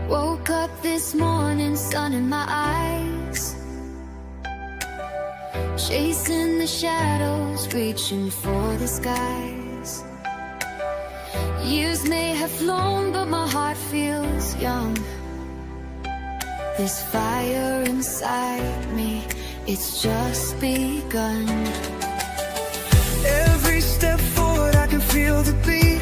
Woke up this morning, sun in my eyes, chasing the shadows, reaching for the skies. Years may have flown, but my heart feels young. This fire inside me, it's just begun. Every step forward I can feel the beat,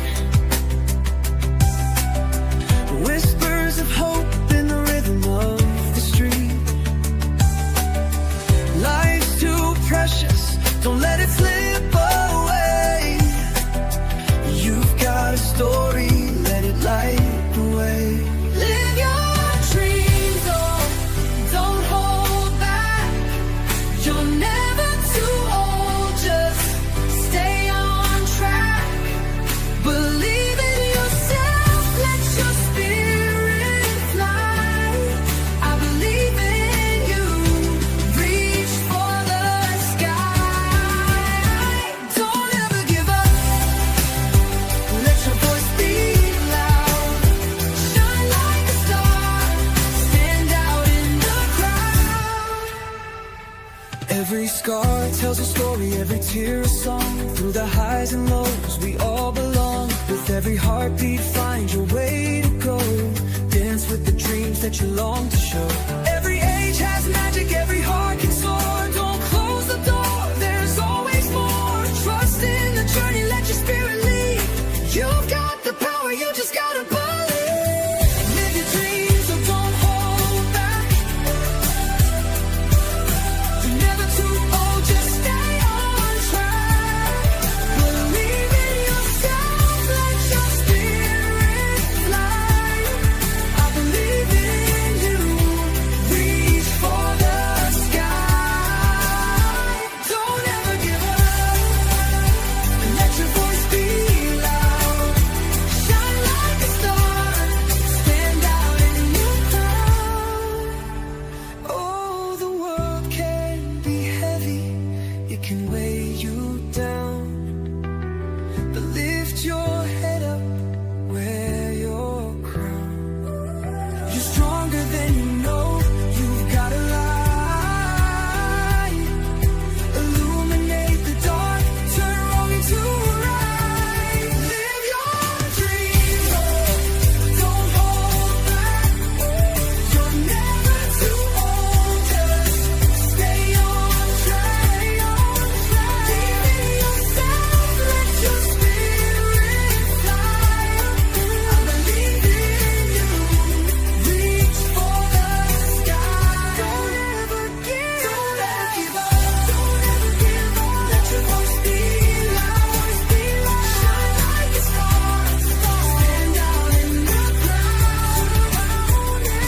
whispers of hope in the rhythm of the street. Life's too precious, don't let it slip away. You've got a story, let it light the way. Live your dreams on, don't hold back. You're never too old, just stay on track. Believe in yourself, let your spirit fly. I believe in you, reach for the sky. Don't ever give up, let your voice be loud. Shine like a star, stand out in the crowd. Every scar tells a story, every tear a song. Through the highs and lows, we all belong. With every heartbeat, find your way to go. Dance with the dreams that you long to show. Every age has magic, every heart can soar. Don't close the door, there's always more. Trust in the journey, let your spirit lead. You've got the power, you just gotta believe. Live your dreams, so don't hold back. You're never too old, just stay on track. Believe in yourself, let your spirit fly. I believe in you, reach for the sky. Don't ever give up, let your voice be loud. Shine like a star, stand out in the crowd. Oh, the world can be heavy, it can weigh you down. But lift your head up, wear your crown. You're stronger than you know, you've got a light. Illuminate the dark, turn wrong into right. Live your dreams on, don't hold back. You're never too old, just stay on track. Believe in yourself, let your spirit fly. I believe in you, reach for the sky. Don't ever give up, let your voice be loud. Shine like a star, stand out in the crowd.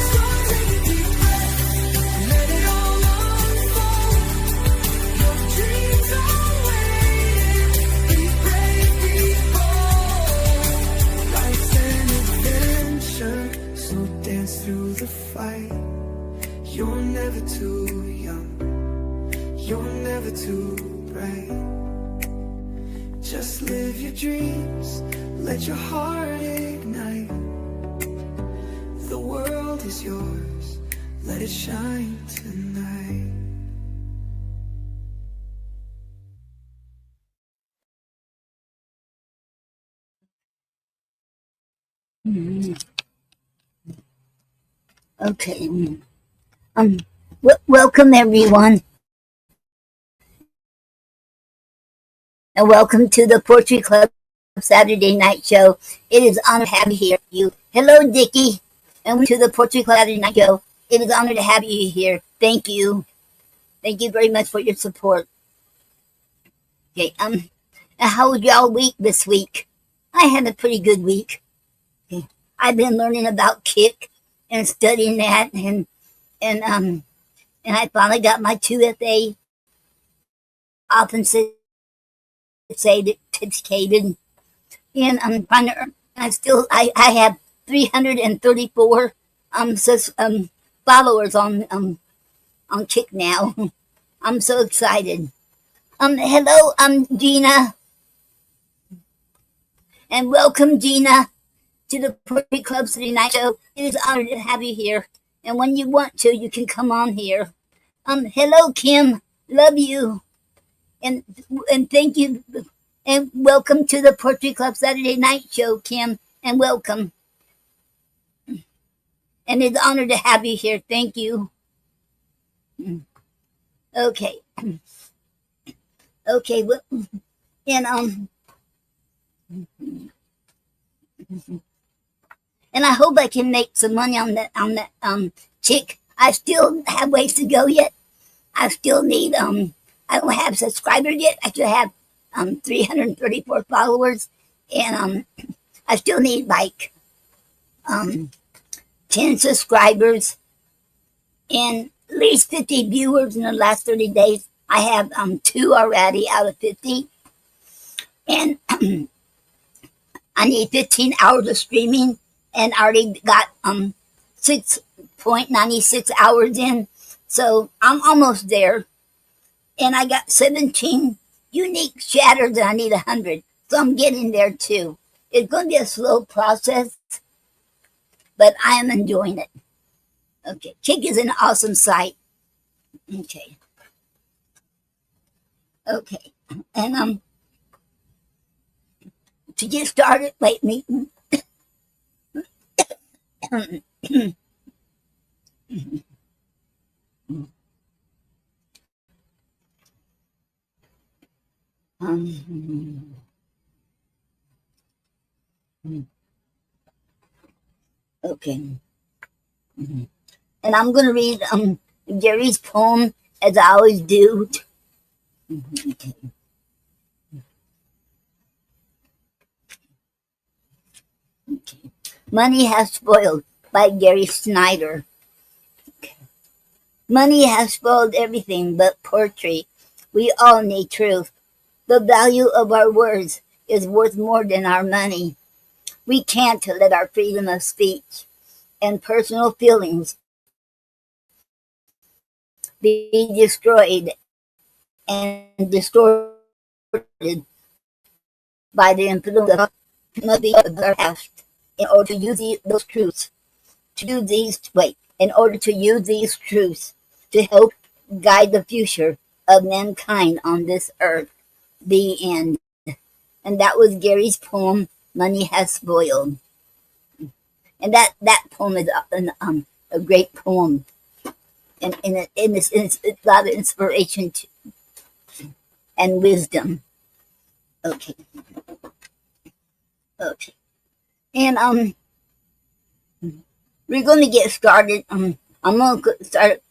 So take a deep breath, let it all unfold. Your dreams are waiting, be brave, be bold. Life's an adventure, so dance through the fight. You're never too young, you're never too bright. Just live your dreams, let your heart ignite. The world is yours, let it shine tonight. Okay. Welcome everyone, and welcome to the Poetry Club Saturday Night Show. It is an honor to have you here. Hello, Dickie, and welcome to the Poetry Club Saturday Night Show. It is an honor to have you here. Thank you very much for your support. Okay. And how was y'all week this week? I had a pretty good week. Okay. I've been learning about kick and studying that, and I finally got my 2FA offensive certificated, and I'm trying to. I have 334 followers on Kick now. I'm so excited. Hello, Gina, and welcome, Gina. to the Poetry Club City Night Show. It is an honor to have you here. And when you want to, you can come on here. Hello, Kim. Love you. And thank you. And welcome to the Poetry Club Saturday Night Show, Kim. And welcome. And it's an honor to have you here. Thank you. Okay. Okay. Well, and and I hope I can make some money on that chick. I still have ways to go yet. I still need I don't have subscribers yet. I still have 334 followers, and I still need like 10 subscribers and at least 50 viewers in the last 30 days. I have 2 already out of 50, and I need 15 hours of streaming, and I already got 6.96 hours in, so I'm almost there. And I got 17 unique shatters, and I need 100, so I'm getting there too. It's going to be a slow process, but I am enjoying it. Okay, Kick is an awesome site. Okay. Okay, and to get started, wait, meeting. Okay. And I'm going to read Gary's poem as I always do. Okay. Okay. Money Has Spoiled by Gary Snyder. Okay. Money has spoiled everything but poetry. We all need truth. The value of our words is worth more than our money. We can't let our freedom of speech and personal feelings be destroyed and distorted by the influence of our past. In order to use those truths, in order to use these truths to help guide the future of mankind on this earth. The end. And that was Gary's poem, Money Has Spoiled. And that poem is a great poem. And it's a lot of inspiration and wisdom. Okay. Okay. And we're going to get started. I'm going to start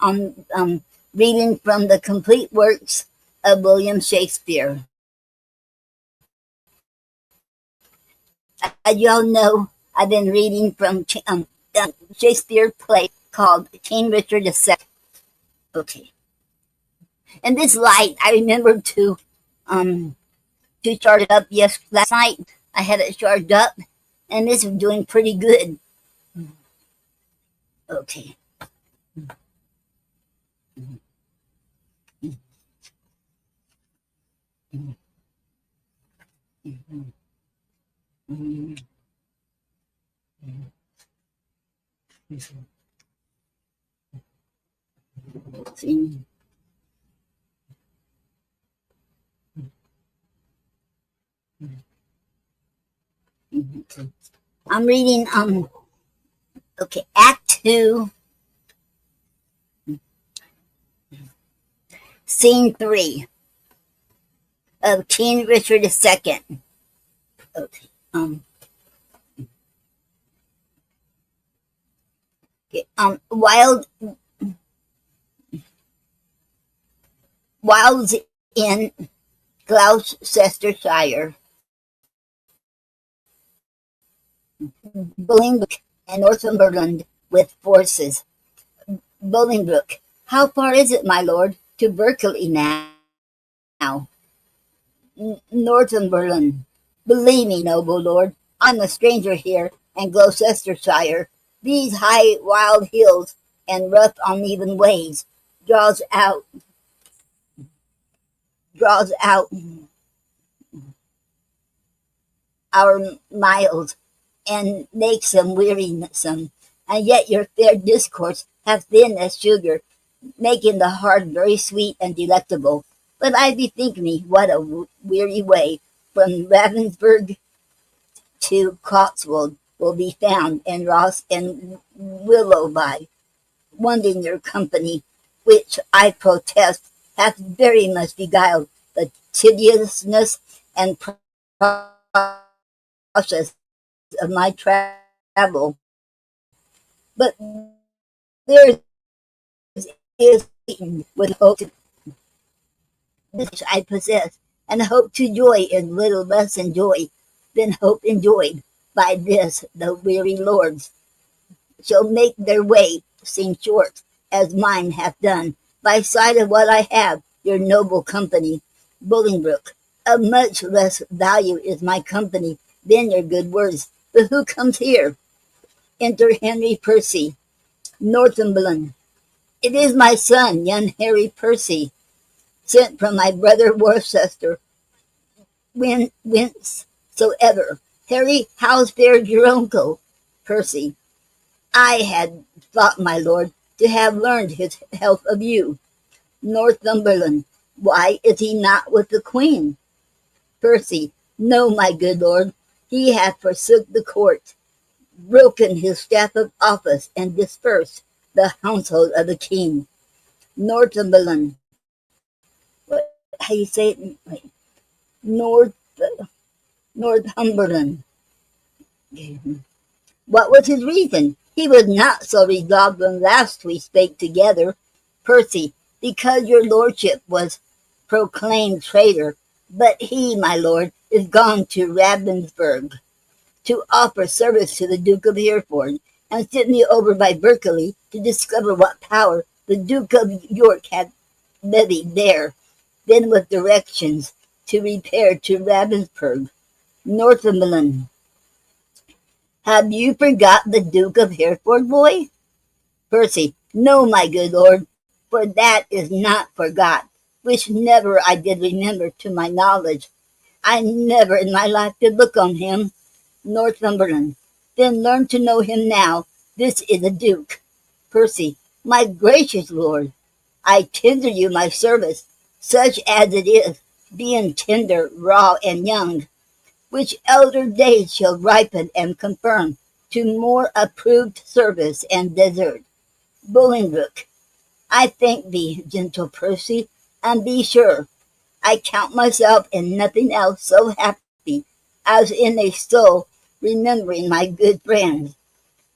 reading from the complete works of William Shakespeare. As y'all know, I've been reading from Shakespeare play called King Richard II. Okay. And this light, I remembered to start it up last night. I had it charged up, and this is doing pretty good. Okay. See. Okay. I'm reading okay, Act 2, Scene 3 of King Richard II. Okay. Okay, Wilds in Gloucestershire, Bolingbroke and Northumberland with forces. Bolingbroke, how far is it, my lord, to Berkeley now? Northumberland, believe me, noble lord, I'm a stranger here in Gloucestershire. These high wild hills and rough uneven ways draws out our miles and makes them wearisome, and yet your fair discourse hath thin as sugar, making the heart very sweet and delectable. But I bethink me what a weary way from Ravensburg to Cotswold will be found, and Ross and Willoughby, wanting your company, which I protest hath very much beguiled the tediousness and process of my travel. But there is with hope to this I possess, and hope to joy is little less enjoyed than hope enjoyed. By this the weary lords shall make their way seem short, as mine hath done, by sight of what I have, your noble company, Bolingbroke. Of much less value is my company than your good words. But who comes here? Enter Henry Percy, Northumberland. It is my son, young Harry Percy, sent from my brother Worcester, whencesoever. Harry, how's fared your uncle? Percy. I had thought, my lord, to have learned his health of you. Northumberland. Why is he not with the Queen? Percy. No, my good lord. He hath forsook the court, broken his staff of office, and dispersed the household of the king. Northumberland. What, how you say it? Wait. North, Northumberland. What was his reason? He was not so resolved when last we spake together. Percy. Because your lordship was proclaimed traitor, but he, my lord, is gone to Ravensburg to offer service to the Duke of Hereford, and sent me over by Berkeley to discover what power the Duke of York had levied there, then with directions to repair to Ravensburg. Northumberland. Have you forgot the Duke of Hereford, boy? Percy. No, my good lord, for that is not forgot, which never I did remember to my knowledge. I never in my life did look on him. Northumberland. Then learn to know him now. This is a duke. Percy. My gracious lord, I tender you my service, such as it is, being tender, raw, and young, which elder days shall ripen and confirm to more approved service and desert. Bolingbroke. I thank thee, gentle Percy, and be sure I count myself in nothing else so happy as in a soul remembering my good friends.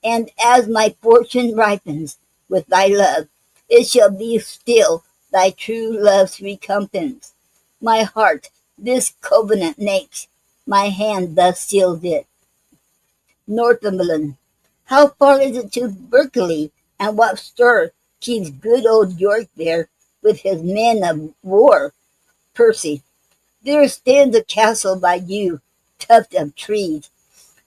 And as my fortune ripens with thy love, it shall be still thy true love's recompense. My heart this covenant makes, my hand thus seals it. Northumberland. How far is it to Berkeley, and what stir keeps good old York there with his men of war? Percy. There stands a castle by you, tuft of trees,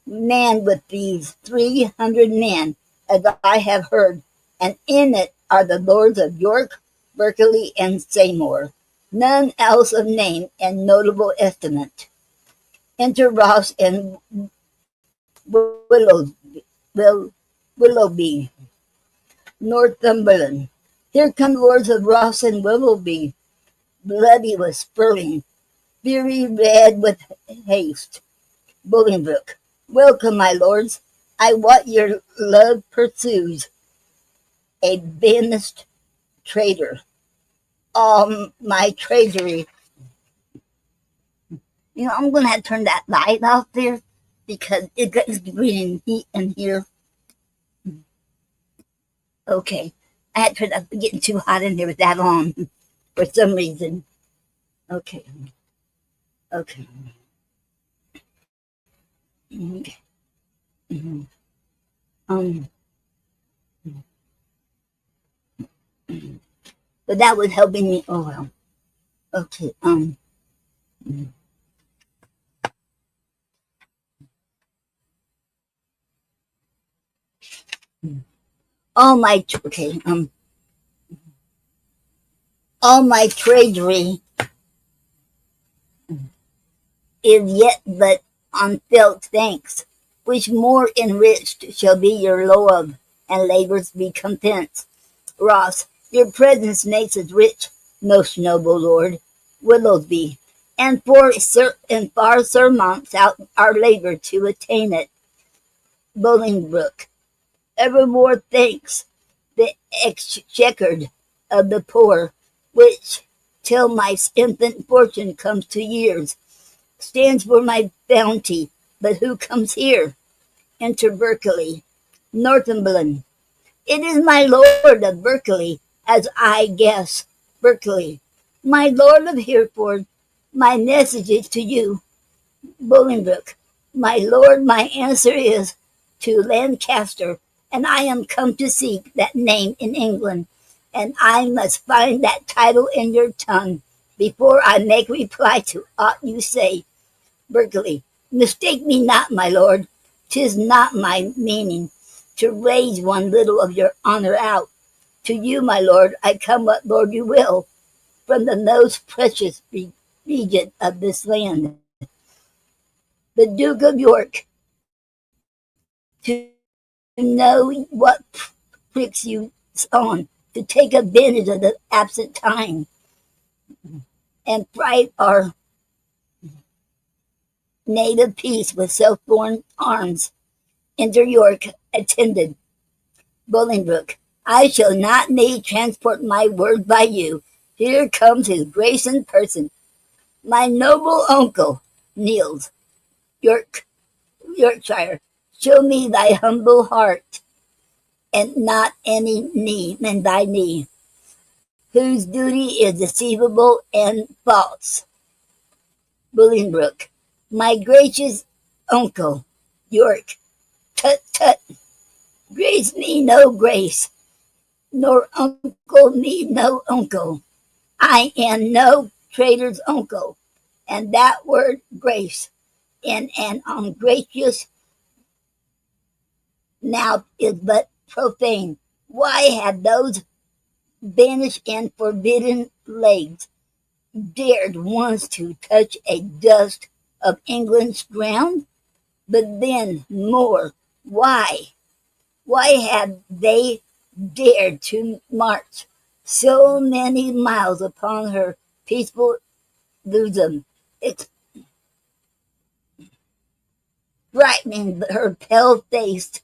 manned with these 300 men, as I have heard, and in it are the lords of York, Berkeley, and Seymour, none else of name and notable estimate. Enter Ross and Willoughby, Northumberland. Here come lords of Ross and Willoughby, bloody with spurring, fury red with haste. Bolingbroke. Welcome, my lords. I wot your love pursues a banished traitor. All my treasury. I'm going to have to turn that light off there because it gets breathing heat in here. Okay. I had to turn it getting too hot in here with that on for some reason. Okay. Okay. Okay. Mhm. Um, but that was helping me. Oh well. Okay. All my okay. All my treasury is yet but on felt thanks. which more enriched shall be your love, and labors be compensed. Ross, your presence makes us rich, most noble Lord. Willowsby, and far surmounts out our labor to attain it. Bolingbroke, evermore thanks the exchequered of the poor, which, till my infant fortune comes to years, stands for my bounty. But who comes here? Enter Berkeley. Northumberland. It is my lord of Berkeley, as I guess. Berkeley. My lord of Hereford, my message is to you. Bolingbroke. My lord, my answer is to Lancaster, and I am come to seek that name in England, and I must find that title in your tongue before I make reply to aught you say. Berkeley. Mistake me not, my lord. 'Tis not my meaning to raise one little of your honor out. To you, my lord, I come what lord you will, from the most precious regent of this land, the Duke of York, to know what pricks you on, to take advantage of the absent time, and fright our native peace with self-born arms. Enter York, attended. Bolingbroke. I shall not need transport my word by you. Here comes his grace in person. My noble uncle, kneels. Yorkshire, show me thy humble heart, and not any knee, and thy knee, whose duty is deceivable and false. Bolingbroke. My gracious uncle, York, tut tut, grace me no grace, nor uncle me no uncle. I am no traitor's uncle, and that word grace in an ungracious mouth is but profane. Why have those banished and forbidden legs dared once to touch a dust of England's ground? But then more, why have they dared to march so many miles upon her peaceful bosom, frightening her pale-faced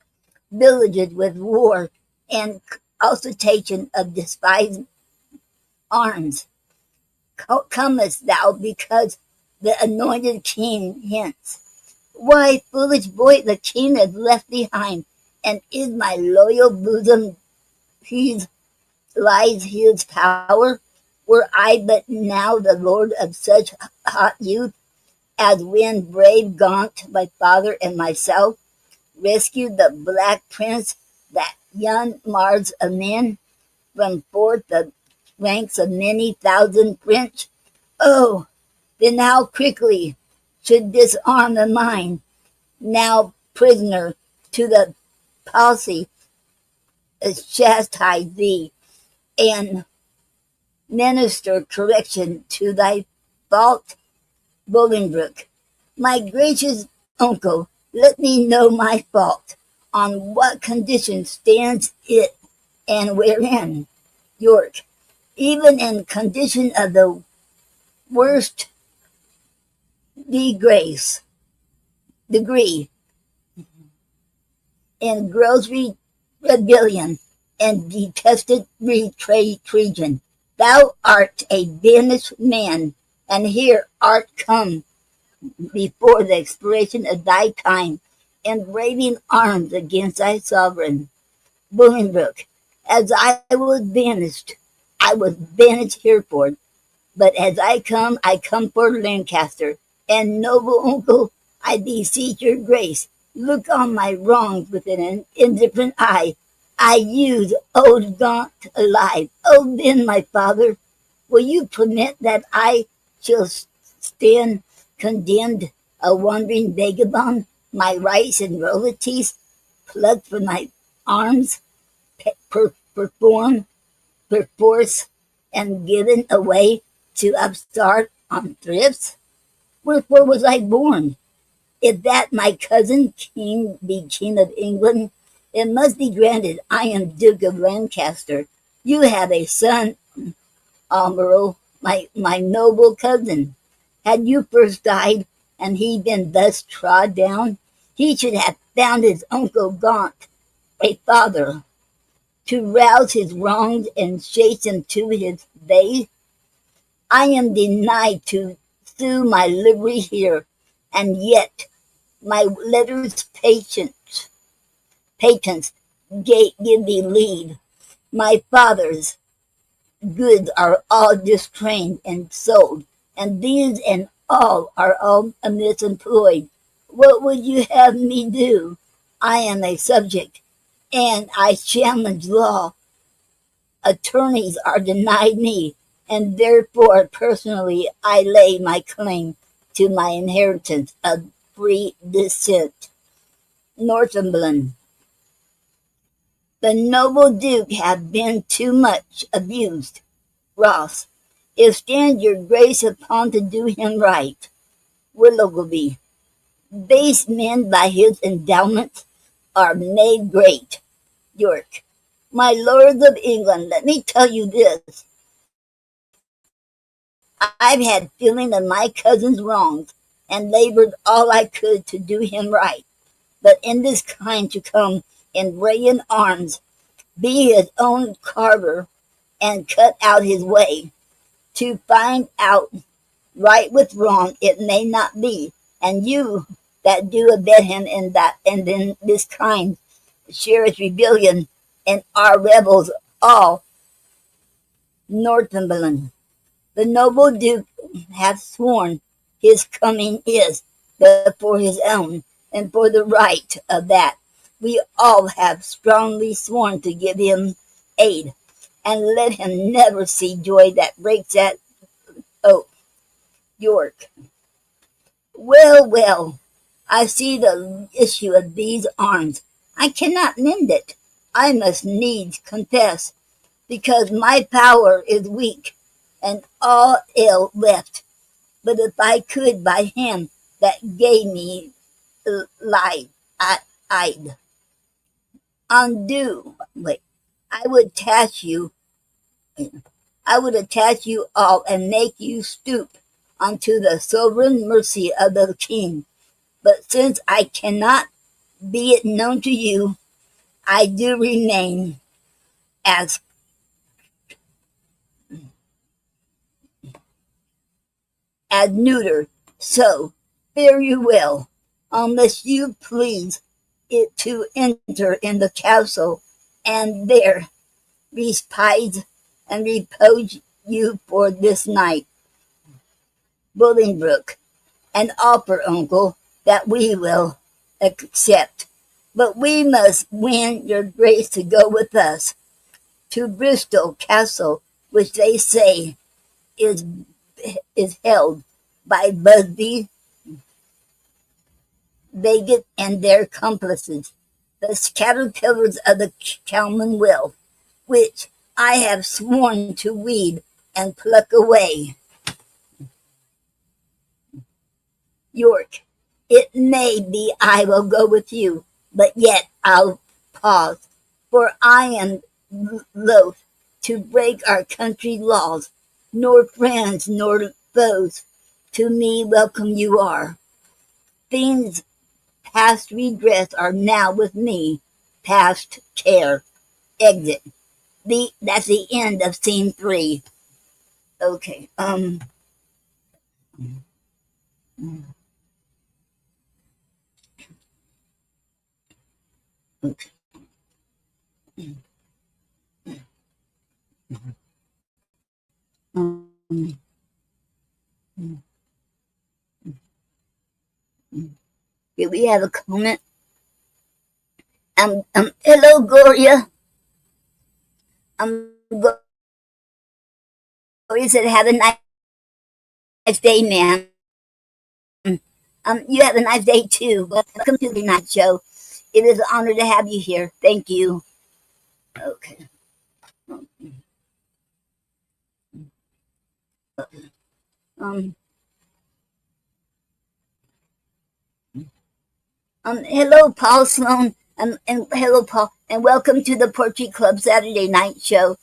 villages with war and auscultation of despised arms? Comest thou because the anointed king hence? Why, foolish boy, the king is left behind, and is my loyal bosom his lies his power? Were I but now the lord of such hot youth, as when brave Gaunt, my father, and myself rescued the Black Prince, that young Mars of men, from forth the ranks of many thousand French. Oh, then how quickly should this arm of mine, now prisoner to the palsy, chastise thee, and minister correction to thy fault. Bolingbroke. My gracious uncle, let me know my fault. On what condition stands it, and wherein? York. Even in condition of the worst degree, in grocery rebellion and detested treason. Thou art a banished man, and here art come before the expiration of thy time, and braving arms against thy sovereign. Bolingbroke. As I was banished hereford, but as I come for Lancaster, and noble uncle, I beseech your grace, look on my wrongs with an indifferent eye. I use old Gaunt alive. Oh, then, my father, will you permit that I shall stand condemned, a wandering vagabond, my rights and royalties plucked from my arms, perforce, and given away to upstart on thrifts? Wherefore was I born? If that my cousin king be king of England, it must be granted I am Duke of Lancaster. You have a son, Almero, my noble cousin. Had you first died, and he been thus trod down, he should have found his uncle Gaunt, a father, to rouse his wrongs and chase him to his bay. I am denied to sue my livery here, and yet my letters patents give thee leave. My father's goods are all distrained and sold, and these and all are all misemployed. What would you have me do? I am a subject, and I challenge law. Attorneys are denied me, and therefore personally I lay my claim to my inheritance of free descent. Northumberland. The noble Duke hath been too much abused. Ross. If stand your grace upon to do him right. Willoughby. Base men by his endowments are made great. York. My lords of England, let me tell you this. I've had feeling of my cousin's wrongs, and labored all I could to do him right. But in this kind to come in raying arms, be his own carver, and cut out his way, to find out right with wrong it may not be, and you that do abet him in that and in this kind, sheriff rebellion, and our rebels all. Northumberland. The noble Duke hath sworn his coming is but for his own, and for the right of that. We all have strongly sworn to give him aid, and let him never see joy that breaks that oath. York. Well, well, I see the issue of these arms. I cannot mend it. I must needs confess, because my power is weak, and all ill left. But if I could by him that gave me life, I'd undo. Wait, I would attach you. I would attach you all and make you stoop unto the sovereign mercy of the king. But since I cannot be it known to you, I do remain as neuter. So fare you well, unless you please it to enter in the castle, and there respite and repose you for this night. Bolingbroke. An offer, uncle, that we will accept. But we must win your grace to go with us to Bristol Castle, which they say is held by Busby, Bagot, and their accomplices, the caterpillars of the Commonwealth, which I have sworn to weed and pluck away. York. It may be I will go with you, but yet I'll pause, for I am loath to break our country laws, nor friends nor foes to me welcome you are. Things past redress are now with me, past care. Exit. That's the end of scene 3. Okay. Okay. Um, Here we have a comment. Hello, Gloria. Gloria said, "Have a nice day, ma'am. You have a nice day too. Welcome to the night show. It is an honor to have you here. Thank you." Okay. Um. Hello, Paul Sloan, and hello, Paul, and welcome to the Poetry Club Saturday Night Show.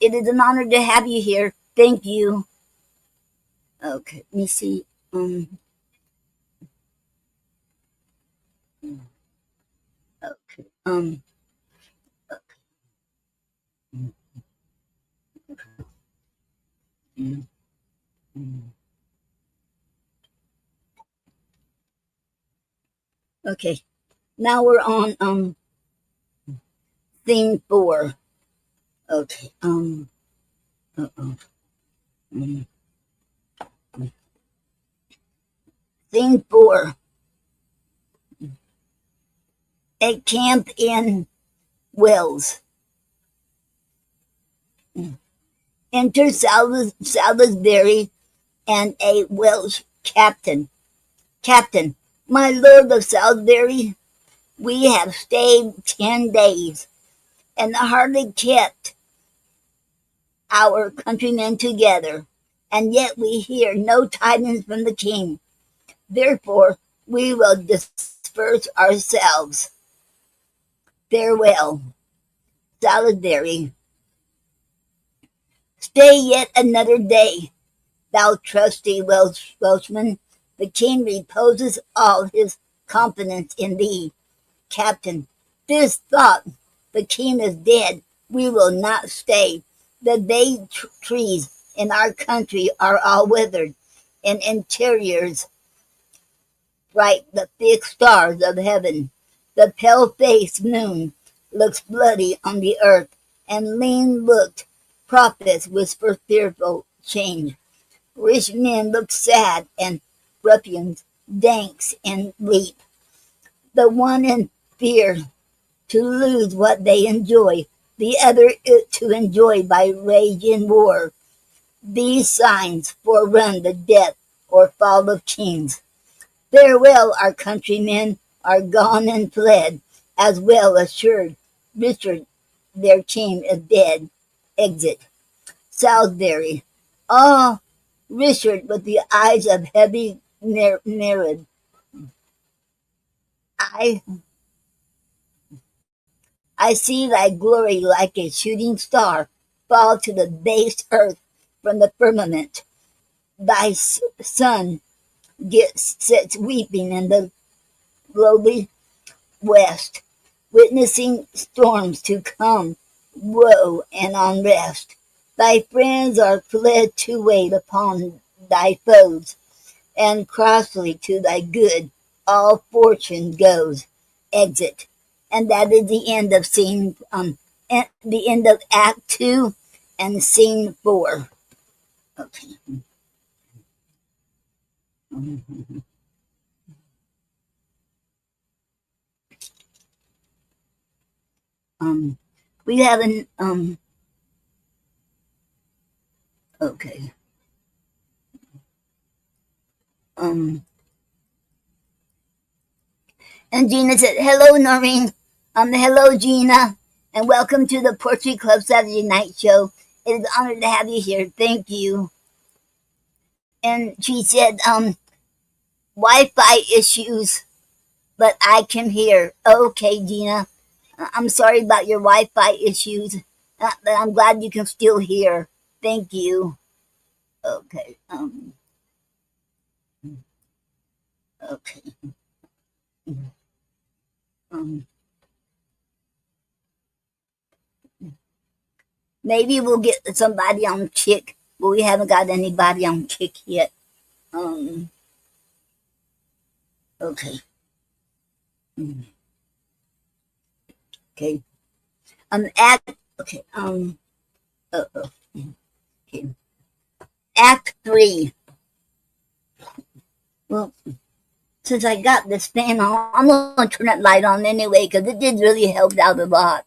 It is an honor to have you here. Thank you. Okay, let me see. Okay. Mm, mm. Okay. Now we're on theme 4. Okay. Uh-oh. Mm. Theme 4. A camp in Wales. Enter Salisbury and a Welsh captain. Captain, my lord of Salisbury, we have stayed 10 days and hardly kept our countrymen together, and yet we hear no tidings from the king. Therefore, we will disperse ourselves. Farewell, Salisbury. Stay yet another day, thou trusty Welshman. The king reposes all his confidence in thee, Captain. This thought, the king is dead, we will not stay. The bay trees in our country are all withered, and interiors bright the fixed stars of heaven. The pale-faced moon looks bloody on the earth, and lean-looked prophets whisper fearful change. Rich men look sad, and ruffians dance and weep. The one in fear to lose what they enjoy, the other to enjoy by rage and war. These signs forerun the death or fall of kings. Farewell, our countrymen are gone and fled, as well assured Richard their king is dead. Exit. Salisbury. Ah, Richard with the eyes of heavy mirrored. I I see thy glory like a shooting star fall to the base earth from the firmament. Thy sun sits weeping in the lowly west, witnessing storms to come, woe and unrest. Thy friends are fled to wait upon thy foes, and crossly to thy good all fortune goes. Exit. And that is the end of the end of Act 2 and Scene 4. Okay. Um, we have an okay. Um, and Gina said, "Hello, Noreen. Hello, Gina, and welcome to the Poetry Club Saturday Night Show. It is an honor to have you here. Thank you." And she said, Wi-Fi issues, but I can hear. Okay, Gina. I'm sorry about your Wi-Fi issues, but I'm glad you can still hear. Thank you. Okay. Okay. Um, Maybe we'll get somebody on Kick, but we haven't got anybody on Kick yet. Um, okay. Okay. Act. Okay. Okay. Act 3. Well, since I got this fan on, I'm gonna turn that light on anyway because it did really help out a lot.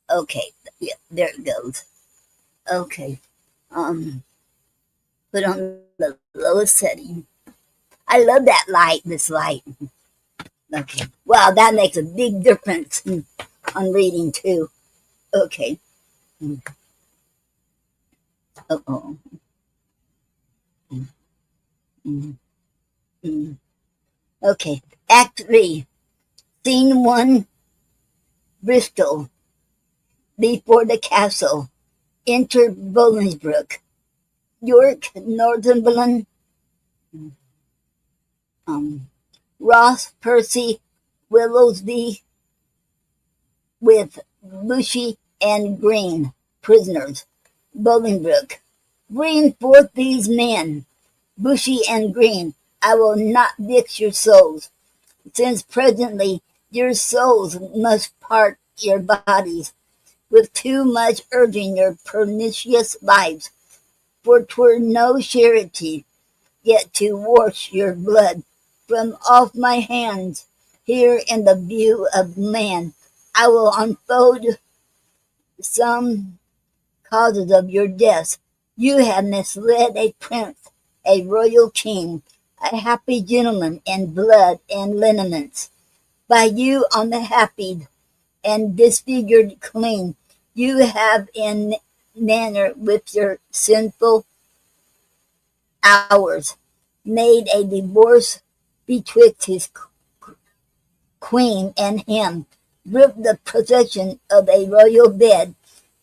Okay. Yeah. There it goes. Okay. Um. Put on the lowest setting. I love that light. This light. Okay. Wow, that makes a big difference on reading too. Okay. Oh. Okay. Act 3. Scene one, Bristol. Before the castle. Enter Bolingbroke. York, Northumberland. Ross, Percy, Willowsby, with Bushy and Green, prisoners. Bolingbroke. Bring forth these men, Bushy and Green. I will not vex your souls, since presently your souls must part your bodies, with too much urging your pernicious lives. For 'twere no charity, yet to wash your blood from off my hands. Here in the view of man, I will unfold some causes of your death. You have misled a prince, a royal king, a happy gentleman in blood and lineaments. By you unhappy and disfigured clean, you have in manner with your sinful hours made a divorce betwixt his queen and him, ripped the possession of a royal bed,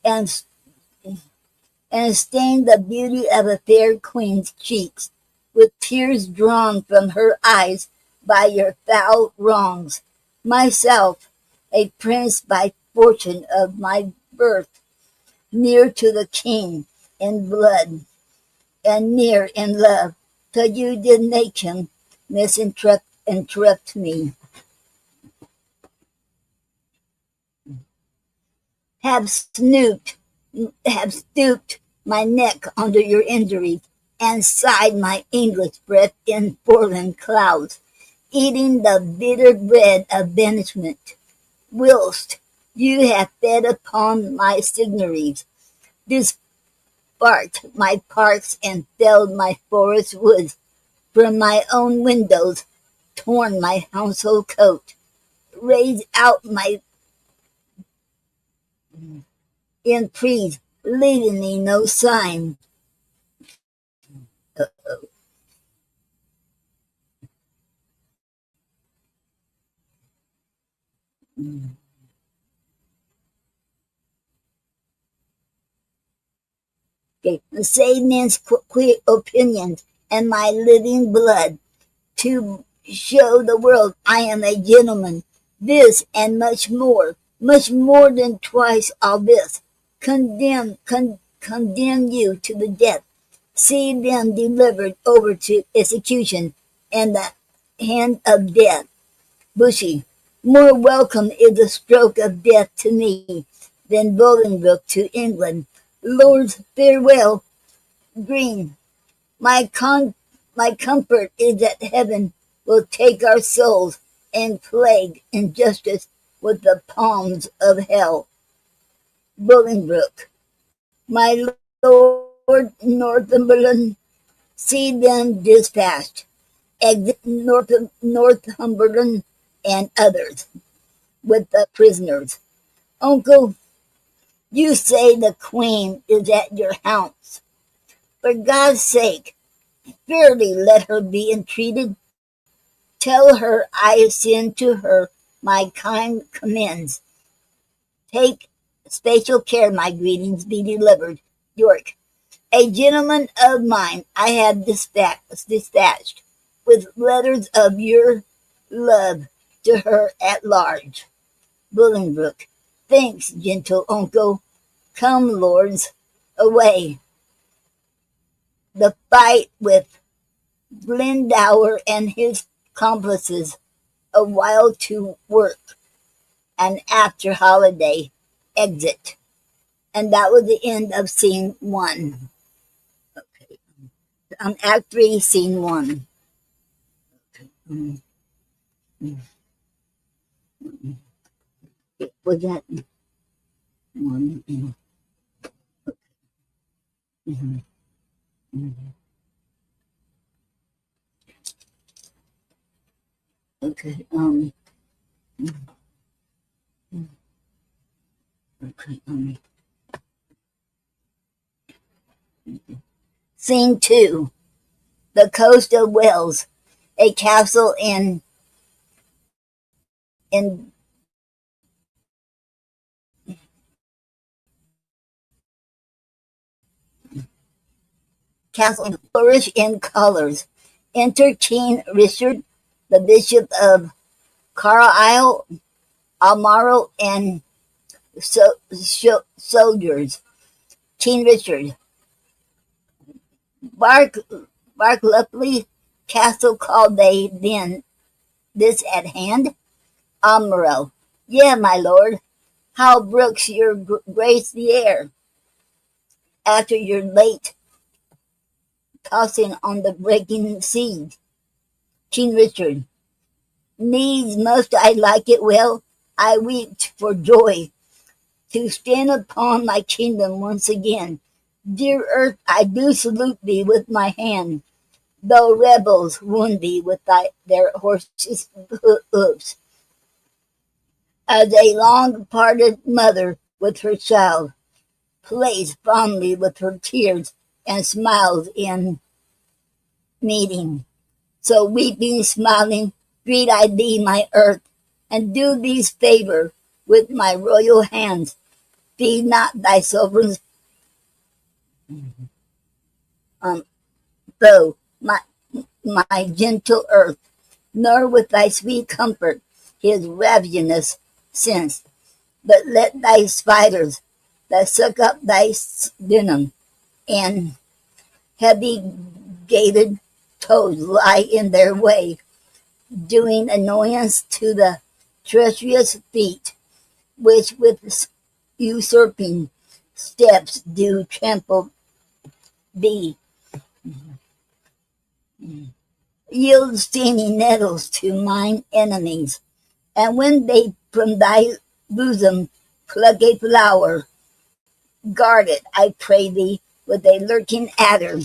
and stained the beauty of a fair queen's cheeks with tears drawn from her eyes by your foul wrongs. Myself, a prince by fortune of my birth, near to the king in blood, and near in love, till you did make him misinterrupt me. Have snooped, have stooped my neck under your injuries, and sighed my English breath in foreign clouds, eating the bitter bread of banishment, whilst you have fed upon my signories, disparked my parks and felled my forest woods, from my own windows torn my household coat, raised out my entreaties, leaving me no sign. Okay. Save men's quick opinions and my living blood to show the world I am a gentleman. This and much more than twice all this, condemn you to the death. See them delivered over to execution and the hand of death. Bushy, more welcome is the stroke of death to me than Bolingbroke to England. Lords, farewell. Green, my comfort is that heaven will take our souls and plague injustice with the palms of hell. Bolingbroke, my Lord Northumberland, see them dispatched. Exit Northumberland and others with the prisoners. Uncle, you say the queen is at your house. For God's sake, fairly let her be entreated. Tell her I send to her my kind commends. Take special care my greetings be delivered. York, a gentleman of mine I have dispatched with letters of your love to her at large. Bolingbroke, thanks, gentle uncle. Come, lords, away. The fight with Glendower and his accomplices a while to work, and after holiday, exit. And that was the end of scene one. Okay. Act three, scene one. Mm, mm, mm. Was that one? Mhm, mhm. Okay. Okay. Scene two. The coast of Wales. A castle in castle and flourish in colors. Enter King Richard, the Bishop of Carlisle, Almaro, and soldiers. King Richard, Bark Barclay Castle called they then this at hand. Almaro, yeah, my lord. How brooks your grace the air after your late tossing on the breaking sea? King Richard, needs must I like it well. I wept for joy to stand upon my kingdom once again. Dear earth, I do salute thee with my hand, though rebels wound thee with their horses' hoofs, as a long parted mother with her child, plays fondly with her tears and smiles in meeting. So weeping, smiling, greet I thee, my earth, and do these favor with my royal hands. Feed not thy sovereign's foe, my gentle earth, nor with thy sweet comfort his ravenous sense, but let thy spiders that suck up thy venom and heavy gated toes lie in their way, doing annoyance to the treacherous feet, which with usurping steps do trample thee. Yield stinging nettles to mine enemies, and when they from thy bosom pluck a flower, guard it, I pray thee, with a lurking adder.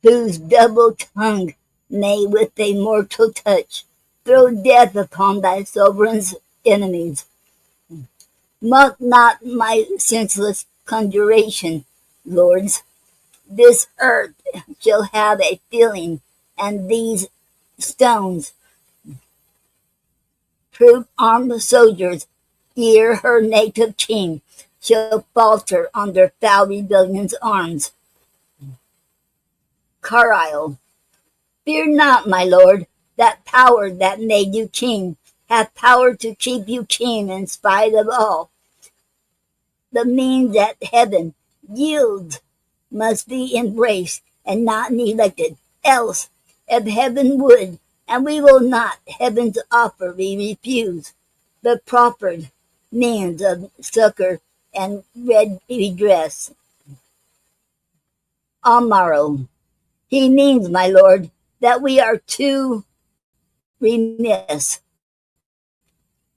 Whose double tongue may with a mortal touch throw death upon thy sovereign's enemies. Mock not my senseless conjuration, lords. This earth shall have a feeling, and these stones prove armed soldiers, ere her native king shall falter under foul rebellion's arms. Carlisle, fear not, my lord, that power that made you king hath power to keep you king in spite of all. The means that heaven yields must be embraced and not neglected. Else, if heaven would, and we will not, heaven's offer we refuse, the proffered means of succor and redress. Almaro, he means, my lord, that we are too remiss,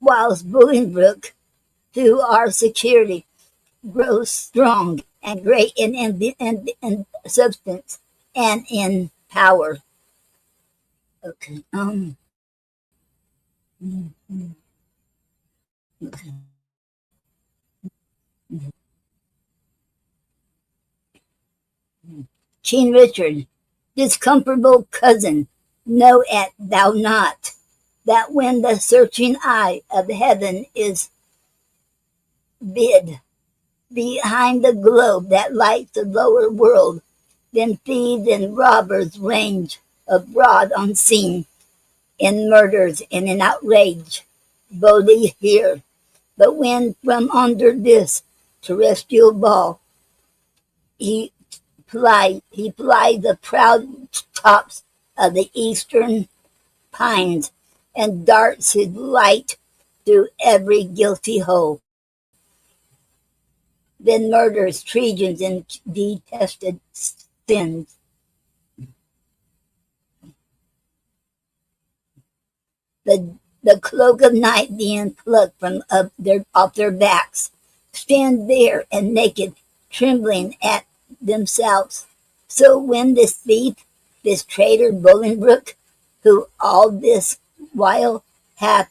whilst Bolingbroke, through our security, grows strong and great in substance and in power. Okay. Okay. King Richard, this comfortable cousin, know it thou not, that when the searching eye of heaven is bid behind the globe that lights the lower world, then thieves and robbers range abroad unseen, in murders and in outrage, boldly here. But when from under this terrestrial ball he plied the proud tops of the eastern pines, and darts his light through every guilty hole. Then murders, treasons, and detested sins. The cloak of night being plucked from off their backs, stand there and naked, trembling at themselves. So when this thief, this traitor Bolingbroke, who all this while hath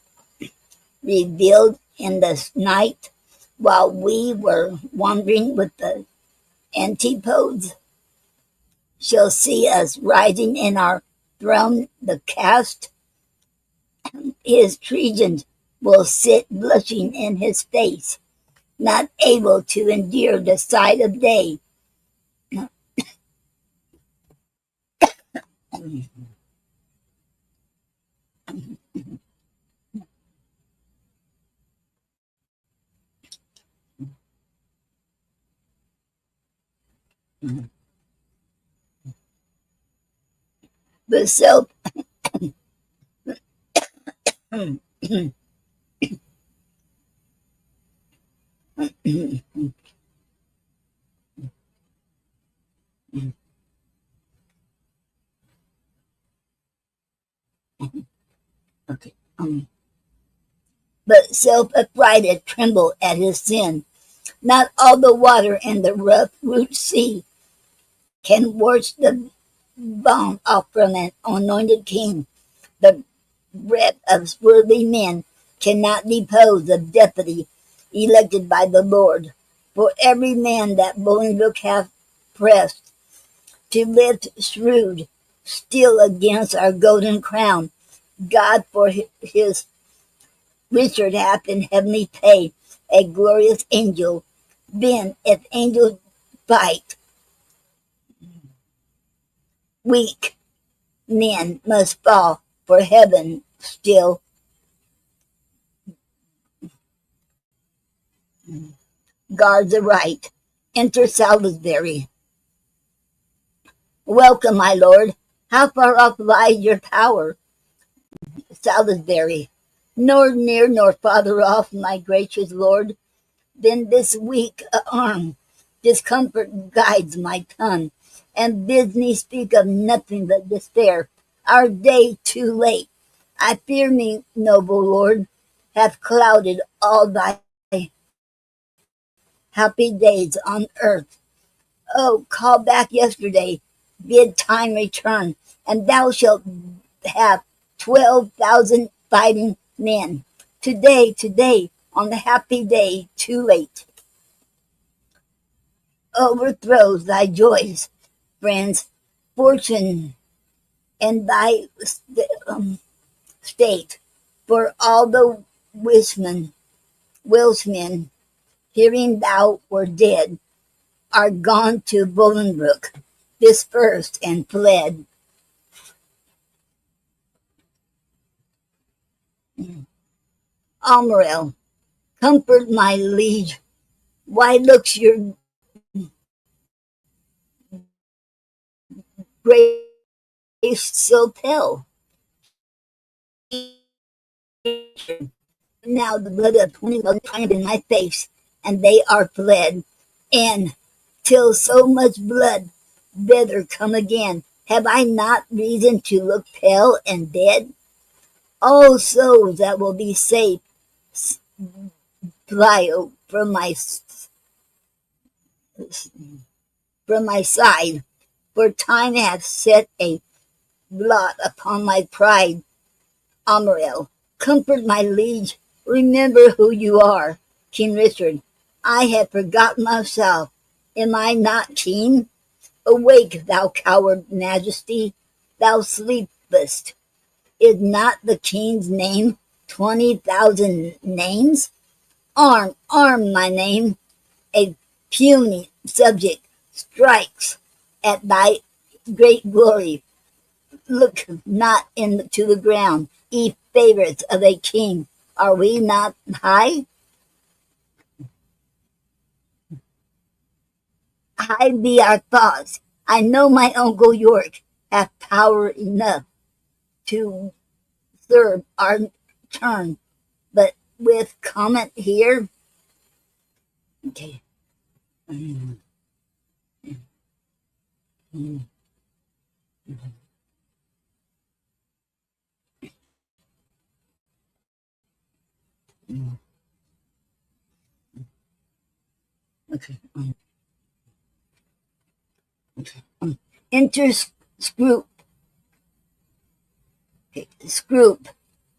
revealed in the night while we were wandering with the antipodes, shall see us rising in our throne. The cast his treasons will sit blushing in his face, not able to endure the sight of day. But self okay. But self-affrighted tremble at his sin. Not all the water in the rough root sea can wash the bone off from an anointed king. The breath of worthy men cannot depose the deputy elected by the Lord. For every man that Bolingbroke hath pressed to lift shrewd still against our golden crown, God for his Richard hath in heavenly pay a glorious angel been. If angels fight, weak men must fall, for heaven still guards the right. Enter Salisbury. Welcome, my lord. How far off lies your power, Salisbury? Nor near nor farther off, my gracious lord, than this weak arm. Discomfort guides my tongue, and bids me speak of nothing but despair. Our day too late, I fear me, noble lord, hath clouded all thy happy days on earth. Oh, call back yesterday, bid time return, and thou shalt have 12,000 fighting men. Today, today, on the happy day, too late. Overthrows thy joys, friends, fortune, and thy state. For all the Welshmen, hearing thou were dead, are gone to Bolingbroke, dispersed and fled. Almerel, comfort my liege. Why looks your grace so pale? Now the blood of 20,000 triumph in my face, and they are fled. And till so much blood better come again, have I not reason to look pale and dead? All souls that will be saved fly from my side, for time hath set a blot upon my pride. Amariel, comfort my liege, remember who you are, King Richard. I have forgotten myself. Am I not king? Awake, thou coward majesty, thou sleepest. Is not the king's name 20,000 names? Arm, arm, my name. A puny subject strikes at thy great glory. Look not into the ground, ye favorites of a king. Are we not high? High be our thoughts. I know my uncle York hath power enough to serve our turn, but with comment here. Okay. Mm, mm, mm. Okay. Okay. Enter Scroop. Okay. Scroop.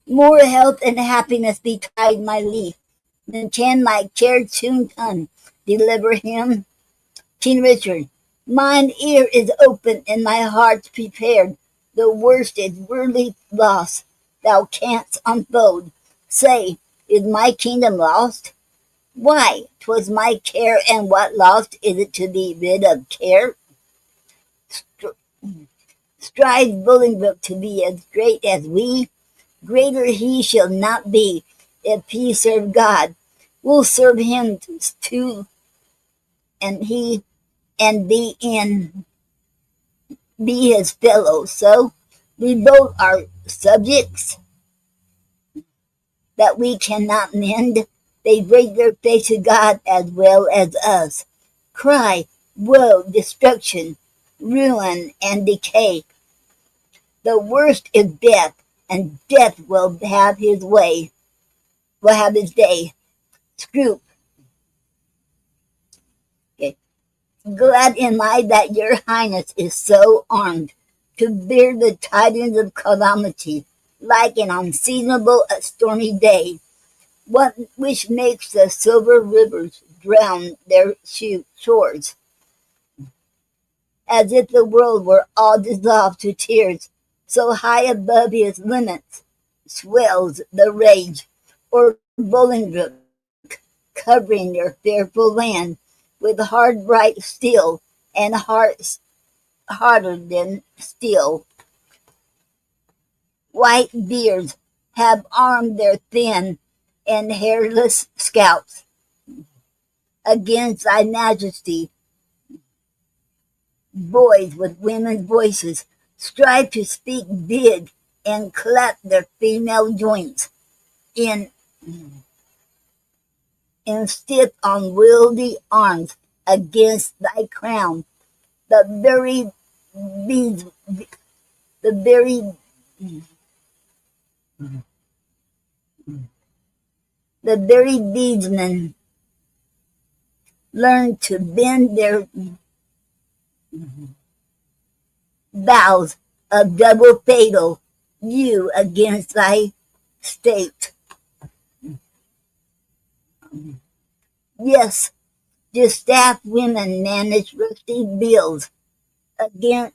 More health and happiness betide my lief. Then can my care soon come, deliver him? King Richard, mine ear is open and my heart's prepared. The worst is worldly loss thou canst unfold. Say, is my kingdom lost? Why, 'twas my care, and what lost is it to be rid of care? Strives Bolingbroke to be as great as we? Greater he shall not be, if he serve God. We'll serve him too, and he and be his fellow. So we both are subjects that we cannot mend. They break their faith to God as well as us. Cry, woe, destruction, ruin, and decay. The worst is death, and death will have his way, will have his day. Scroop. Okay. Glad am I that your highness is so armed to bear the tidings of calamity, like an unseasonable stormy day, what which makes the silver rivers drown their shores, as if the world were all dissolved to tears. So high above his limits swells the rage, or Bolingbroke, covering your fearful land with hard bright steel, and hearts harder than steel. White beards have armed their thin and hairless scalps against thy majesty. Boys with women's voices strive to speak big and clap their female joints in stiff unwieldy arms against thy crown. The very beads, the very the very beadsmen learn to bend their vows of double fatal you against thy state. Yes, distaff women manage rusty bills against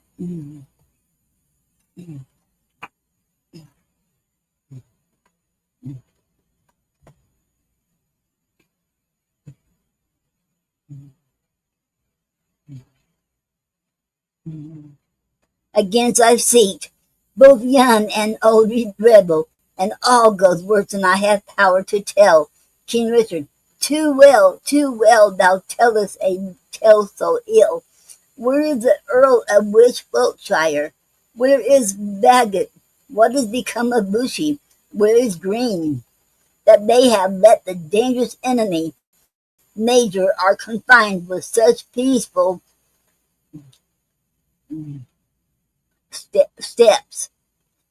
against thy seat. Both young and old rebel, and all goes worse than I have power to tell. King Richard, too well thou tellest a tale so ill. Where is the Earl of Wiltshire? Where is Bagot? What is become of Bushy? Where is Green? That they have let the dangerous enemy, Major, are confined with such peaceful steps.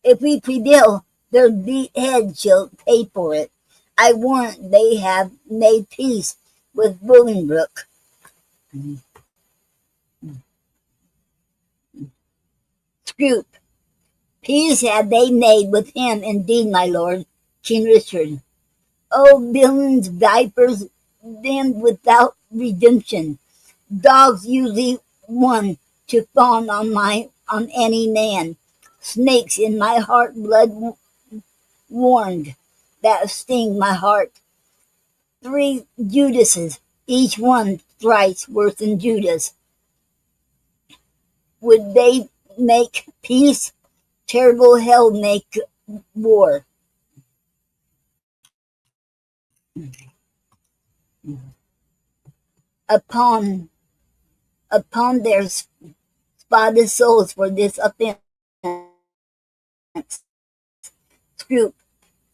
If we prevail, their beat head shall pay for it. I warrant they have made peace with Bolingbroke. Scroop. Peace have they made with him, indeed, my lord, King Richard. O villains, vipers, them without redemption. Dogs usually one to fawn on any man. Snakes in my heart blood warned that sting my heart. 3 Judases, each one thrice worse than Judas. Would they make peace? Terrible hell make war. Upon their spotted souls for this offense. Scroop,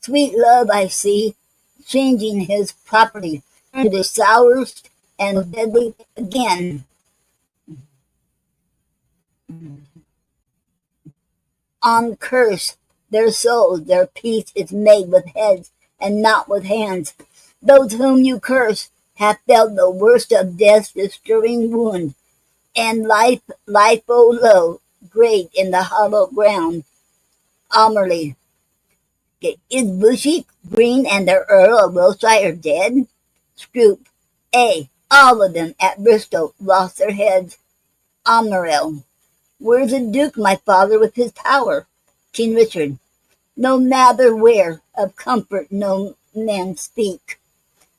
sweet love I see, changing his property to the sourest and deadly again. On curse their souls, their peace is made with heads and not with hands. Those whom you curse have felt the worst of death's disturbing wound, and life oh lo, great in the hollow ground. Amerly, Okay. Is Bushy, Green, and the Earl of Wiltshire dead? Scroop. A. All of them at Bristol lost their heads. Almerel. Where's the Duke, my father, with his power? King Richard. No matter where, of comfort no men speak.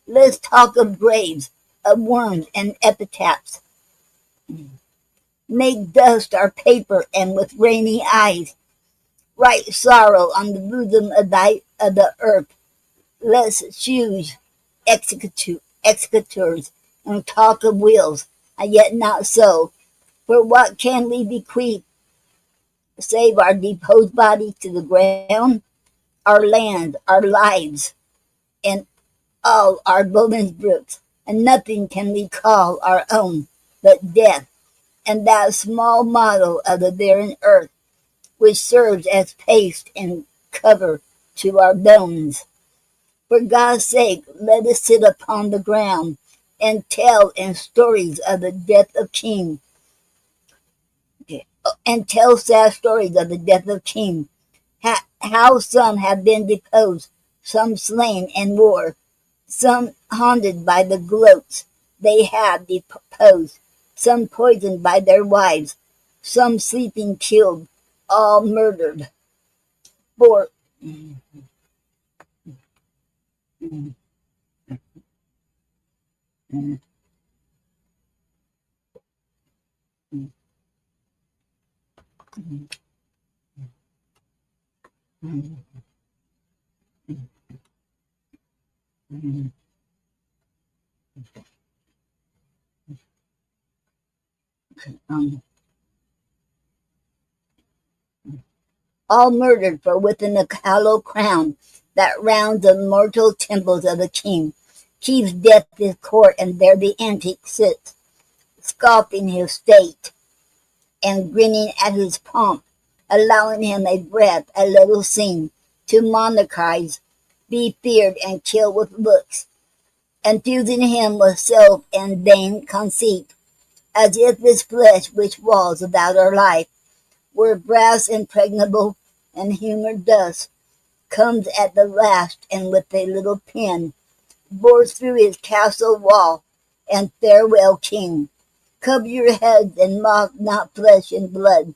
Let's talk of graves, of worms and epitaphs. Make dust our paper, and with rainy eyes write sorrow on the bosom of the earth. Let's choose executors and talk of wills, and yet not so. For what can we bequeath save our deposed body to the ground, our land, our lives, and all our Bowman's brooks, and nothing can we call our own but death, and that small model of the barren earth which serves as paste and cover to our bones. For God's sake, let us sit upon the ground and tell in stories of the death of King, and tell sad stories of the death of King, how some have been deposed, some slain in war, some haunted by the gloats they have deposed, some poisoned by their wives, some sleeping killed, all murdered. For um, all murdered, for within the hollow crown that rounds the mortal temples of the king keeps death his court, and there the antique sits, scoffing his state and grinning at his pomp, allowing him a breath, a little scene, to monarchize, be feared and kill with looks, infusing him with self and vain conceit, as if this flesh which walls about our life were brass impregnable and humor dust, comes at the last and with a little pen bores through his castle wall, and farewell, king. Cover your heads and mock not flesh and blood.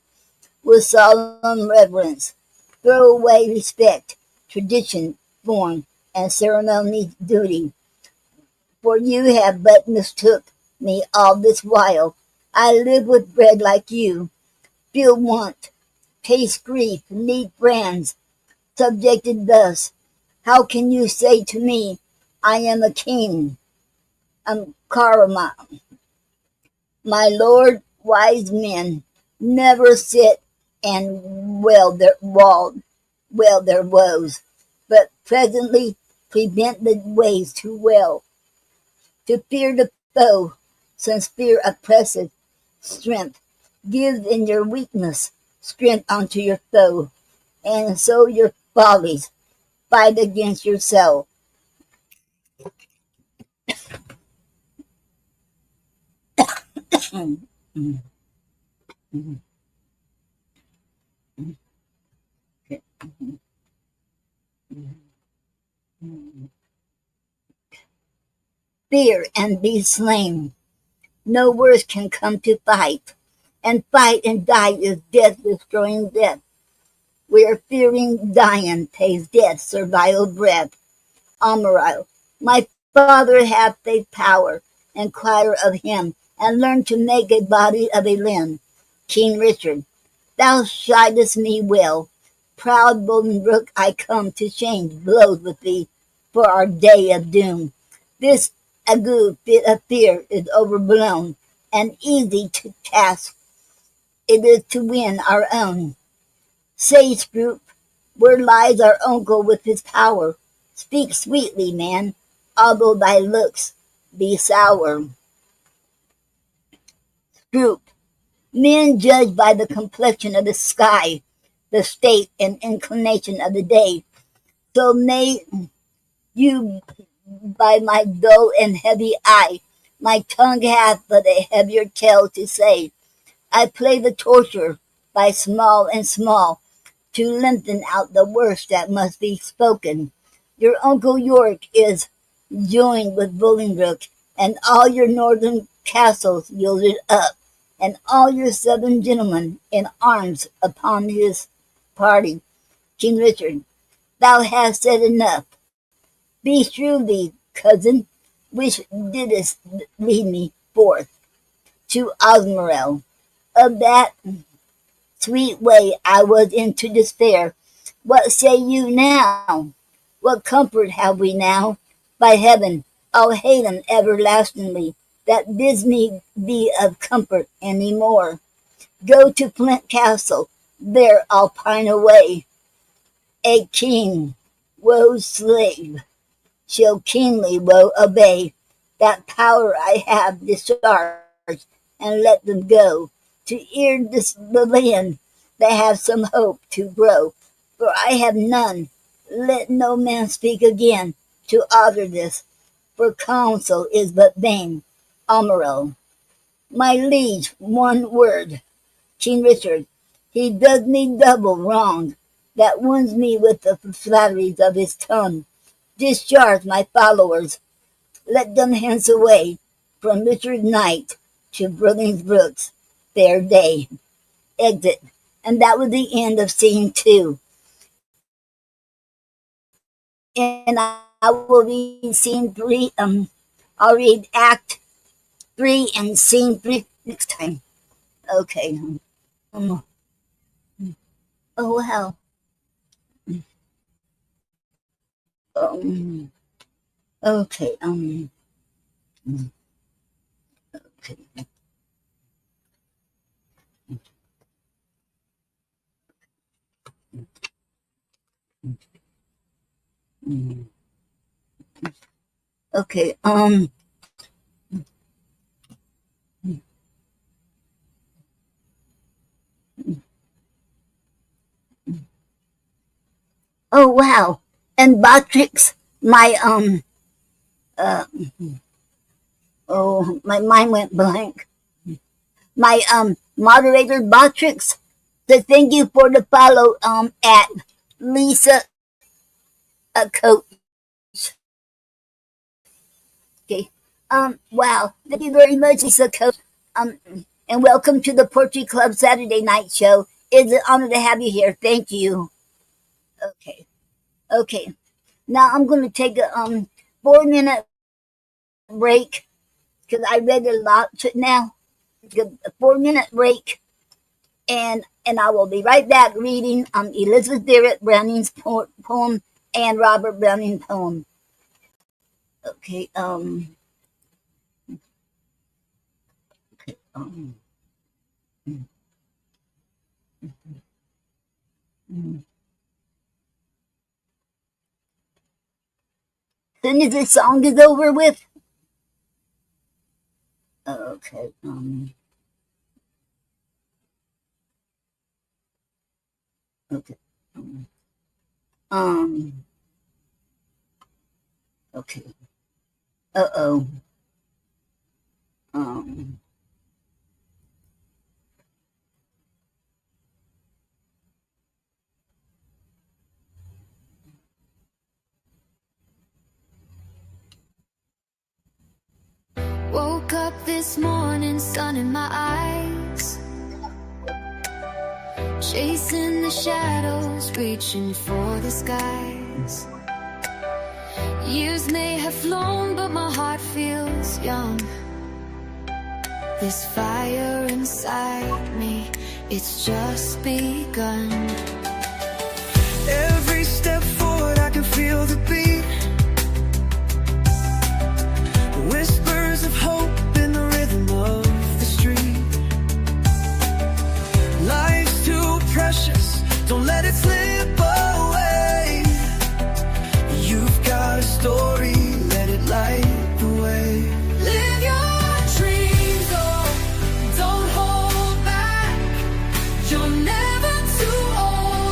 With solemn reverence, throw away respect, tradition, form, and ceremony duty. For you have but mistook me all this while. I live with bread like you, feel want, taste grief, need friends, subjected thus. How can you say to me, I am a king? Karma, my lord, wise men never sit and well their woes, but presently prevent the ways too well. To fear the foe, since fear oppresseth strength, gives in your weakness strength unto your foe, and so your follies fight against yourself. Fear and be slain. No worse can come to fight, and fight and die is death destroying death. We are fearing dying pays death survival breath. Amaral, my father hath a power, inquire of him, and learn to make a body of a limb. King Richard, thou chidest me well. Proud Bolingbroke, I come to change blows with thee for our day of doom. This ague fit of fear is overblown, and easy to task it is to win our own. Say, Scroop, where lies our uncle with his power? Speak sweetly, man, although thy looks be sour. Scroop, men judge by the complexion of the sky, the state and inclination of the day. So may you by my dull and heavy eye. My tongue hath but a heavier tale to say. I play the torture by small and small, to lengthen out the worst that must be spoken. Your Uncle York is joined with Bolingbroke, and all your northern castles yielded up, and all your southern gentlemen in arms upon his party. King Richard, thou hast said enough. Beshrew thee, cousin, which didst lead me forth to Osmerel. Of that sweet way I was into despair. What say you now? What comfort have we now? By heaven, I'll hate him everlastingly that bids me be of comfort any more. Go to Flint Castle, there I'll pine away. A king, woe's slave, shall kingly woe obey. That power I have discharged, and let them go to ear this the land that have some hope to grow. For I have none. Let no man speak again to alter this, for counsel is but vain. Almerel, my liege, one word. King Richard, he does me double wrong, that wounds me with the flatteries of his tongue. Discharge my followers, let them hence away from Richard Knight to Brooks, fair day. Exit. And that was the end of scene 2. And I will read scene 3. I'll read act 3 and scene 3 next time. Okay. Oh wow. Okay. Okay. Okay. Oh wow. And Beatrix, my my mind went blank. My moderator Beatrix, so thank you for the follow at Lisa Coach. Okay. Wow. Thank you very much, Lisa Coach. And welcome to the Poetry Club Saturday Night Show. It's an honor to have you here. Thank you. Okay. Okay. Now I'm going to take a 4-minute break because I read a lot now. A 4-minute break, and I will be right back reading Elizabeth Barrett Browning's poem and Robert Browning's poem. Okay. Okay. Soon as this song is over with. Okay. Okay. Okay. Uh-oh. Woke up this morning, sun in my eyes, chasing the shadows, reaching for the skies. Years may have flown, but my heart feels young. This fire inside me, it's just begun. Every step forward I can feel the beat, whispers of hope in the rhythm of the street. Life's too precious, don't let it slip away. You've got a story, let it light the way. Live your dreams, oh, don't hold back. You're never too old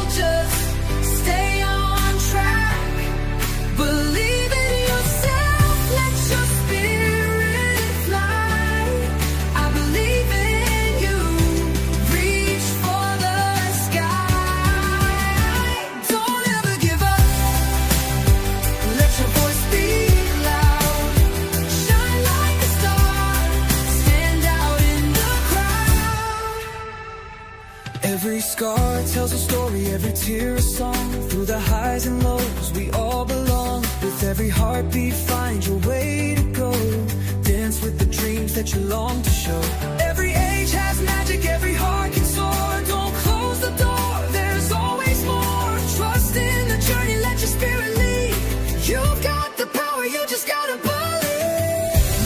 Every scar tells a story, every tear a song. Through the highs and lows, we all belong. With every heartbeat, find your way to go. Dance with the dreams that you long to show. Every age has magic, every heart can soar. Don't close the door, there's always more. Trust in the journey, let your spirit lead. You've got the power, you just gotta believe.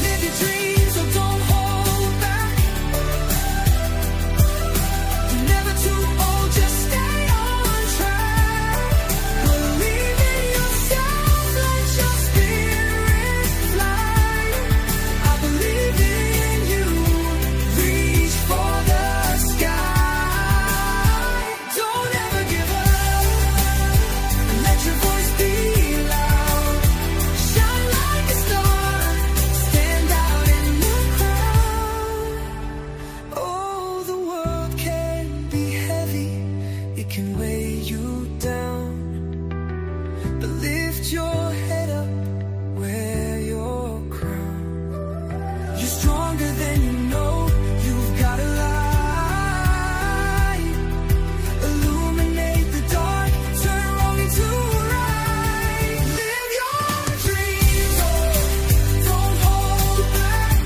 Live your dreams, so don't hold back. You're never too old, just stay on track. Believe in yourself, let your spirit fly. I believe in you, reach for the sky. Don't ever give up, let your voice be loud. Shine like a star, stand out in the crowd. Oh, the world can be heavy, it can weigh you down. But lift your head up, wear your crown. You're stronger than you know, you've got a light. Illuminate the dark, turn wrong into right. Live your dreams, don't hold back.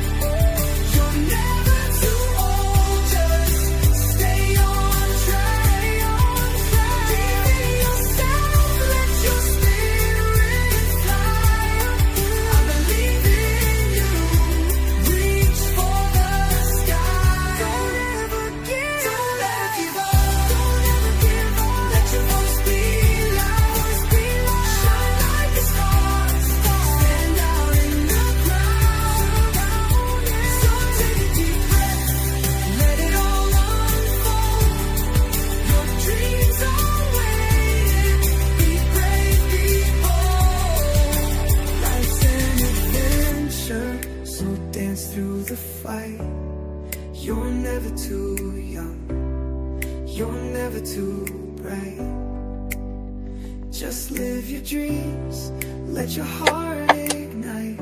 You're never too old, just stay on track. Believe in yourself, let your spirit fly. I believe in you, reach for the sky. Don't ever give up, don't ever give up. Let your voice be loud, shine like a star, stand out in the crowd. So take a deep breath, let it all unfold. Your dreams are waiting, be brave, be bold. Life's an adventure, so dance through the fight. You're never too young, you're never too bright. Just live your dreams, let your heart ignite.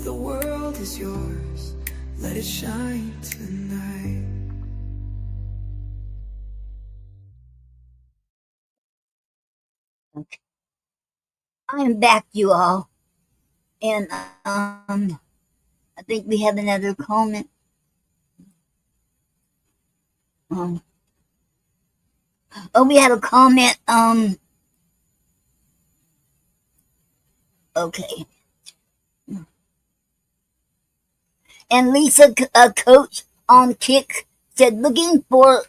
The world is yours, let it shine tonight. I'm back, you all. And I think we have another comment. Um, we have a comment. Okay. And Lisa, a coach on Kick, said, looking to.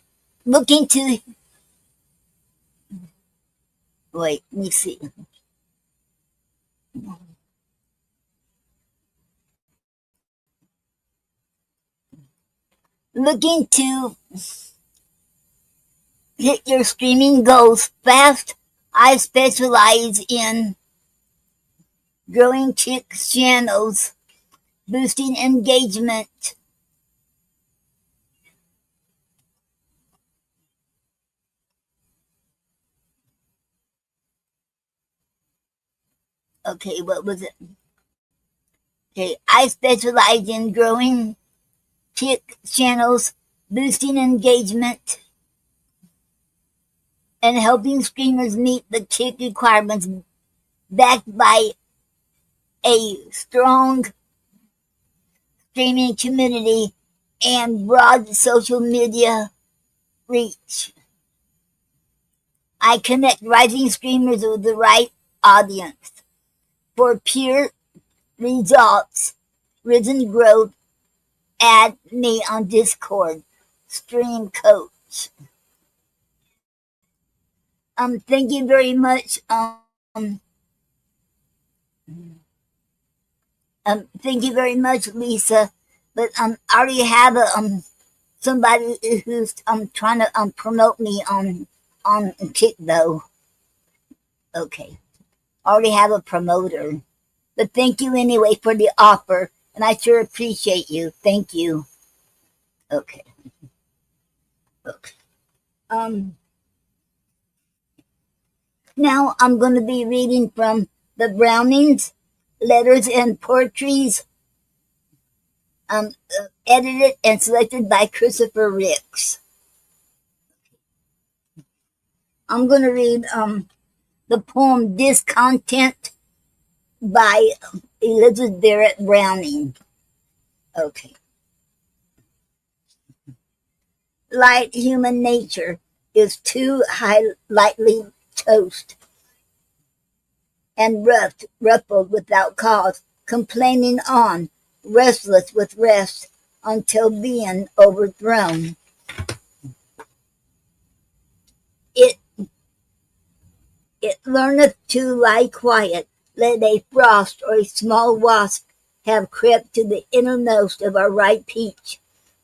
Wait, let me see. Looking to hit your streaming goals fast. I specialize in growing Kick channels, boosting engagement. Okay, what was it? Okay, I specialize in growing Kick channels, boosting engagement, and helping streamers meet the Kick requirements, backed by a strong streaming community and broad social media reach. I connect rising streamers with the right audience. For peer results, risen growth, add me on Discord. Stream coach. Thank you very much. Thank you very much, Lisa. But I already have a somebody who's trying to promote me on Kick though. Okay, I already have a promoter. But thank you anyway for the offer, and I sure appreciate you. Thank you. Okay. Okay. Now I'm going to be reading from the Brownings, Letters and Poetries, edited and selected by Christopher Ricks. I'm going to read the poem Discontent by Elizabeth Barrett Browning. Okay. Light human nature is too lightly tossed and ruffled without cause, complaining on, restless with rest, until being overthrown. It It learneth to lie quiet, let a frost or a small wasp have crept to the innermost of our ripe peach,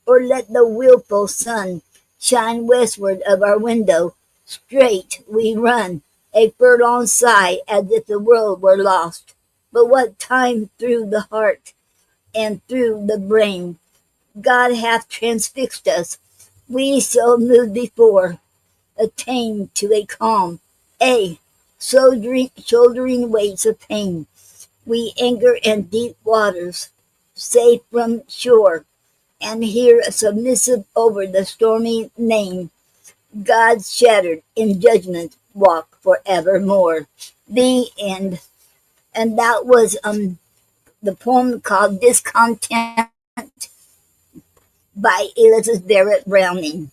or let the wilful sun shine westward of our window. Straight we run, a furlong sigh, as if the world were lost. But what time through the heart and through the brain God hath transfixed us, we so moved before, attained to a calm, a shouldering weights of pain. We anchor in deep waters, safe from shore, and here submissive over the stormy main, God's shattered in judgment walk forevermore. The end. And that was the poem called Discontent by Elizabeth Barrett Browning.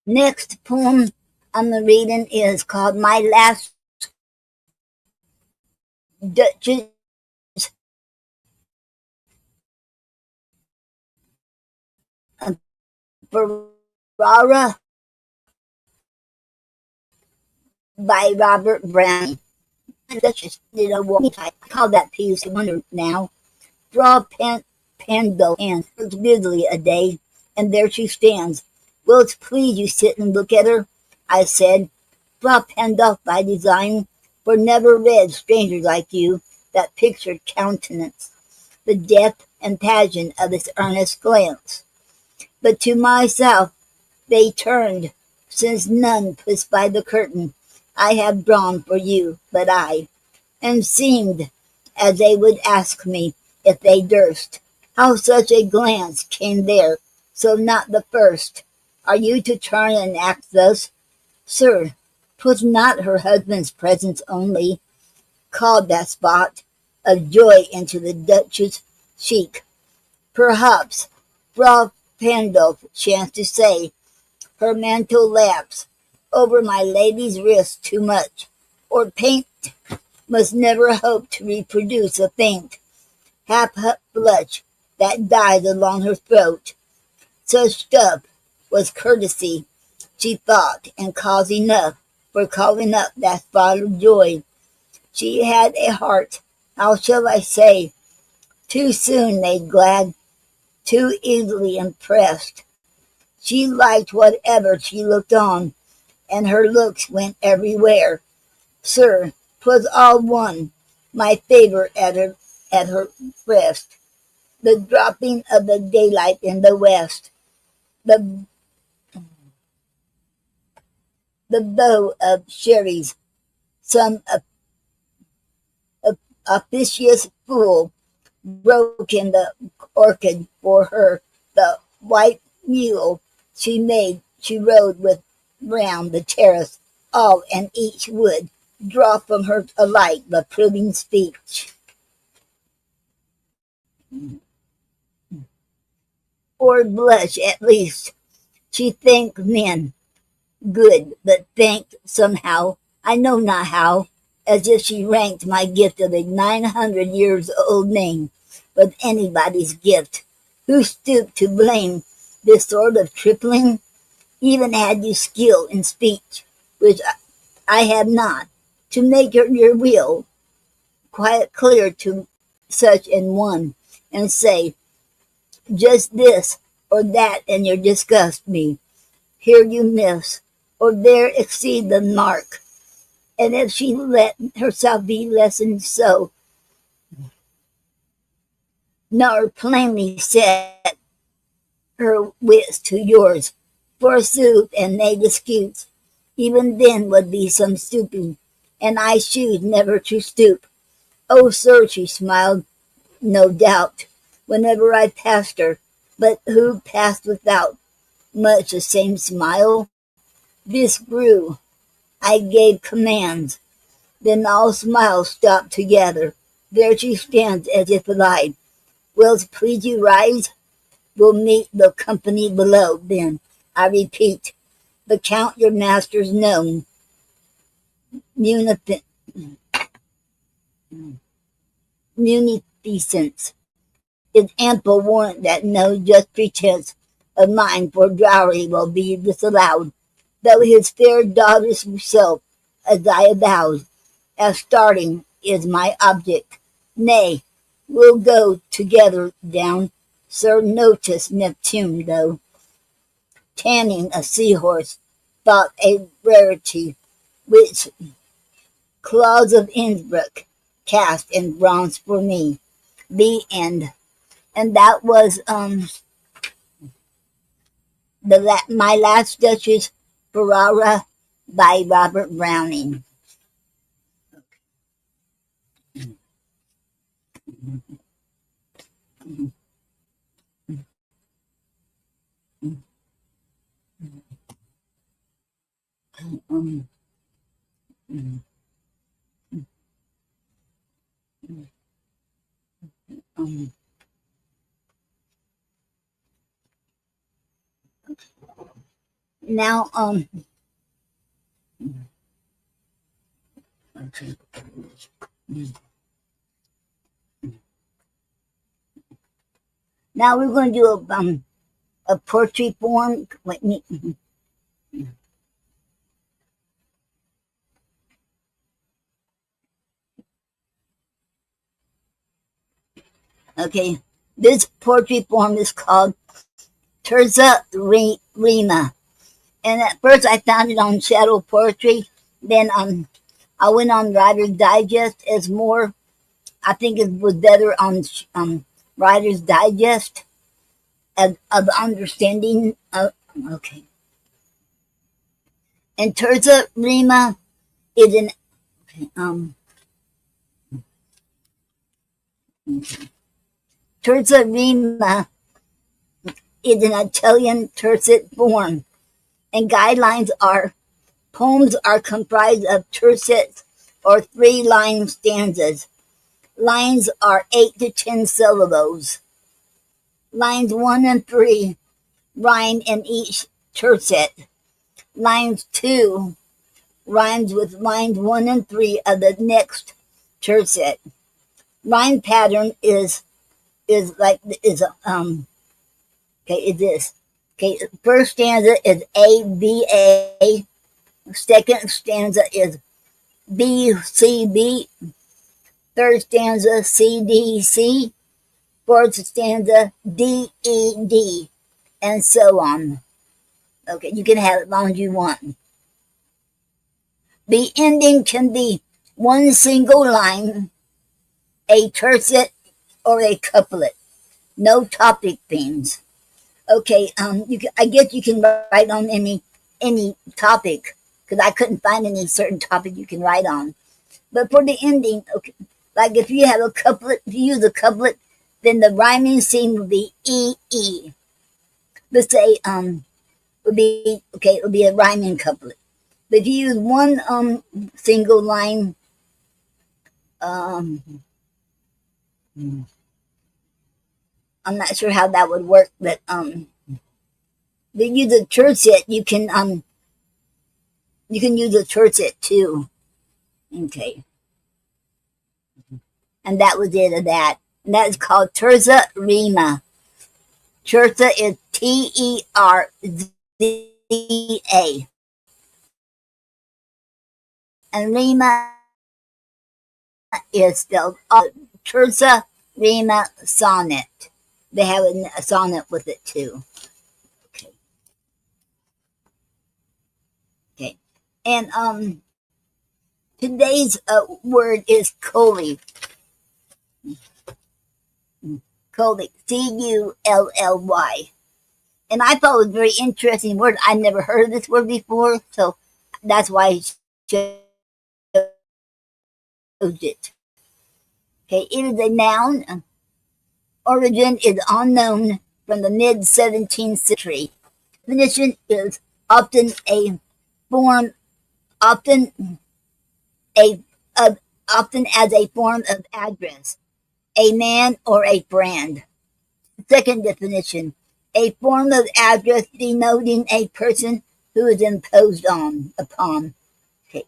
Next poem I'm reading is called My Last Duchess of Ferrara by Robert Browning. Duchess did a walk. I call that piece, I wonder now. Draw pen though, and works busily a day, and there she stands. Will it please you sit and look at her? I said, draw penned off by design, for never read stranger like you that pictured countenance, the depth and passion of its earnest glance. But to myself they turned, since none pushed by the curtain I have drawn for you but I, and seemed as they would ask me, if they durst, how such a glance came there, so not the first. Are you to turn and act thus? Sir, 'twas not her husband's presence only called that spot of joy into the Duchess' cheek. Perhaps Frau Pandolf chanced to say, her mantle laps over my lady's wrist too much, or paint must never hope to reproduce a faint half blush that dies along her throat. Such stuff was courtesy, she thought, and cause enough for calling up that spot of joy. She had a heart, how shall I say, too soon made glad, too easily impressed. She liked whatever she looked on, and her looks went everywhere. Sir, 'twas all one, my favour at her breast, the dropping of the daylight in the west, the bow of cherries, some officious fool broke in the orchard for her, the white mule she rode with round the terrace, all and each would draw from her alike the proving speech. Or blush at least. She thanked men good, but thanked somehow, I know not how, as if she ranked my gift of a 900 years old name with anybody's gift. Who stooped to blame this sort of tripling? Even had you skill in speech, which I have not, to make your will quite clear to such an one, and say, just this or that, and you disgust me. Here you miss, or dare exceed the mark. And if she let herself be lessened so, nor plainly set her wits to yours, forsooth, and they dispute, even then would be some stooping, and I choose never to stoop. Oh, sir, she smiled, no doubt, whenever I passed her, but who passed without much the same smile? This grew, I gave commands, then all smiles stopped together. There she stands as if alive. Will't please you rise? We'll meet the company below, then. I repeat, the count your master's known, munificence, is ample warrant that no just pretense of mine for dowry will be disallowed, though his fair daughter's self, as I avowed, as starting is my object. Nay, we'll go together down Sir Notus Neptune, though tanning a seahorse thought a rarity, which Claus of Innsbruck cast in bronze for me. The end. And that was my last Duchess Ferrara by Robert Browning. Um, um, now okay. Now we're going to do a poetry form. Okay, this poetry form is called Terza Rima. And at first I found it on Shadow Poetry. Then I went on Writer's Digest as more. I think it was better on Writer's Digest of understanding. Okay. And Terza Rima is an Terza Rima is an Italian tercet form, and guidelines are poems are comprised of tercets or 3-line stanzas. Lines are 8 to 10 syllables. Lines 1 and 3 rhyme in each tercet. Lines 2 rhymes with lines 1 and 3 of the next tercet. Rhyme pattern is this. Okay, first stanza is A B A. Second stanza is B C B. Third stanza C D C. Fourth stanza D E D, and so on. Okay, you can have it as long as you want. The ending can be one single line, a tercet, or a couplet. No topic themes. Okay, I guess you can write on any topic, because I couldn't find any certain topic you can write on. But for the ending, okay, like if you have a couplet, if you use a couplet, then the rhyming scheme would be E E. Let's say would be okay. It would be a rhyming couplet. But if you use one single line, I'm not sure how that would work, but use a tercet, you can use a tercet too. Okay. And that was it of that. And that is called Terza Rima. Terza is Terza. And Rima is spelled Terza Rima sonnet. They have a sonnet with it too. Okay. And today's word is Cully. Cully, Cully. And I thought it was a very interesting word. I never heard of this word before, so that's why I chose it. Okay, it is a noun. Origin is unknown from the mid 17th century. Definition is often a form, often a often as a form of address, a man or a brand. Second definition, a form of address denoting a person who is imposed upon. Okay.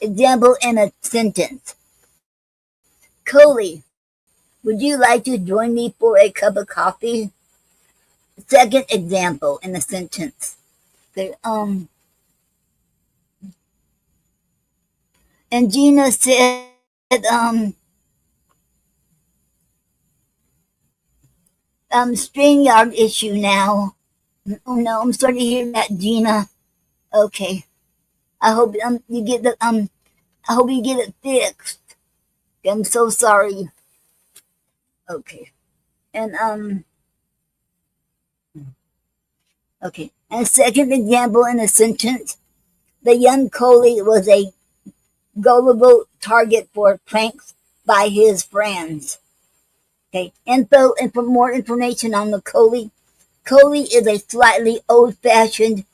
Example in a sentence. Coley, would you like to join me for a cup of coffee? Second example in a sentence. Okay, and Gina said, StreamYard issue now. Oh no, I'm sorry to hear that, Gina. Okay. I hope you get I hope you get it fixed. I'm so sorry. Okay. And okay. And second example in a sentence, the young Coley was a gullible target for pranks by his friends. Okay. And for more information on the Coley, Coley is a slightly old-fashioned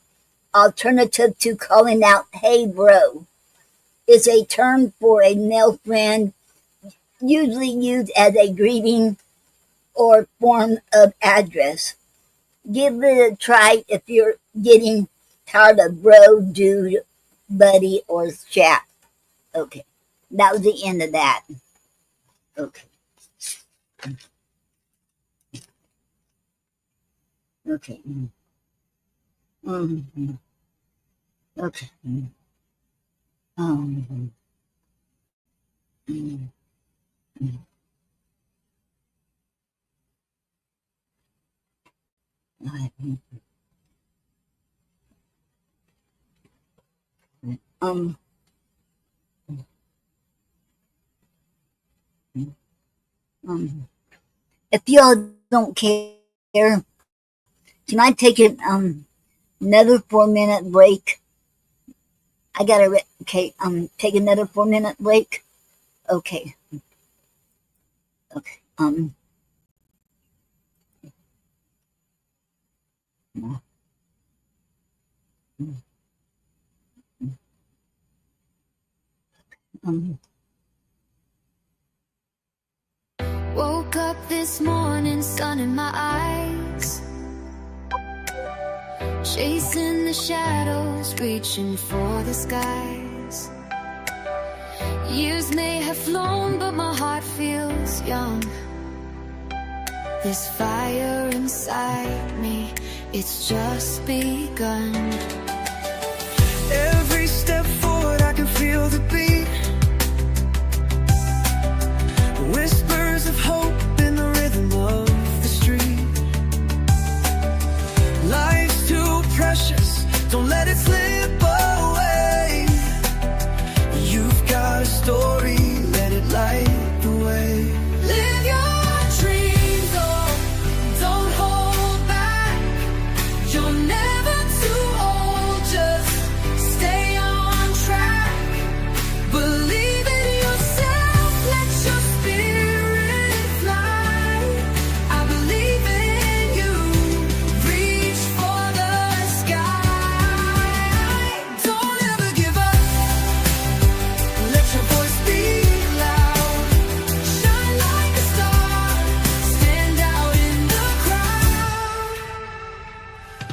alternative to calling out, "Hey bro." It's a term for a male friend, usually used as a greeting or form of address. Give it a try if you're getting tired of bro, dude, buddy, or chap. Okay, that was the end of that. Okay. Okay. Mm-hmm. Okay. Mm-hmm. Um, if y'all don't care, can I take another 4-minute break? I gotta take another 4-minute break. Okay. Okay. Um, Woke up this morning, sun in my eyes, chasing the shadows, reaching for the skies. Years may have flown, but my heart feels young. This fire inside me, it's just begun. Every step forward I can feel the beat, whispers of hope in the rhythm of the street. Life's too precious, don't let it slip away. You've got a story, let it light the way. Live your dreams, oh, don't hold back. You're never too old, just stay on track. Believe in yourself, let your spirit fly. I believe in you, reach for the sky. Don't ever give up, let your voice be loud. Shine like a star, stand out in the crowd.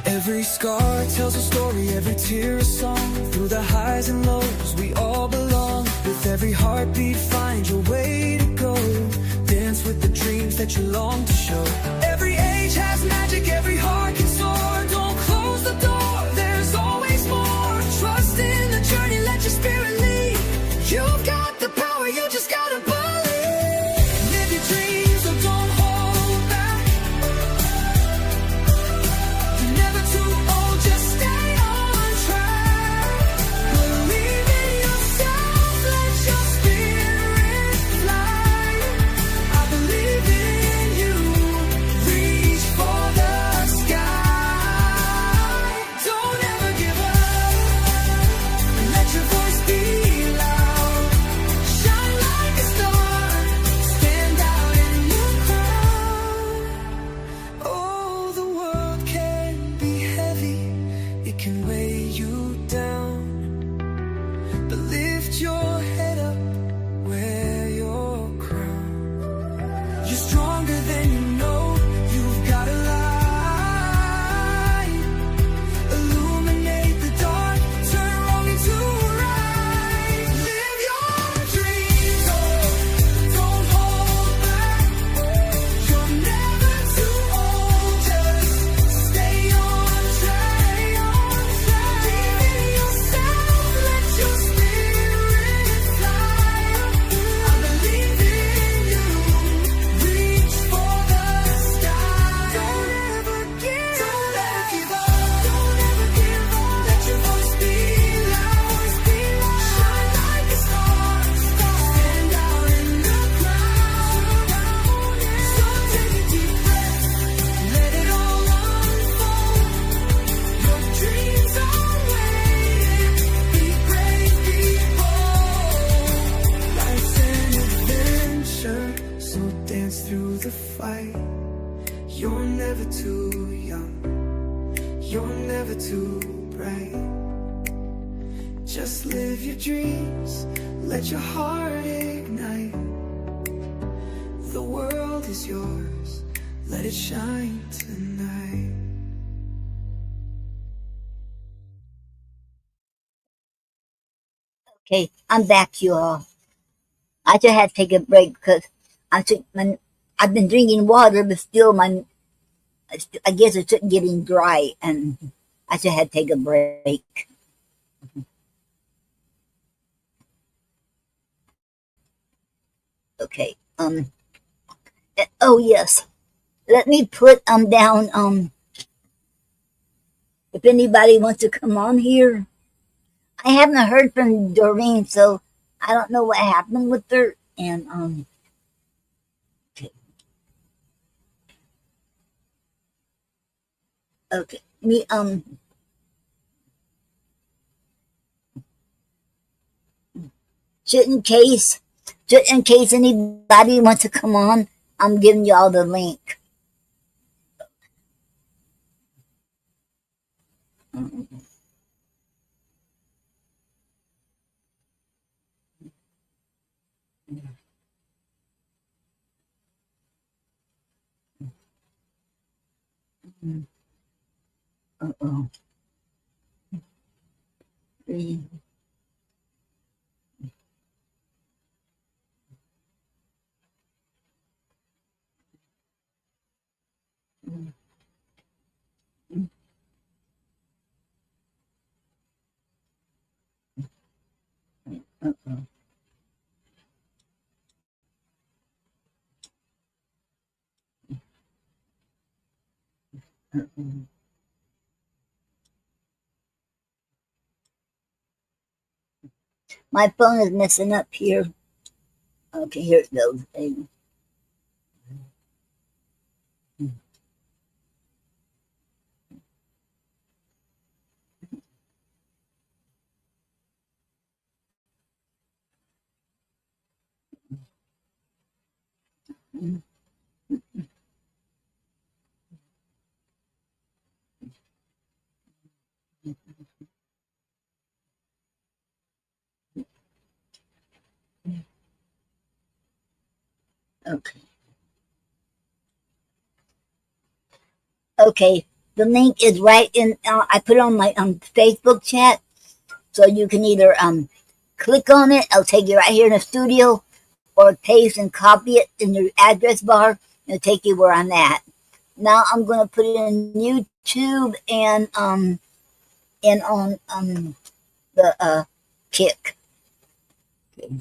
Every scar tells a story, every tear a song. Through the highs and lows, we all belong. With every heartbeat, find your way to go. Dance with the dreams that you long to show. Every age has magic, every heart can soar. Don't close the door, there's always more. Trust in the journey, let your spirit lead. You've got the power, you just gotta believe. Live your dreams, so don't hold back. You're never too old, just stay on track. Believe bright. Just live your dreams, let your heart ignite. The world is yours, let it shine tonight. Okay, I'm back, you all. I just had to take a break because I've been drinking water, but still I guess it's getting dry, and I just had to take a break. Okay. Oh yes. Let me put down if anybody wants to come on here. I haven't heard from Doreen, so I don't know what happened with her. And okay, okay. Me just in case, just in case anybody wants to come on, I'm giving y'all the link. Uh-oh. My phone is messing up here. Okay, here it goes. Okay. Okay. The link is right in. I put it on my Facebook chat, so you can either click on it. I'll take you right here in the studio, or paste and copy it in your address bar. It'll take you where I'm at. Now I'm gonna put it in YouTube and on the Kick. Okay.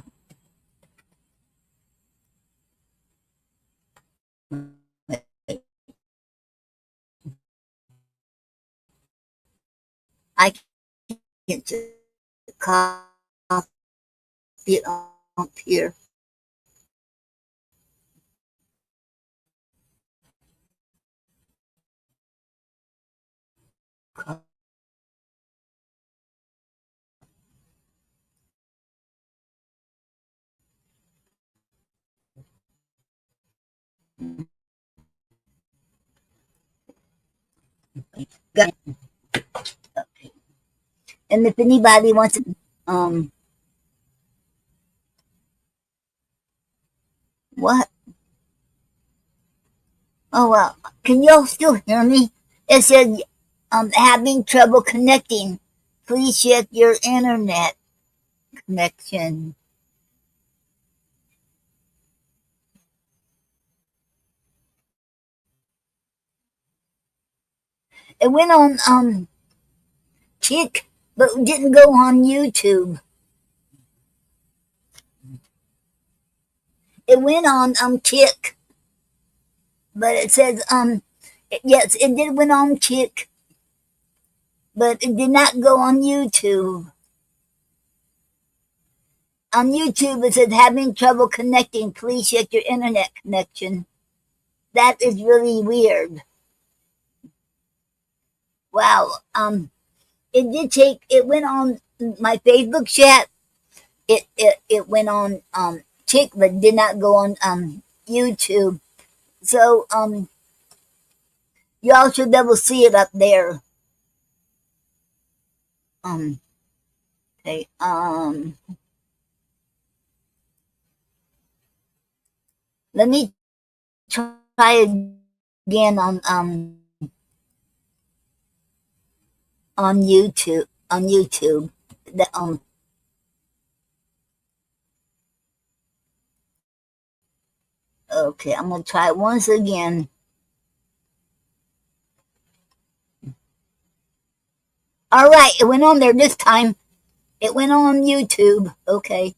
I can just copy it up here. Got it. Okay. And if anybody wants to, what? Oh well, can y'all still hear me? It said, having trouble connecting. Please check your internet connection. It went on Kick, but didn't go on YouTube. It went on Kick, but it says yes, it did went on Kick, but it did not go on YouTube. On YouTube, it says having trouble connecting. Please check your internet connection. That is really weird. Wow. It did take. It went on my Facebook chat. It went on Kick, but did not go on YouTube. So y'all should be able to see it up there. Um, okay. Let me try again on YouTube. On YouTube. The Okay, I'm gonna try it once again. All right, it went on there this time. It went on YouTube. Okay.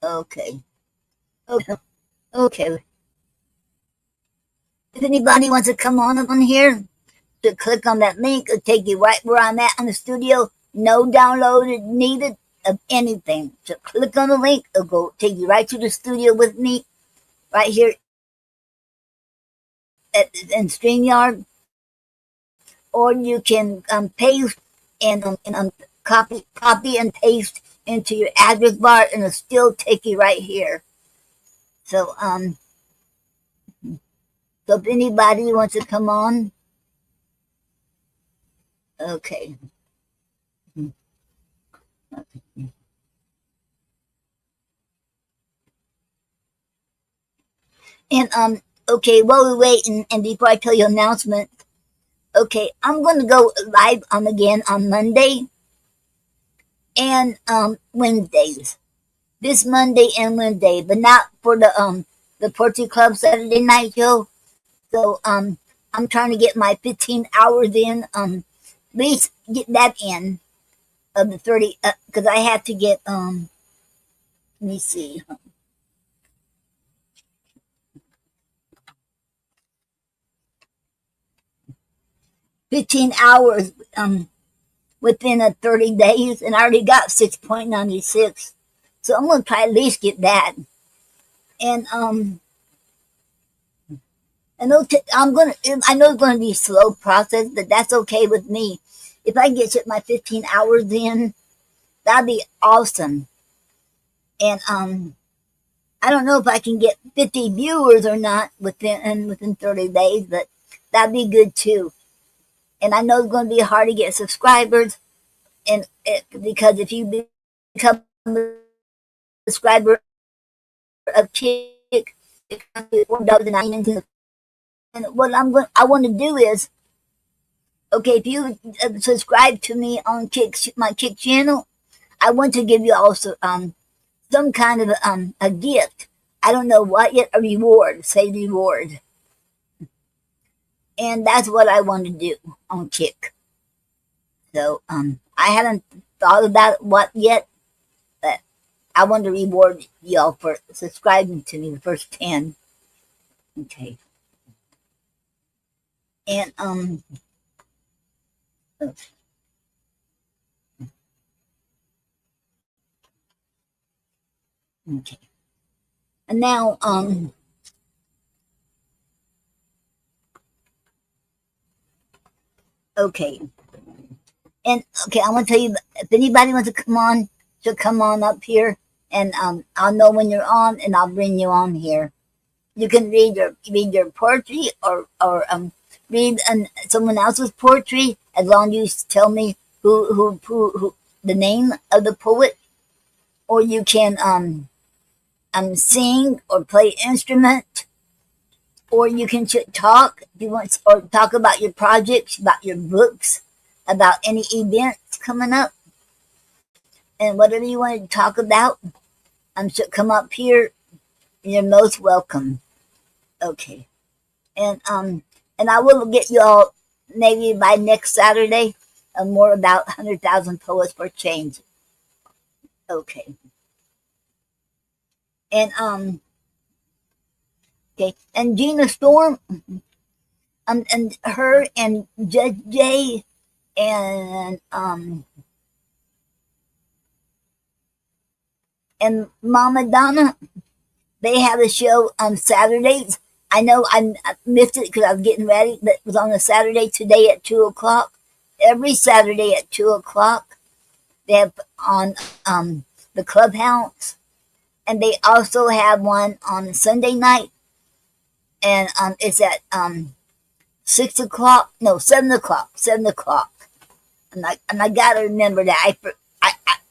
Okay. Okay. Okay. If anybody wants to come on here, to click on that link, it'll take you right where I'm at in the studio. No download needed of anything. So click on the link, it'll go take you right to the studio with me, right here in StreamYard. Or you can paste and copy and paste into your address bar, and it'll still take you right here. So so if anybody wants to come on, okay. And okay, while we're waiting, and before I tell you announcement, okay, I'm going to go live on again on Monday and Wednesdays. This Monday and Wednesday, but not for the Portugal Club Saturday night show. So I'm trying to get my 15 hours in. At least get that in of the 30 because I have to get let me see, 15 hours within 30 days, and I already got 6.96. So I'm gonna try at least get that. And I know it's gonna be a slow process, but that's okay with me. If I get my 15 hours in, that'd be awesome. And I don't know if I can get 50 viewers or not within 30 days, but that'd be good too. And I know it's going to be hard to get subscribers, because if you become a subscriber of Chick, it costs you $4.99. And what I want to do is, okay, if you subscribe to me on my Chick channel, I want to give you also some kind of a gift. I don't know what yet. A reward. Say reward. And that's what I want to do on Chick. So I haven't thought about what yet, but I want to reward y'all for subscribing to me, the first 10. Okay. And okay. And now okay. And okay, I want to tell you, if anybody wants to come on, to come on up here, and I'll know when you're on, and I'll bring you on here. You can read your poetry, or read someone else's poetry, as long as you tell me who the name of the poet, or you can sing or play instrument, or you can talk if you want, or talk about your projects, about your books, about any events coming up, and whatever you want to talk about. Should come up here. You're most welcome. Okay, and I will get you all maybe by next Saturday more about 100,000 poets for change. Okay, and okay, and Gina Storm, and her and Judge Jay and Mama Donna, they have a show on Saturdays. I know I missed it because I was getting ready, but it was on a Saturday today at 2 o'clock. Every Saturday at 2 o'clock, they have on the Clubhouse, and they also have one on Sunday night and it's at 6 o'clock. No, 7 o'clock. 7 o'clock. And I gotta remember that.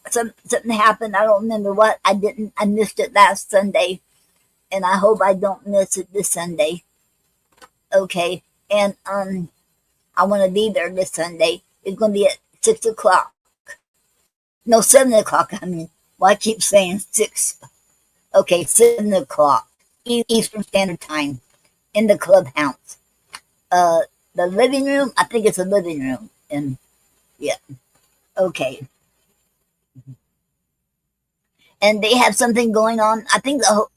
Something happened. I don't remember what. I missed it last Sunday, and I hope I don't miss it this Sunday. Okay, and I want to be there this Sunday. It's gonna be at 6 o'clock. No, 7 o'clock. I mean, well, I keep saying 6. Okay, 7 o'clock Eastern Standard Time in the clubhouse. The living room. I think it's a living room, and yeah. Okay. And they have something going on. I thought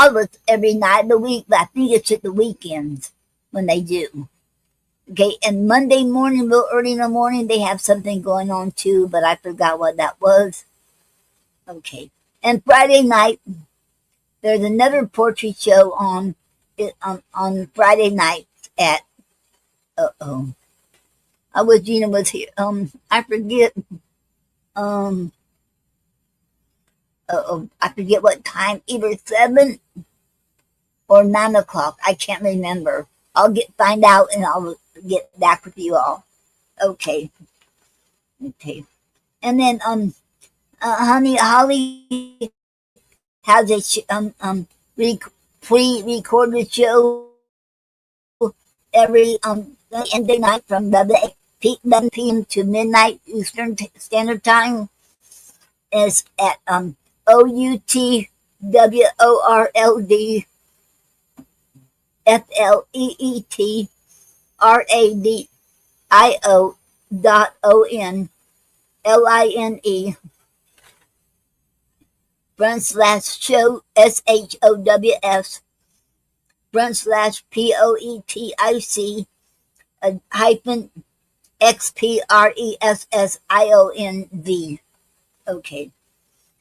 it was every night of the week, but I think it's at the weekends when they do. Okay, and Monday morning, real early in the morning, they have something going on too, but I forgot what that was. Okay, and Friday night, there's another poetry show on Friday night at. I wish Gina was here. I forget. I forget what time. Either 7 or 9 o'clock. I can't remember. I'll find out and I'll get back with you all. Okay. Okay. And then honey Holly has a pre-recorded show every Sunday night from 11 p.m. to midnight Eastern Standard Time. Is at OUTWORLDFLEETRADIO.ONLINE /show SHOWS /POETIC hyphen XPRESSIONV. Okay.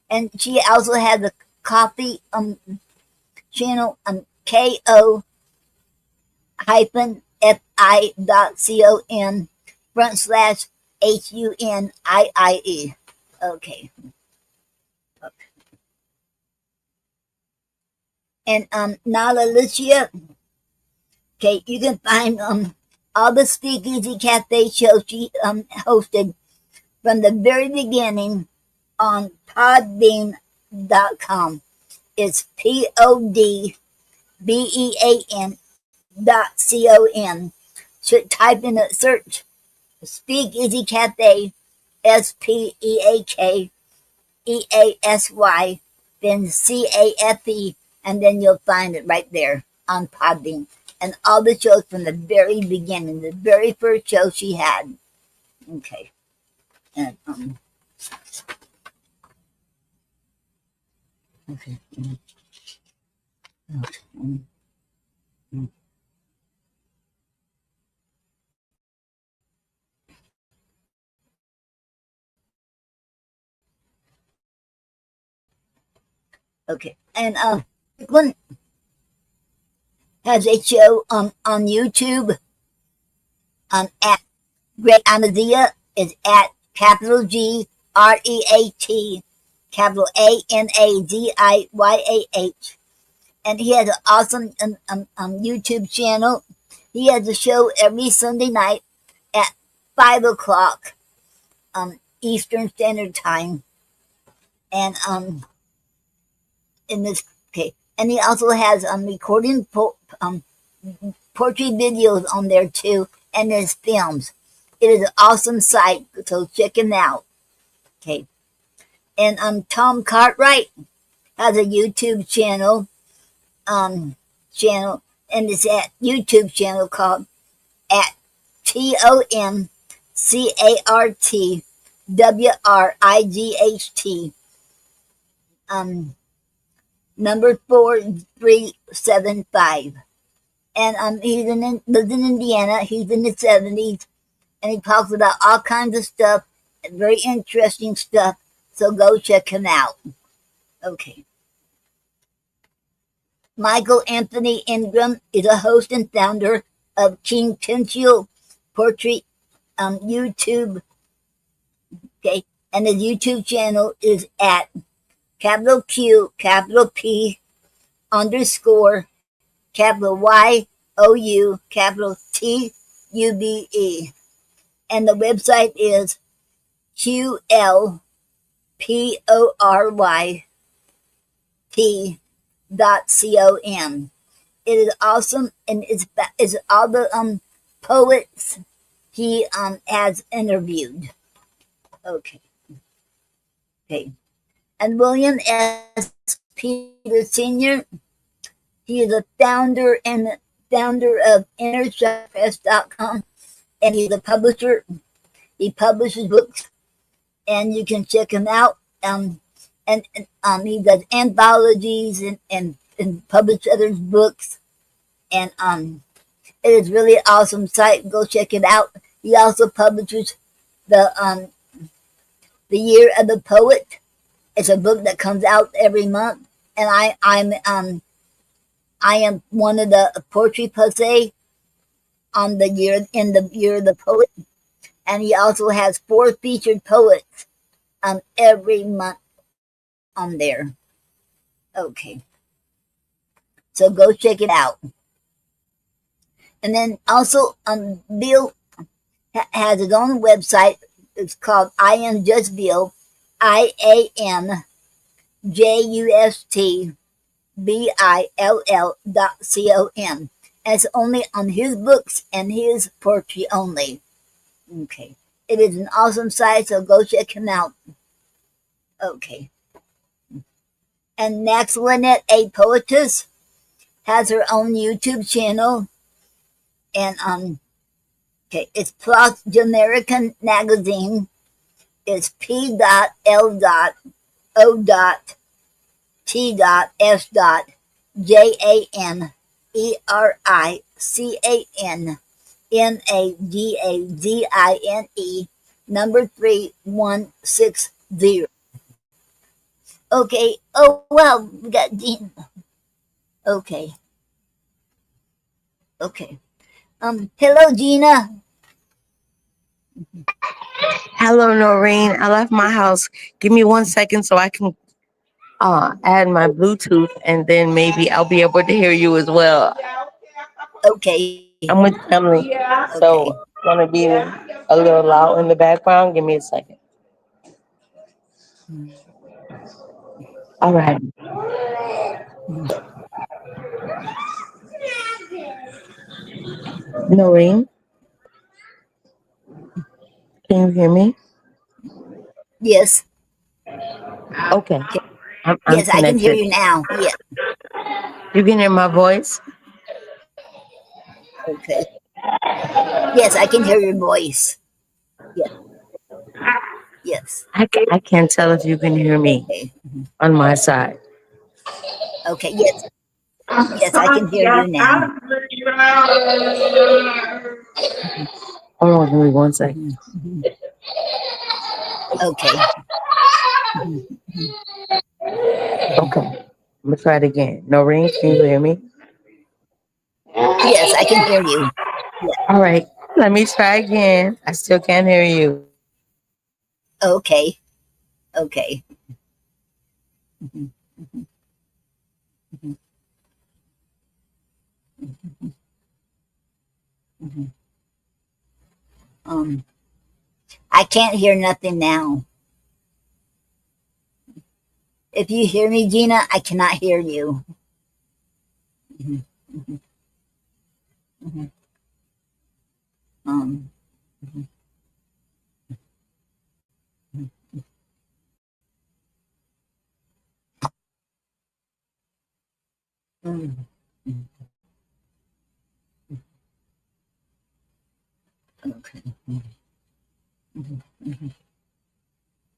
And she also has a coffee channel KO hyphen FI.CON /HUNIIE. Okay. And Nala Lucia. Okay, you can find all the Speakeasy Cafe shows she hosted from the very beginning on podbean.com. It's PODBEAN.com. Should type in a search Speakeasy Cafe SPEAKEASY then CAFE, and then you'll find it right there on Podbean. And all the shows from the very beginning, the very first show she had. Okay. And okay. Okay. And one has a show on YouTube at Great Amazia is at capital GREAT capital ANAZIYAH, and he has an awesome YouTube channel. He has a show every Sunday night at 5 o'clock Eastern Standard Time, and in this okay, and he also has recording poetry videos on there too, and his films. It is an awesome site, so check him out. Okay. And Tom Cartwright has a YouTube channel, and it's at YouTube channel called at TOMCARTWRIGHT number 4375. And he lives in Indiana. He's in the 70s, and he talks about all kinds of stuff, very interesting stuff. So go check him out. Okay. Michael Anthony Ingram is a host and founder of King Tinsual Poetry YouTube. Okay. And his YouTube channel is at capital Q, capital P, _ capital Y-O-U, capital T-U-B-E. And the website is QLPORYT.com. It is awesome, and it's all the poets he has interviewed. Okay, okay. And William S. Peter Sr. He is a founder of InnerShopPress.com, and he's a publisher. He publishes books, and you can check him out. And he does anthologies and publish others' books, and it is really awesome site. Go check it out. He also publishes the Year of the Poet. It's a book that comes out every month, and I am one of the poetry posse on the year of the poet, and he also has 4 featured poets every month on there. Okay, so go check it out. And then also Bill has his own website. It's called I Am Just Bill, IAMJUSTBILL.com. And it's only on his books and his poetry only. Okay. It is an awesome site, so go check him out. Okay. And next Lynette A. Poetess has her own YouTube channel. And okay, it's Plus Jamaican Magazine. It's P.L.T.S.J.A.N.E.R.I.C.A.N.N.A.G.A.Z.I.N.E number 3160. Okay. Oh well, we got Gina. Okay. Okay. Hello, Gina. Hello, Noreen. I left my house. Give me 1 second so I can add my Bluetooth, and then maybe I'll be able to hear you as well. Okay. I'm with family, Okay. so it's gonna be a little loud in the background. Give me a second. All right, Noreen, can you hear me? Yes. Okay, Okay. I'm Yes, I can hear connected. you now. Yeah. You can hear my voice. Okay. Yes, I can hear your voice. Yeah. Yes. I can't tell if you can hear me Okay. on my side. Okay. Yes. Yes, I can hear you now. Hold on, give me 1 second. Mhm, mhm. Okay. Mhm, mhm, mhm. Okay, I'm gonna try it again. Noreen, can you hear me? Yes, I can hear you. Yeah. All right, let me try again. I still can't hear you. Okay. Okay. Mhm, mhm, mhm, mhm. Um, I can't hear nothing now. If you hear me, Gina, I cannot hear you. Mhm, mhm, mhm. Um, mhm, mhm, mhm, mhm. Okay. Mhm, mhm,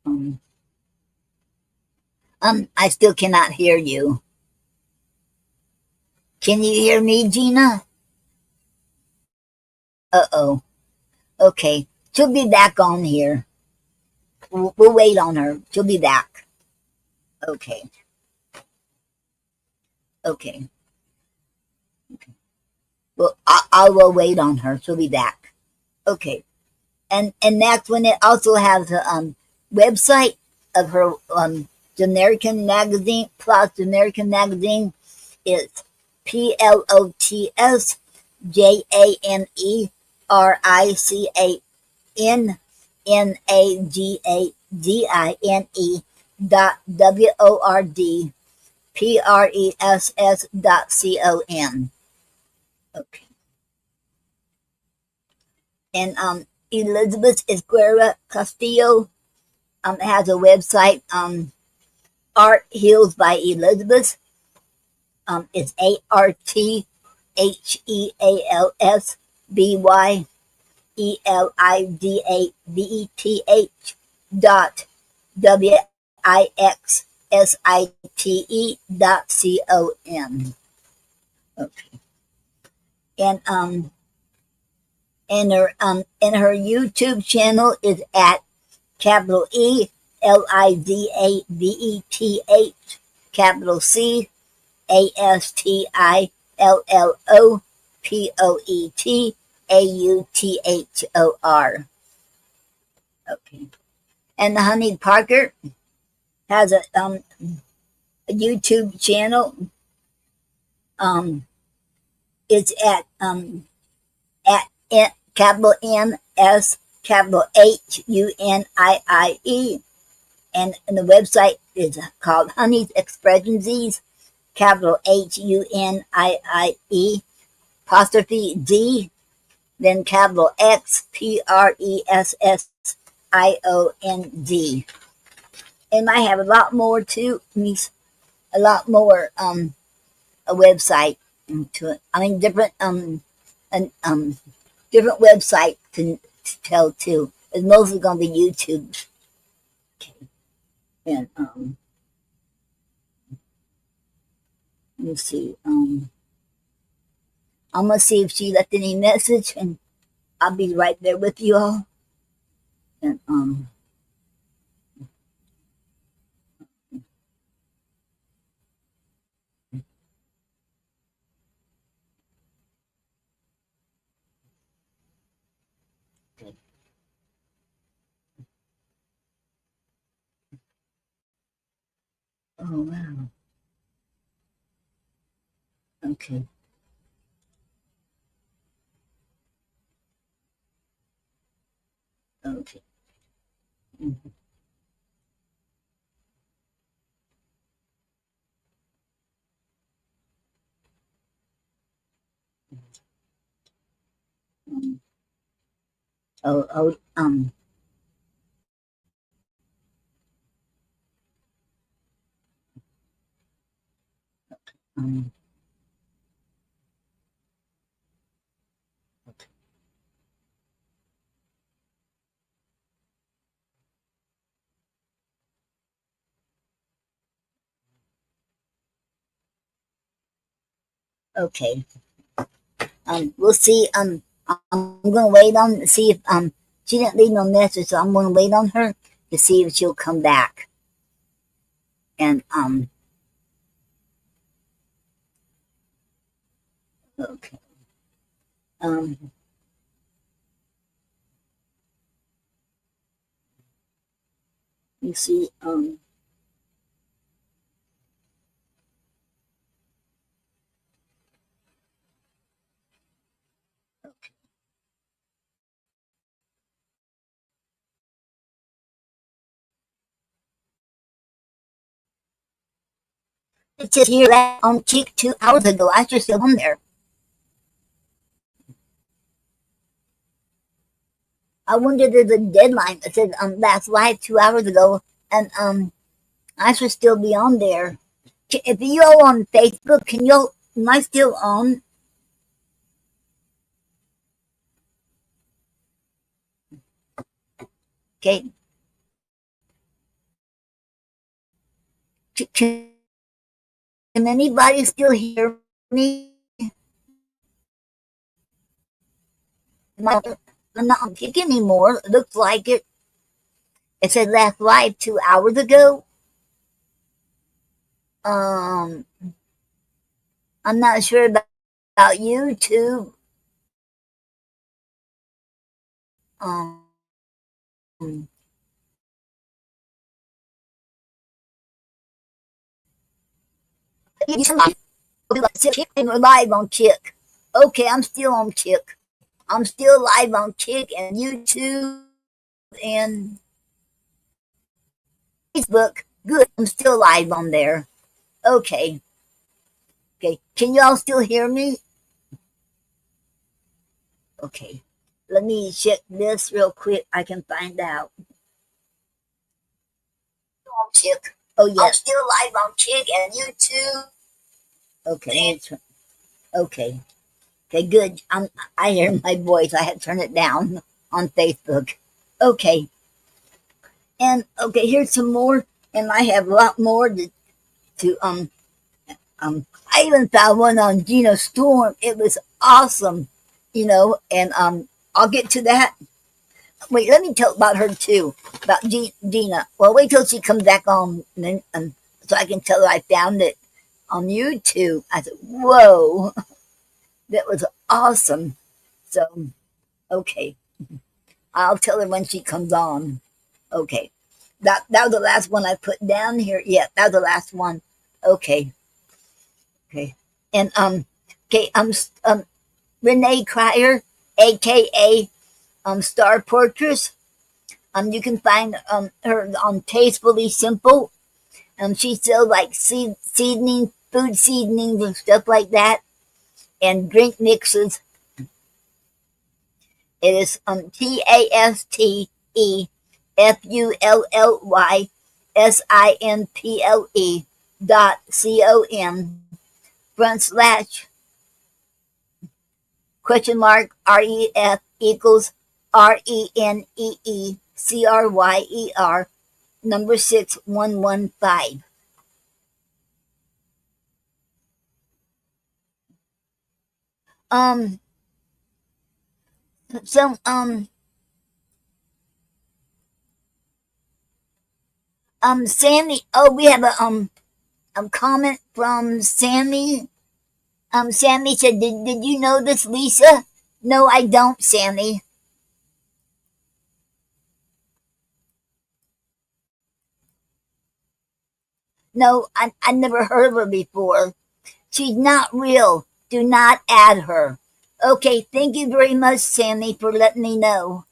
mhm. Um, I still cannot hear you. Can you hear me, Gina? Uh-oh. Okay. She'll be back on here. We'll wait on her. She'll be back. Okay. Okay. Well, I will wait on her. She'll be back. Okay. And that's when it also has a website of her American magazine plus American magazine is PLOTSJANERANAGAZINE.com. Okay. And Elizabeth Esguerra Castillo has a website, Art Heals by Elizabeth. It's ARTHEALSBYELIDAVETH .WIXSITE.com. Okay. And her YouTube channel is at capital ELIZAVETH, capital CASTILLOPOETAUTHOR. Okay. And the Honey Parker has a YouTube channel. It's at capital NS capital HUNIIE, and the website is called Honey's Expressionsies, capital HUNIIE apostrophe D, then capital XPRESSIOND. And I have a lot more too. A lot more a website to it. I mean different different website to tell too. It's mostly gonna be YouTube. Okay. And let me see. I'm gonna see if she left any message, and I'll be right there with you all. And oh wow. Okay. Okay. Mhm. Um, oh, um, okay. We'll see. I'm gonna wait on see if she didn't leave no message, so I'm gonna wait on her to see if she'll come back. And okay. Um, you see. It says here on Cheek 2 hours ago. I just still on there. I wonder if there's a deadline that says last live 2 hours ago, and I should still be on there. If you all on Facebook, am I still on? Okay. Can anybody still hear me? I'm not on Kick anymore. It looks like it. It said last live 2 hours ago. Um, I'm not sure about YouTube. Um, I'm live on Chick. Okay, I'm still on Chick. I'm still live on Chick and YouTube and Facebook. Good, I'm still live on there. Okay, okay. Can y'all still hear me? Okay, let me check this real quick. I can find out. Chick. Oh yeah. I'm still live on Chick and YouTube. Okay. Okay. Okay. Good. I hear my voice. I had to turn it down on Facebook. Okay. And okay, here's some more. And I have a lot more to I even found one on Gina Storm. It was awesome, and I'll get to that. Wait, let me tell about her too, about Gina. Well, wait till she comes back on, and then, so I can tell her I found it on YouTube. I said, whoa, that was awesome. So, okay, I'll tell her when she comes on. Okay, that was the last one I put down here. Yeah, that was the last one. Okay, okay, and okay, Renee Cryer, aka Star Portress. You can find her on Tastefully Simple. She sells like seasoning, food seasonings and stuff like that, and drink mixes. It is TASTEFULLYSIMPLE.com /ref equals RENEECRYER number 6115. Um, some Sammy. Oh, we have a comment from Sammy. Sammy said, "Did you know this, Lisa?" No, I don't, Sammy. No, I never heard of her before. She's not real. Do not add her. Okay, thank you very much, Sammy, for letting me know.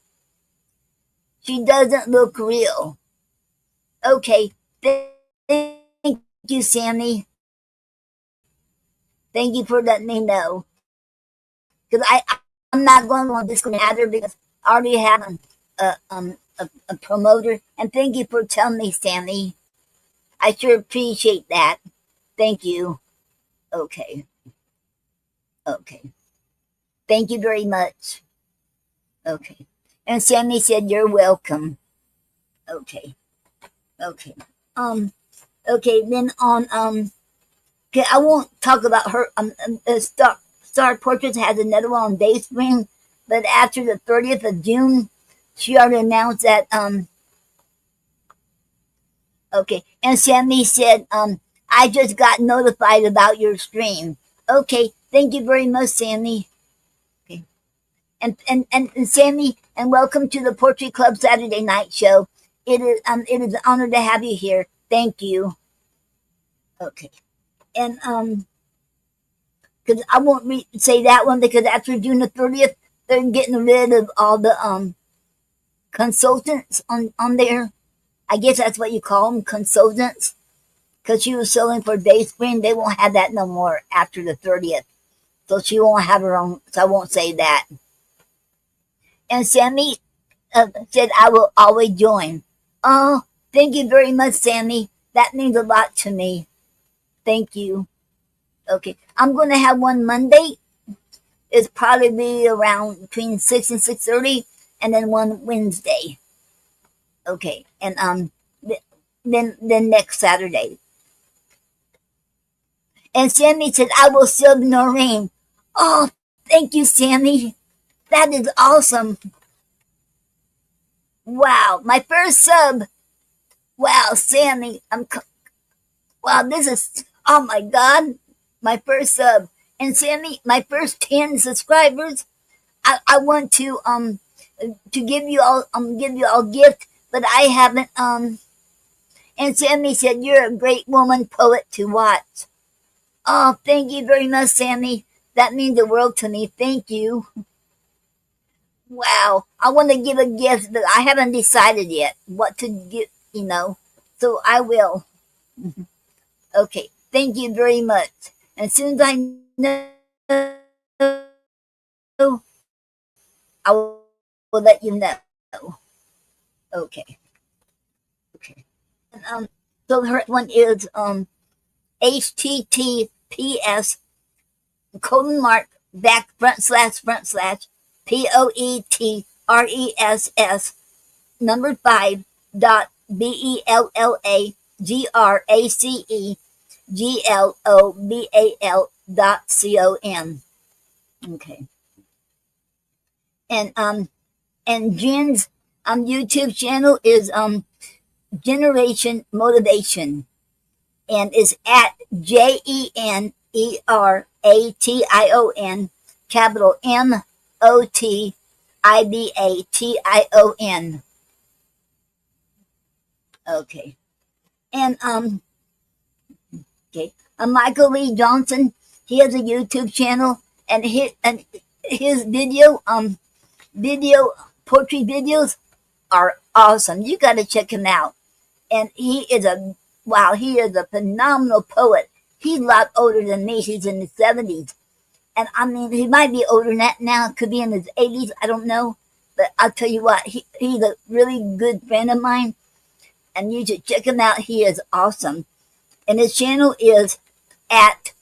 She doesn't look real. Okay, thank you, Sammy. Thank you for letting me know. Because I'm not going to disconnect add her because I already have a promoter. And thank you for telling me, Sammy. I sure appreciate that. Thank you. Okay. Okay. Thank you very much. Okay. And Sammy said, "You're welcome." Okay. Okay. Okay, then on, okay, I won't talk about her, Star Portraits has another one on Dayspring, but after the 30th of June, she already announced that, okay, and Sammy said, I just got notified about your stream. Okay, thank you very much, Sammy. Okay. And Sammy, and welcome to the Poetry Club Saturday Night Show. It is an honor to have you here. Thank you. Okay. And because I won't say that one because after June the 30th, they're getting rid of all the consultants on there. I guess that's what you call them, consultants. Because she was selling for Dayspring, they won't have that no more after the 30th. So she won't have her own, so I won't say that. And Sammy said, I will always join. Oh, thank you very much, Sammy. That means a lot to me. Thank you. Okay, I'm going to have one Monday. It's probably be around between 6 and 6:30, and then one Wednesday. Okay, and then next Saturday. And Sammy said, I will sub Noreen. Oh, thank you, Sammy. That is awesome. Wow, my first sub. Wow, Sammy, wow, this is, oh my God, my first sub. And Sammy, my first 10 subscribers. I want to give you all gift, but I haven't and Sammy said, you're a great woman poet to watch. Oh, thank you very much, Sammy. That means the world to me. Thank you. Wow. I want to give a gift, but I haven't decided yet what to give, So I will. Okay. Thank you very much. And as soon as I know, I will let you know. Okay. Okay. And, so the first one is HTTPS colon mark back front slash POETRESS number 5 dot BELLAGRACEGLOBAL .com. Okay. And Jen's YouTube channel is Generation Motivation, and is at JENERATION capital MOTIBATION. Okay. And okay. Michael Lee Johnson, he has a YouTube channel, and his video poetry videos are awesome. You got to check him out. And he is a phenomenal poet. He's a lot older than me. He's in his 70s. And I mean, he might be older than that now. Could be in his 80s. I don't know. But I'll tell you what, he's a really good friend of mine. And you should check him out. He is awesome. And his channel is at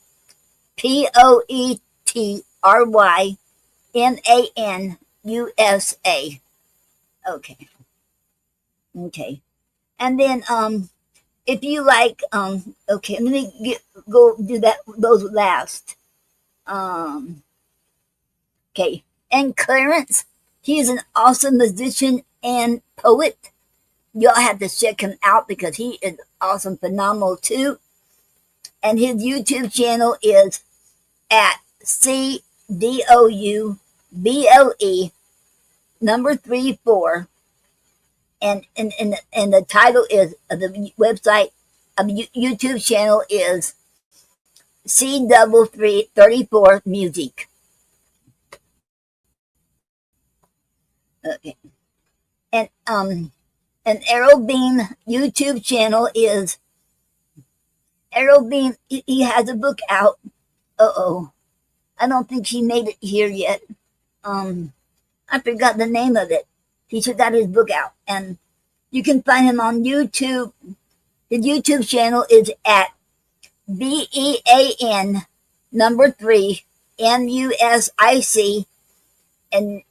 POETRYNANUSA. Okay. Okay. And then if you like okay, let me go do those last. Okay. And Clarence, he is an awesome musician and poet. You'll have to check him out because he is awesome, phenomenal too. And his YouTube channel is at CDOUBLE number 34. And the title is the website of the YouTube channel is C3334 Music. Okay. And Errol Bean YouTube channel is Errol Bean. He has a book out. I don't think he made it here yet. I forgot the name of it. He should got his book out, and you can find him on YouTube. His YouTube channel is at BEAN number 3 MUSIC and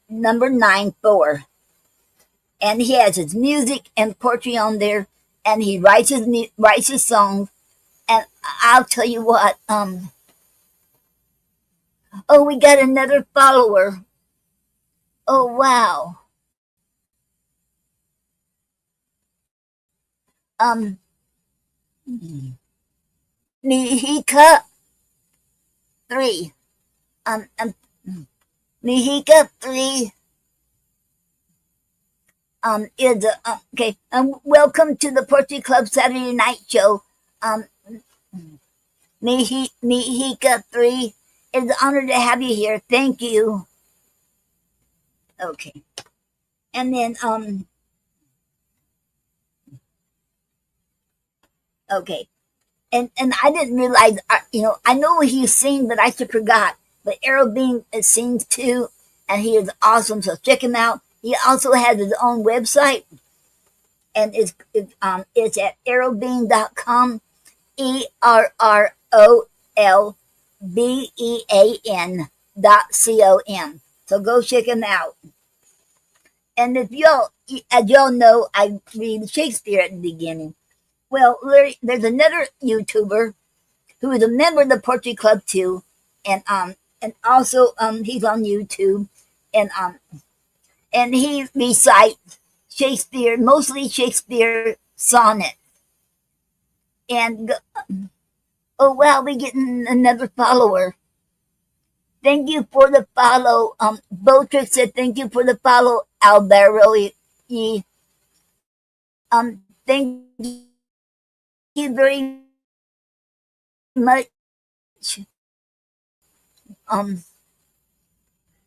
number 94. And he has his music and poetry on there, and he writes his songs. And I'll tell you what, we got another follower. Oh wow. Nihika 3. Nihika 3 is okay. Welcome to the Poetry Club Saturday Night Show. Nihika 3, it's an honor to have you here. Thank you. Okay. And then okay. And I didn't realize, I know he sings, but I just forgot. But Errol Bean sings too, and he is awesome. So check him out. He also has his own website, and it's at errolbean.com, ERROLBEAN.com. So go check him out. And as y'all know, I read Shakespeare at the beginning. Well, there's another YouTuber who is a member of the Poetry Club too, and also he's on YouTube, and he recites Shakespeare, mostly Shakespeare sonnet. And oh wow, we're getting another follower. Thank you for the follow. Botrick said thank you for the follow, Albero. Thank you very much. much. Um,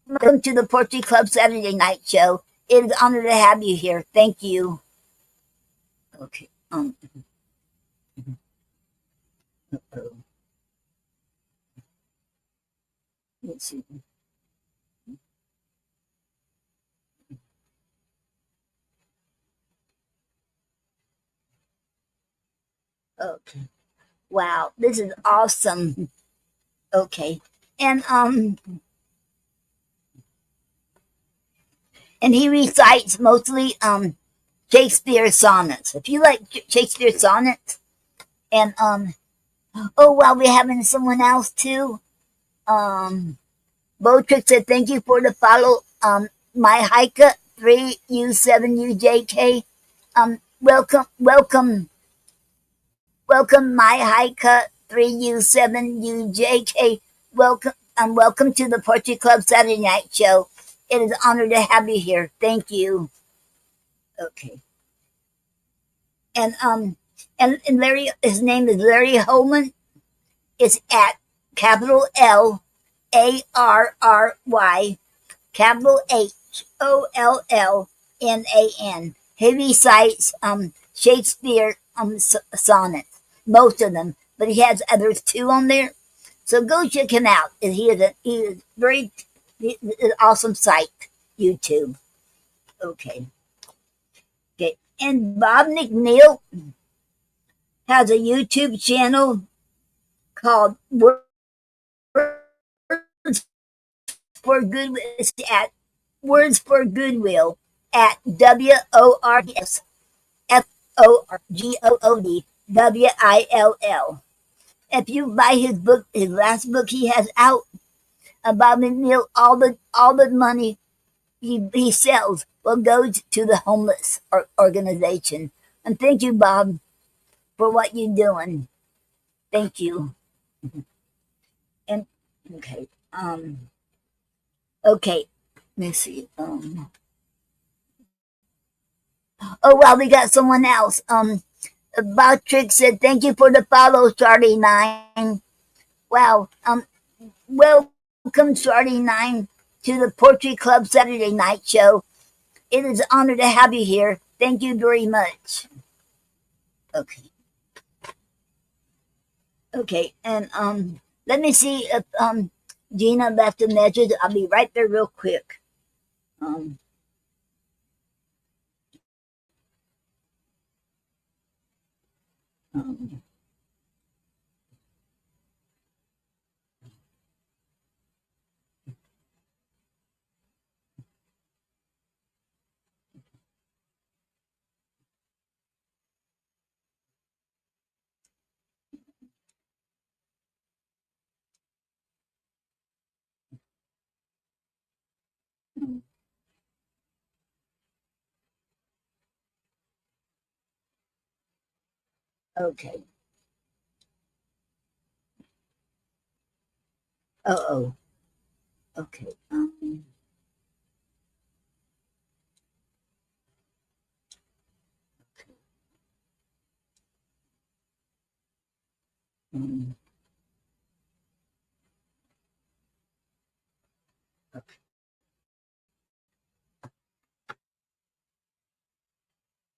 Welcome to the Poetry Club Saturday Night Show. It is an honor to have you here. Thank you. Okay. Let's see. Okay. Wow, this is awesome. Okay. And and he recites mostly Shakespeare sonnets. If you like Shakespeare sonnets, and oh wow, we're having someone else too. Botrick said thank you for the follow. My Hika 3U7UJK. Welcome, my Hika 3U7UJK. Welcome to the Poetry Club Saturday Night Show. It is an honor to have you here. Thank you. Okay. And Larry, his name is Larry Holman. It's at capital LARRY, capital HOLLNAN. He recites Shakespeare sonnets, most of them, but he has others too on there. So go check him out. He is very awesome site, YouTube. Okay. Okay. And Bob McNeil has a YouTube channel called Words for Goodwill. It's at Words for Goodwill at WORDSFORGOODWILL. If you buy his book, his last book he has out, Bob McNeil, all the money he sells will go to the homeless organization. And thank you, Bob, for what you're doing. Thank you. And okay, okay. Let's see. Oh wow, we got someone else. Botrick said thank you for the follow, Charlie9. Wow. Welcome, Charlie9, to the Poetry Club Saturday Night Show. It is an honor to have you here. Thank you very much. Okay. Okay, and let me see if Gina left a message. I'll be right there real quick. Um, um, okay. Oh. Okay. Um,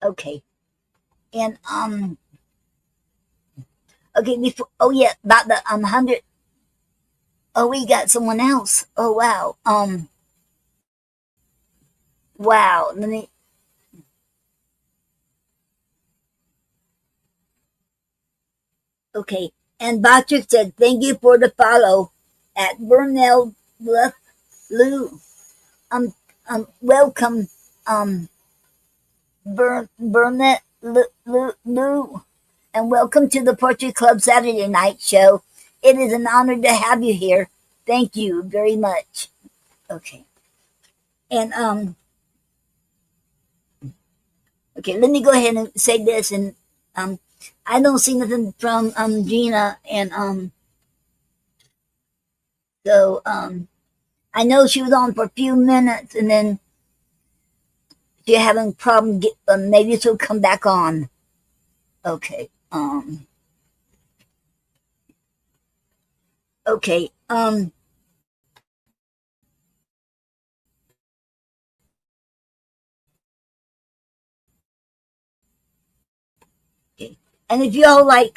okay. And okay, before, oh yeah, about the 100. Oh, we got someone else. Oh wow. Wow. Let me. Okay. And Patrick said thank you for the follow at Burnell Bluff Lou. Welcome, Burnett Lou, and welcome to the Poetry Club Saturday Night Show. It is an honor to have you here. Thank you very much. Okay. And okay, let me go ahead and say this. And I don't see nothing from Gina, and so I know she was on for a few minutes, and then she's having a problem. Maybe she'll come back on. Okay. Okay. Okay. And if y'all okay,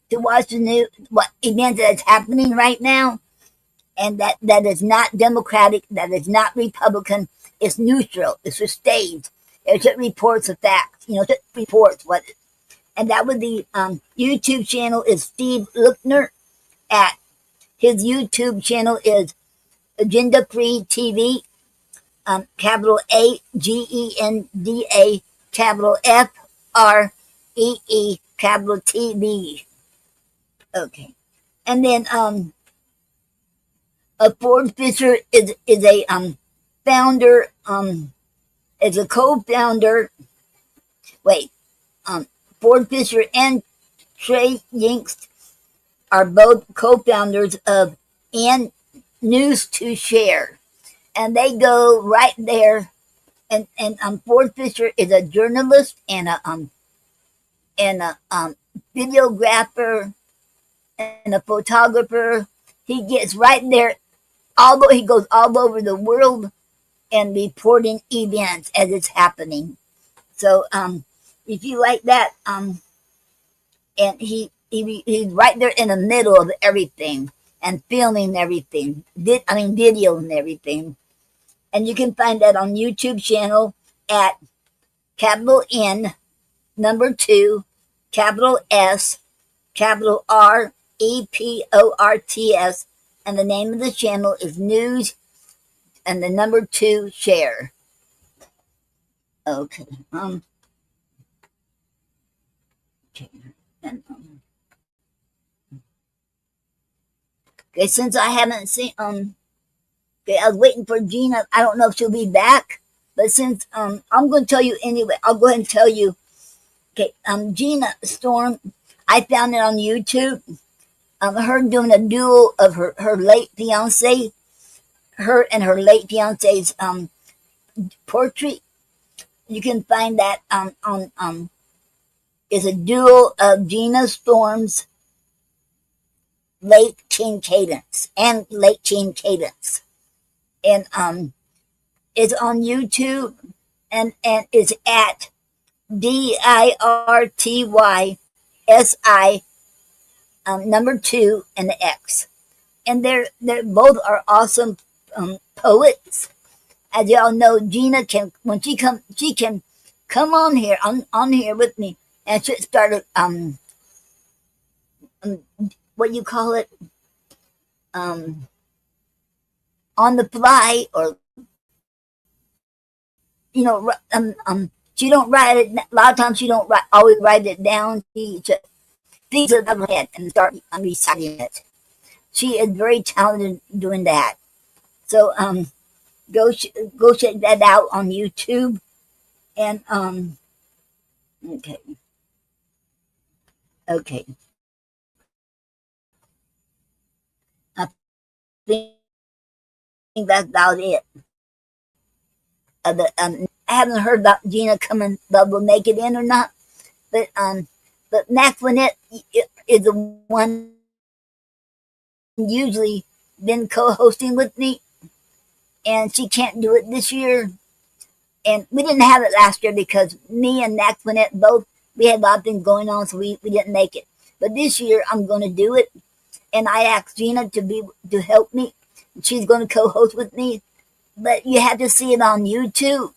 to watch the new what events that's happening right now, and that is not Democratic, that is not Republican, it's neutral, it's a stage. It just reports the facts, it just reports what. And that would be YouTube channel is Steve Luckner. At his YouTube channel is Agenda Free TV. Capital AGENDA, capital FREE, capital TV. Okay. And then Ford Fisher is a founder, is a co-founder. Wait, Ford Fisher and Trey Yingst are both co-founders of N News to Share, and they go right there. And Ford Fisher is a journalist and a videographer and a photographer. He gets right there, although he goes all over the world and reporting events as it's happening. So if you like that, and he's right there in the middle of everything and filming everything. Video and everything. And you can find that on YouTube channel at capital N, number 2, capital S, capital REPORTS, and the name of the channel is News and the number 2 Share. Okay. Okay. And, okay. Since I haven't seen okay, I was waiting for Gina. I don't know if she'll be back, but since I'm going to tell you anyway, I'll go ahead and tell you. Okay, Gina Storm, I found it on YouTube. Her doing a duel of her late fiance, her and her late fiance's portrait. You can find that on is a duel of Gina Storm's late teen Cadence and late teen Cadence, and it's on YouTube and it's at DIRTYSI number 2 and the X, and they're both are awesome poets. As y'all know, Gina can when she can come on here with me, and she started what you call it on the fly, or she don't write it. A lot of times she don't always write it down. She just thinks it out of her head and start reciting it. She is very talented doing that. So go check that out on YouTube. And okay. I think that's about it. I haven't heard about Gina coming, but will make it in or not. But Max Winnett is the one usually been co-hosting with me, and she can't do it this year. And we didn't have it last year because me and Max Winnett both, we had a lot of things going on, so we didn't make it. But this year I'm going to do it, and I asked Gina to help me. She's going to co-host with me, but you have to see it on YouTube,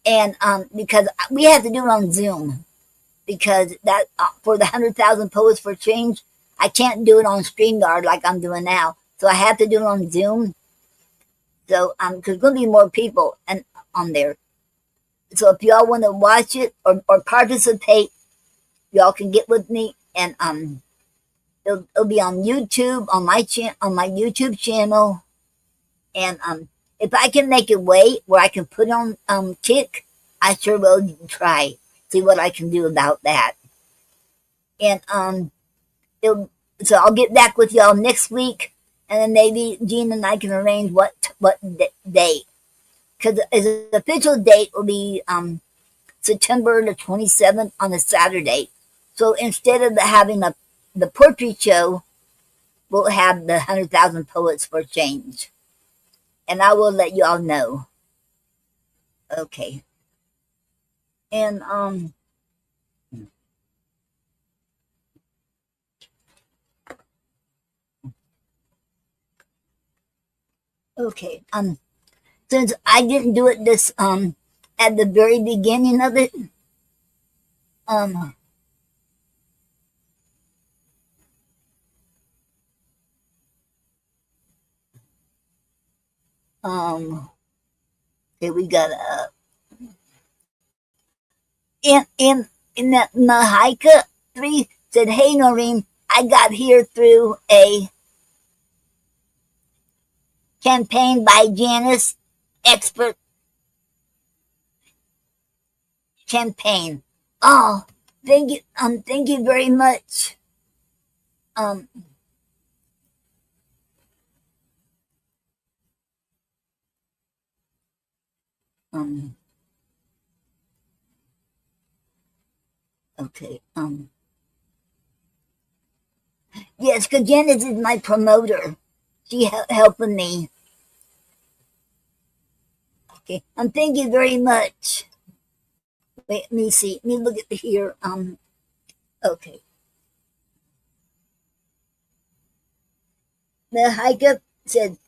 and because we have to do it on Zoom, because that for the 100,000 Poets for Change, I can't do it on StreamYard like I'm doing now, so I have to do it on Zoom. So because there's going to be more people and on there. So if y'all want to watch it or participate, y'all can get with me, and it'll be on YouTube on my YouTube channel, and if I can make a way where I can put on Kick, I sure will try see what I can do about that. And so I'll get back with y'all next week, and then maybe Gina and I can arrange what date, because the official date will be September the 27th on a Saturday. So instead of having a the poetry show will have the 100,000 poets for change, and I will let you all know. Okay, and okay, since I didn't do it this at the very beginning of it, um okay, we got in that Mahika 3 said, "Hey Noreen, I got here through a campaign by Janice Expert Campaign." Oh, thank you very much. Um, um, okay, yes, because Janice is my promoter. She helping me. Okay, thank you very much. Wait, let me see. Let me look at here. Okay. The hiker said,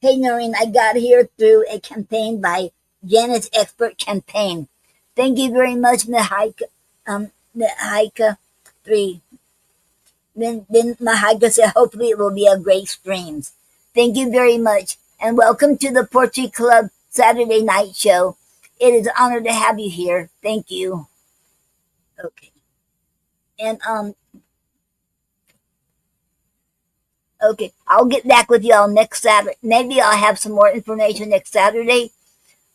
"Hey Noreen, I got here through a campaign by Janice Expert Campaign. Thank you very much, the hiker 3." Then my hiker said, "Hopefully it will be a great stream. Thank you very much, and welcome to the Poetry Club Saturday Night Show. It is an honor to have you here. Thank you." Okay. And okay, I'll get back with y'all next Saturday. Maybe I'll have some more information next Saturday.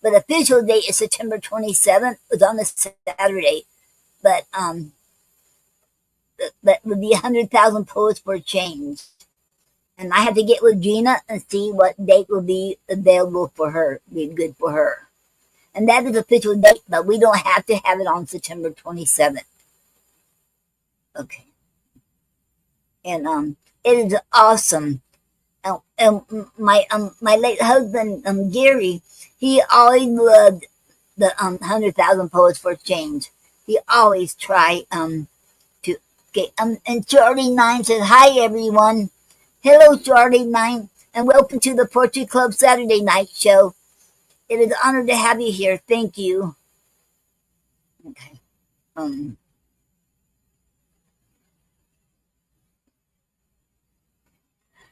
But the official date is September 27th. It's on a Saturday. But that would be 100,000 poets for change. And I have to get with Gina and see what date will be available for her, be good for her. And that is the official date, but we don't have to have it on September 27th. Okay. And it is awesome. And my late husband, Gary, he always loved the 100,000 poets for change. He always try to get and Charlie 9 says, "Hi everyone." Hello Charlie 9, and welcome to the Poetry Club Saturday Night Show. It is an honor to have you here. Thank you. Okay.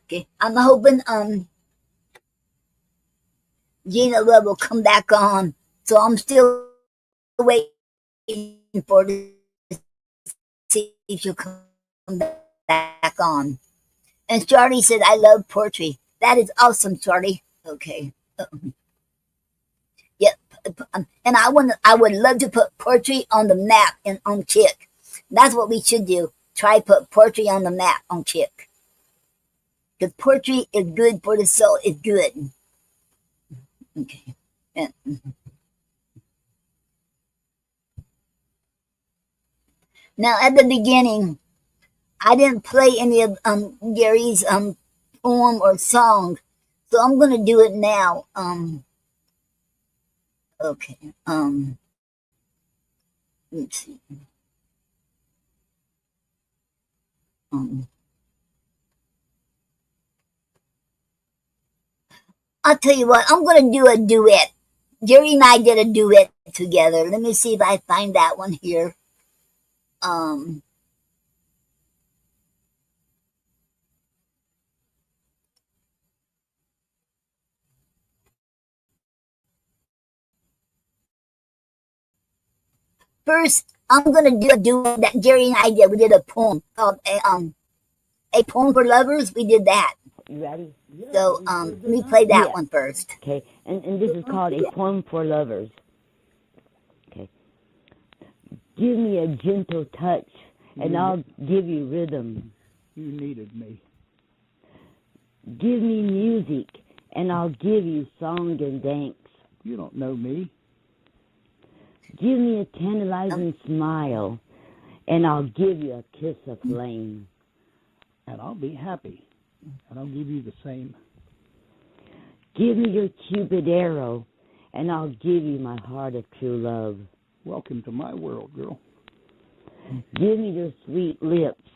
Okay. I'm hoping Gina Love will come back on. So I'm still waiting for to see if she'll come back on. And Charlie said, "I love poetry." That is awesome, Charlie. Okay. Yep. And I would love to put poetry on the map and on Chick. That's what we should do. Try put poetry on the map on Chick. Because poetry is good for the soul. It's good. Okay. And, now at the beginning, I didn't play any of Gary's poem or song, so I'm gonna do it now. Okay. Let's see. I'll tell you what. I'm gonna do a duet. Gary and I did a duet together. Let me see if I find that one here. Um. First, I'm gonna do a duet that Gary and I did. We did a poem called a poem for lovers. We did that. You ready? So let me play that Yeah. one first. Okay, and this is called A Poem for Lovers. Okay. Give me a gentle touch, and I'll give you rhythm. You needed me. Give me music, and I'll give you song and dance. You don't know me. Give me a tantalizing smile, and I'll give you a kiss of flame. and I'll be happy. And I'll give you the same. Give me your Cupid arrow, and I'll give you my heart of true love. Welcome to my world, girl. Give me your sweet lips,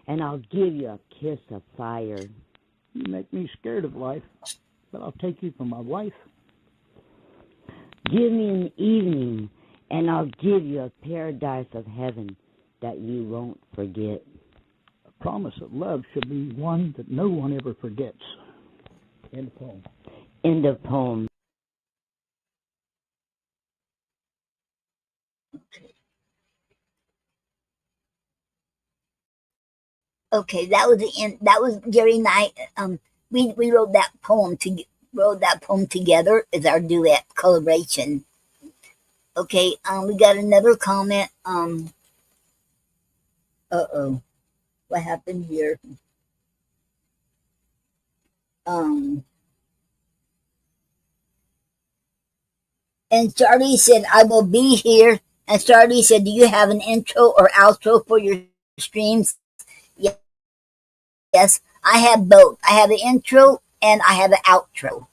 and I'll give you a kiss of fire. You make me scared of life, but I'll take you for my wife. Give me an evening, and I'll give you a paradise of heaven that you won't forget. A promise of love should be one that no one ever forgets. End of poem. End of poem. Okay, that was the end. That was Gary Knight. We wrote that poem together as our duet collaboration. Okay, we got another comment. What happened here? And Charlie said, I will be here. And Charlie said, do you have an intro or outro for your streams? Yes, I have both. I have an intro and I have an outro.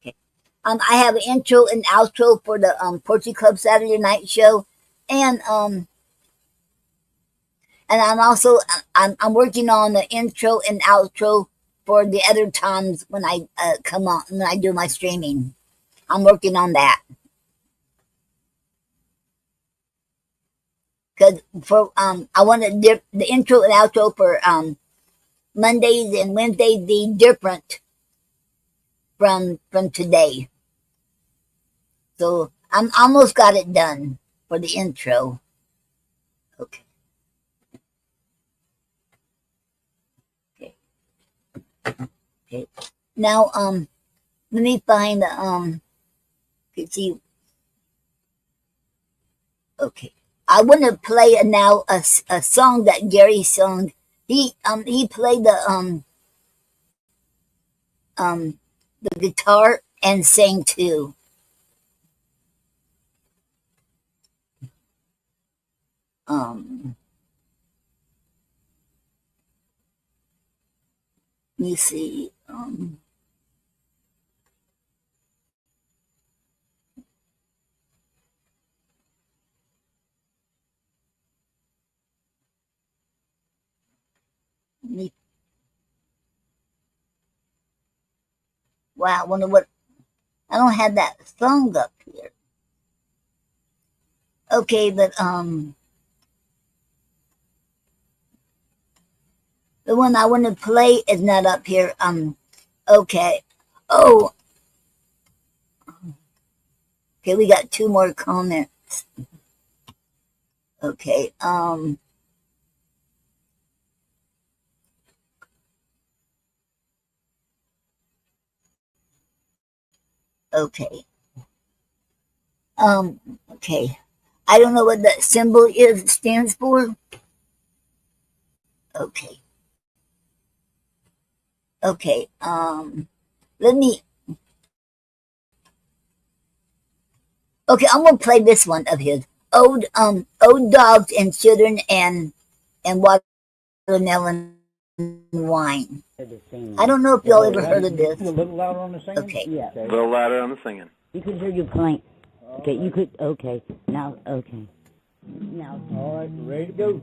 Okay. I have an intro and outro for the Potpourri Club Saturday night show. And I'm also I'm working on the intro and outro for the other times when I come on, when I do my streaming. I'm working on that. Because for I want the intro and outro for Mondays and Wednesdays be different from today. So I'm almost got it done for the intro. Okay. Okay. Now let me find let's see. Okay. I want to play now a song that Gary sung. He played the guitar and sang too. Let me see. Wow, I wonder what. I don't have that song up here. Okay, but the one I want to play is not up here. Okay. Oh. Okay, we got two more comments. Okay. Okay. Okay. I don't know what that symbol stands for. Okay. Okay. Let me. Okay, I'm gonna play this one of his. Old dogs and children and watermelon wine. I don't know if y'all ever heard of this. A little louder on the singing? Okay. Yeah. A little louder on the singing. You could hear you playing. Okay, you could. Okay. Now, okay. Now. All right, we're ready to go.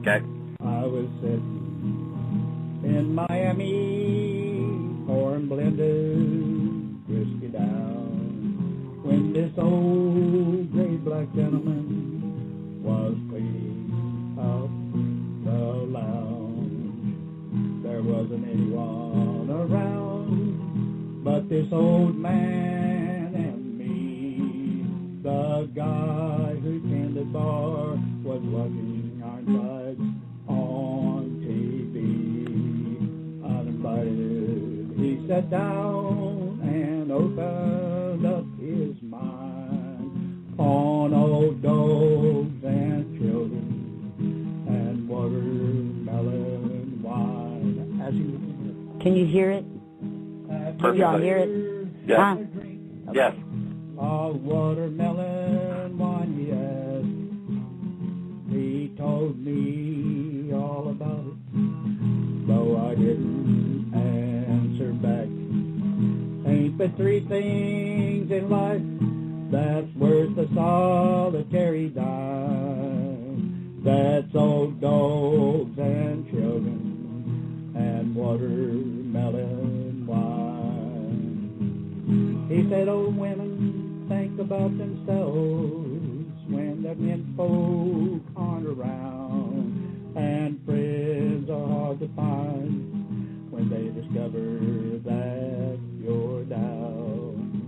Okay. I was sitting in Miami, pouring blended whiskey down, when this old gray black gentleman was clean out the lounge. There wasn't anyone around but this old man and me. The guy who tended bar was watching our sides on TV. Uninvited, he sat down and opened up his mind on old dogs and children and watermelon wine. As he Can you hear it? Can y'all hear it? Yes. Huh? Yes. a watermelon wine he asked. He told me all about it. so I didn't answer back. Ain't but three things in life that's worth a solitary dime. That's old dogs and children and watermelon wine. He said old women think about themselves when their menfolk aren't around, and friends are hard to find when they discover that you're down.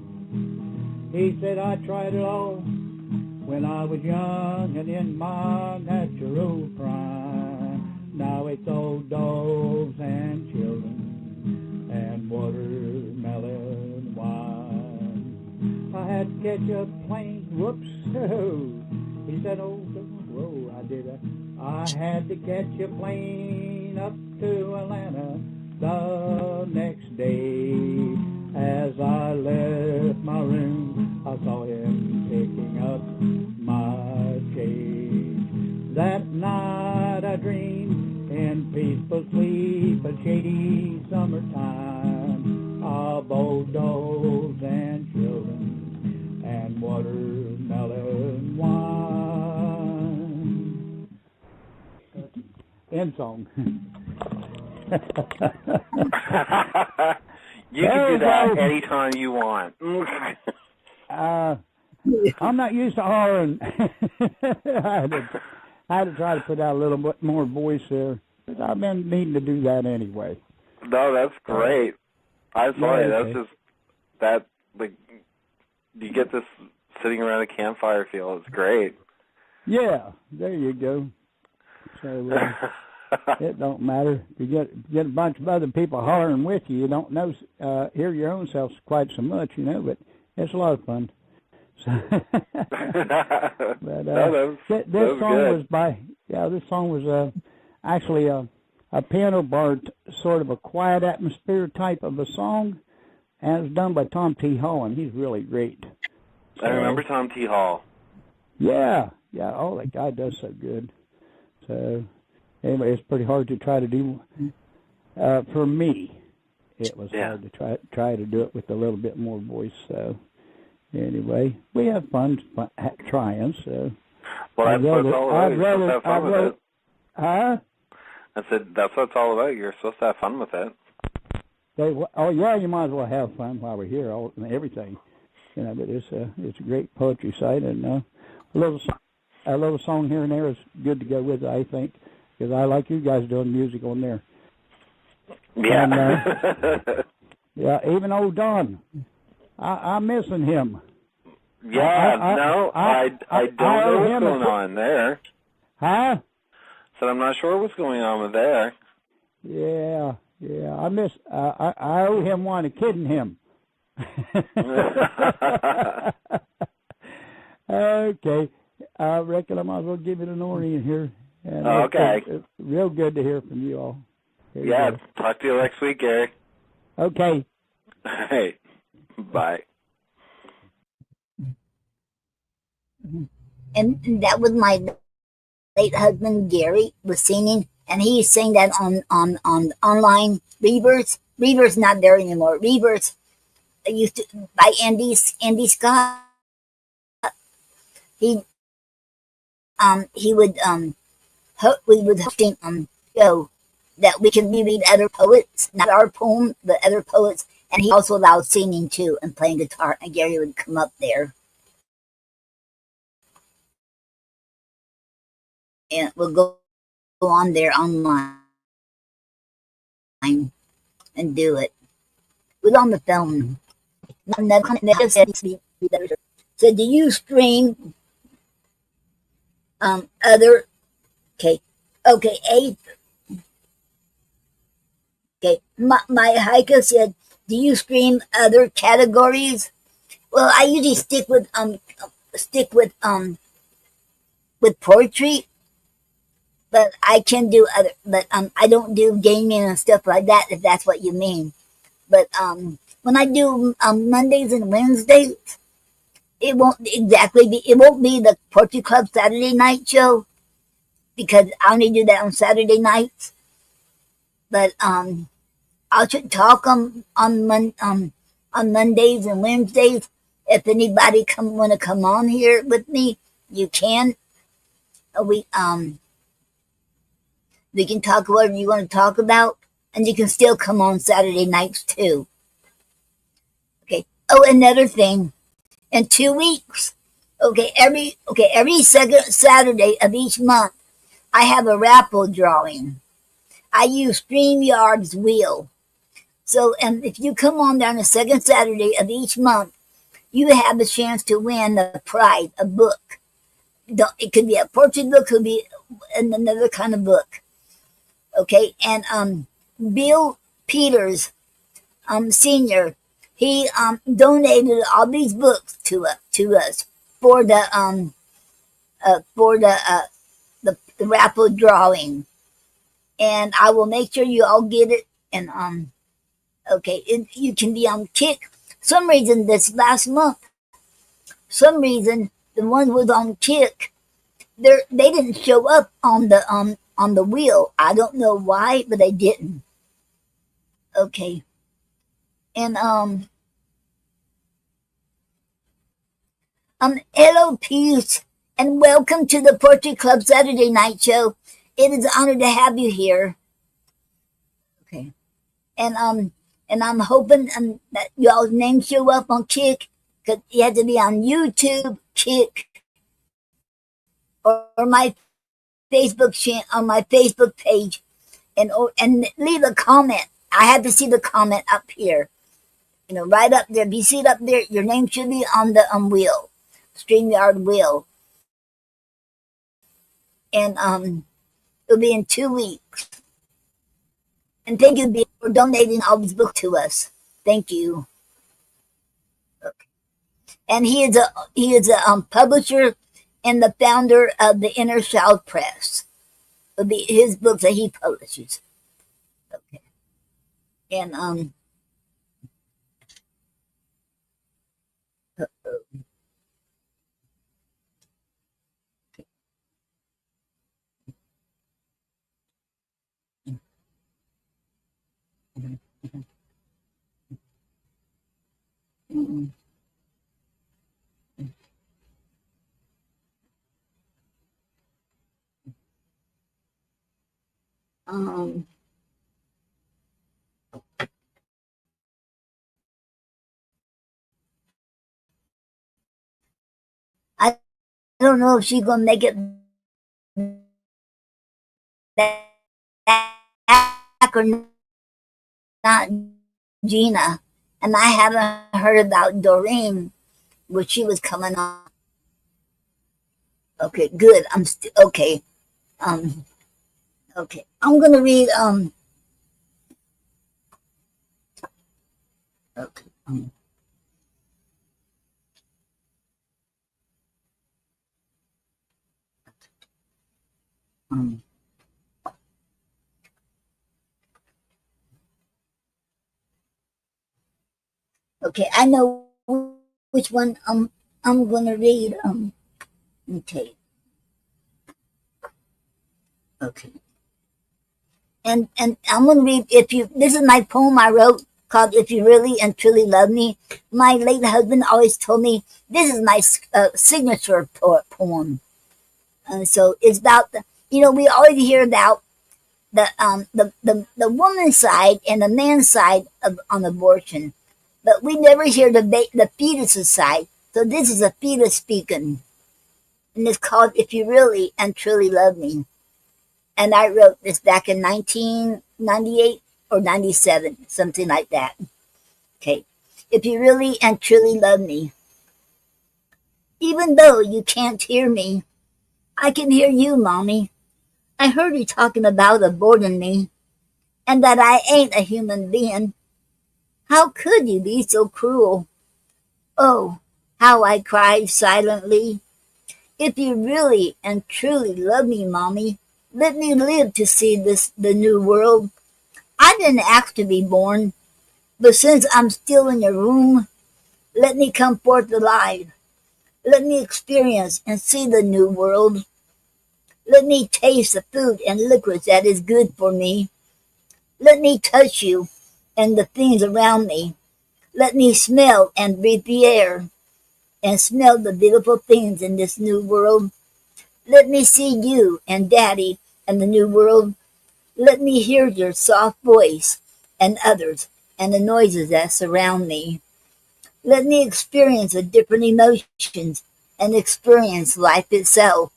He said I tried it all when I was young and in my natural prime. Now it's old dogs and children and watermelon wine. I had to catch a plane, whoops, he said, oh, whoa, I did it. I had to catch a plane up to Atlanta the next day. As I left my room, I saw him picking up my change. That night I dreamed in peaceful sleep, a shady summertime, of old dogs and children and watermelon wine. End song. You can do that anytime you want. I'm not used to hollering. I had to try to put out a little bit more voice there. But I've been needing to do that anyway. No, that's great. I'm sorry. Yeah, That's just that. Like, you get this sitting around a campfire feel. It's great. Yeah, there you go. So it don't matter. If you get a bunch of other people hollering with you, you don't know hear your own self quite so much, you know. But it's a lot of fun. So, but this song good. was by this song was actually a piano bar, sort of a quiet atmosphere type of a song, and it was done by Tom T. Hall, and he's really great. So, I remember Tom T. Hall. Yeah. Oh, that guy does so good. So anyway, it's pretty hard to try to do. For me, it was hard to try to do it with a little bit more voice. So anyway, we have fun trying. So Well, that's what it's all about. You're supposed to have fun with it. Huh? I said that's what it's all about. You're supposed to have fun with it. You might as well have fun while we're here, and everything. You know, but it's a great poetry site, and a little song here and there is good to go with it, I think, because I like you guys doing music on there. Yeah. And, even old Don, I'm missing him. Yeah, I don't know what's going on there. Huh? Said I'm not sure what's going on with there. Yeah, I miss. I owe him one of kidding him. Okay, I reckon I might as well give it to Noreen here. And okay. It's real good to hear from you all. Talk to you next week, Gary. Okay. Hey, bye. And that was my late husband Gary was singing, and he sang that on online. Reverse not there anymore. Reverse used to by Andy Scott. He would we would hosting show that we can reread other poets, not our poem, but other poets, and he also allowed singing too and playing guitar. And Gary would come up there. And we'll go on there online and do it. It was on the phone. So do you stream other okay 8th. Okay, my hiker said, do you stream other categories? Well, I usually stick with poetry. But I can do other, but I don't do gaming and stuff like that, if that's what you mean. But when I do Mondays and Wednesdays, it won't be the Poetry Club Saturday night show, because I only do that on Saturday nights. but I should talk on Mondays and Wednesdays. If anybody want to come on here with me, you can. We we can talk whatever you want to talk about, and you can still come on Saturday nights too. Okay. Oh, another thing. In 2 weeks, every second Saturday of each month, I have a raffle drawing. I use StreamYard's wheel. So, and if you come on down the second Saturday of each month, you have a chance to win a prize, a book. It could be a portrait book, could be another kind of book. Okay, and Bill Peters, Senior, he donated all these books to us for the the raffle drawing, and I will make sure you all get it. And okay, you can be on Kick. Some reason this last month, some reason the one was on Kick, they didn't show up on the wheel. I don't know why, but they didn't. Okay, and hello, peace, and welcome to the Poetry Club Saturday Night Show. It is an honor to have you here. Okay, and I'm hoping that y'all's names show up on Kick, because you have to be on YouTube, Kick, or my Facebook on my Facebook page, and leave a comment. I have to see the comment up here. You know, right up there. If you see it up there, your name should be on the wheel, StreamYard wheel. And it'll be in 2 weeks. And thank you, Bill, for donating all these books to us. Thank you. Okay. And he is a publisher and the founder of the Inner South Press. It'll be his books that he publishes. Okay. And I don't know if she's gonna make it back or not, Gina. And I haven't heard about Doreen, where she was coming on. Okay, good. I'm still okay. Okay. I'm gonna read okay. Okay, I know which one I'm gonna read. Okay. Okay. And I'm gonna read this is my poem I wrote called If You Really and Truly Love Me. My late husband always told me this is my signature poem. And so it's about we always hear about the woman's side and the man's side on abortion, but we never hear the fetus's side. So this is a fetus speaking, and it's called If You Really and Truly Love Me. And I wrote this back in 1998 or 97, something like that. Okay. If you really and truly love me, even though you can't hear me, I can hear you, Mommy. I heard you talking about aborting me, and that I ain't a human being. How could you be so cruel? Oh, how I cried silently. If you really and truly love me, Mommy, let me live to see the new world. I didn't ask to be born, but since I'm still in your womb, let me come forth alive. Let me experience and see the new world. Let me taste the food and liquids that is good for me. Let me touch you and the things around me. Let me smell and breathe the air and smell the beautiful things in this new world. Let me see you and Daddy and the new world. Let me hear your soft voice and others and the noises that surround me. Let me experience the different emotions and experience life itself.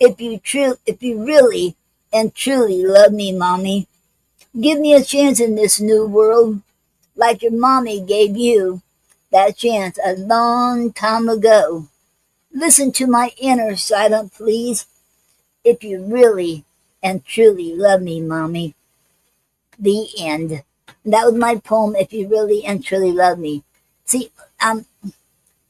If you really and truly love me, Mommy, give me a chance in this new world, like your mommy gave you that chance a long time ago. Listen to my inner silence, please, if you really and truly love me, Mommy. The end. That was my poem, If You Really and Truly Love Me. See,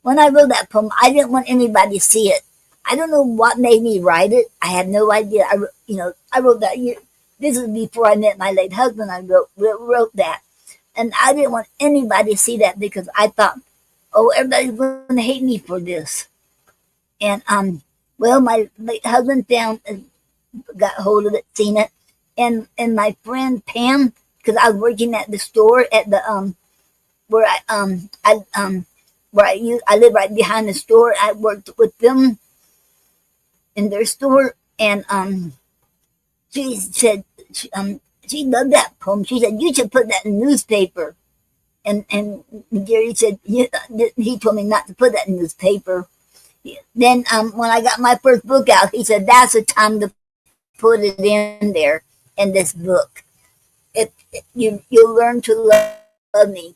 when I wrote that poem, I didn't want anybody to see it. I don't know what made me write it. I had no idea. I wrote that year. This is before I met my late husband. I wrote that, and I didn't want anybody to see that because I thought, oh, everybody's going to hate me for this. And well, my late husband got hold of it, seen it, and my friend Pam, because I was working at the store at the where I live right behind the store. I worked with them in their store, and she said she loved that poem. She said you should put that in the newspaper. And Gary said he told me not to put that in the newspaper. Then when I got my first book out, he said that's the time to put it in there in this book. You'll learn to love me.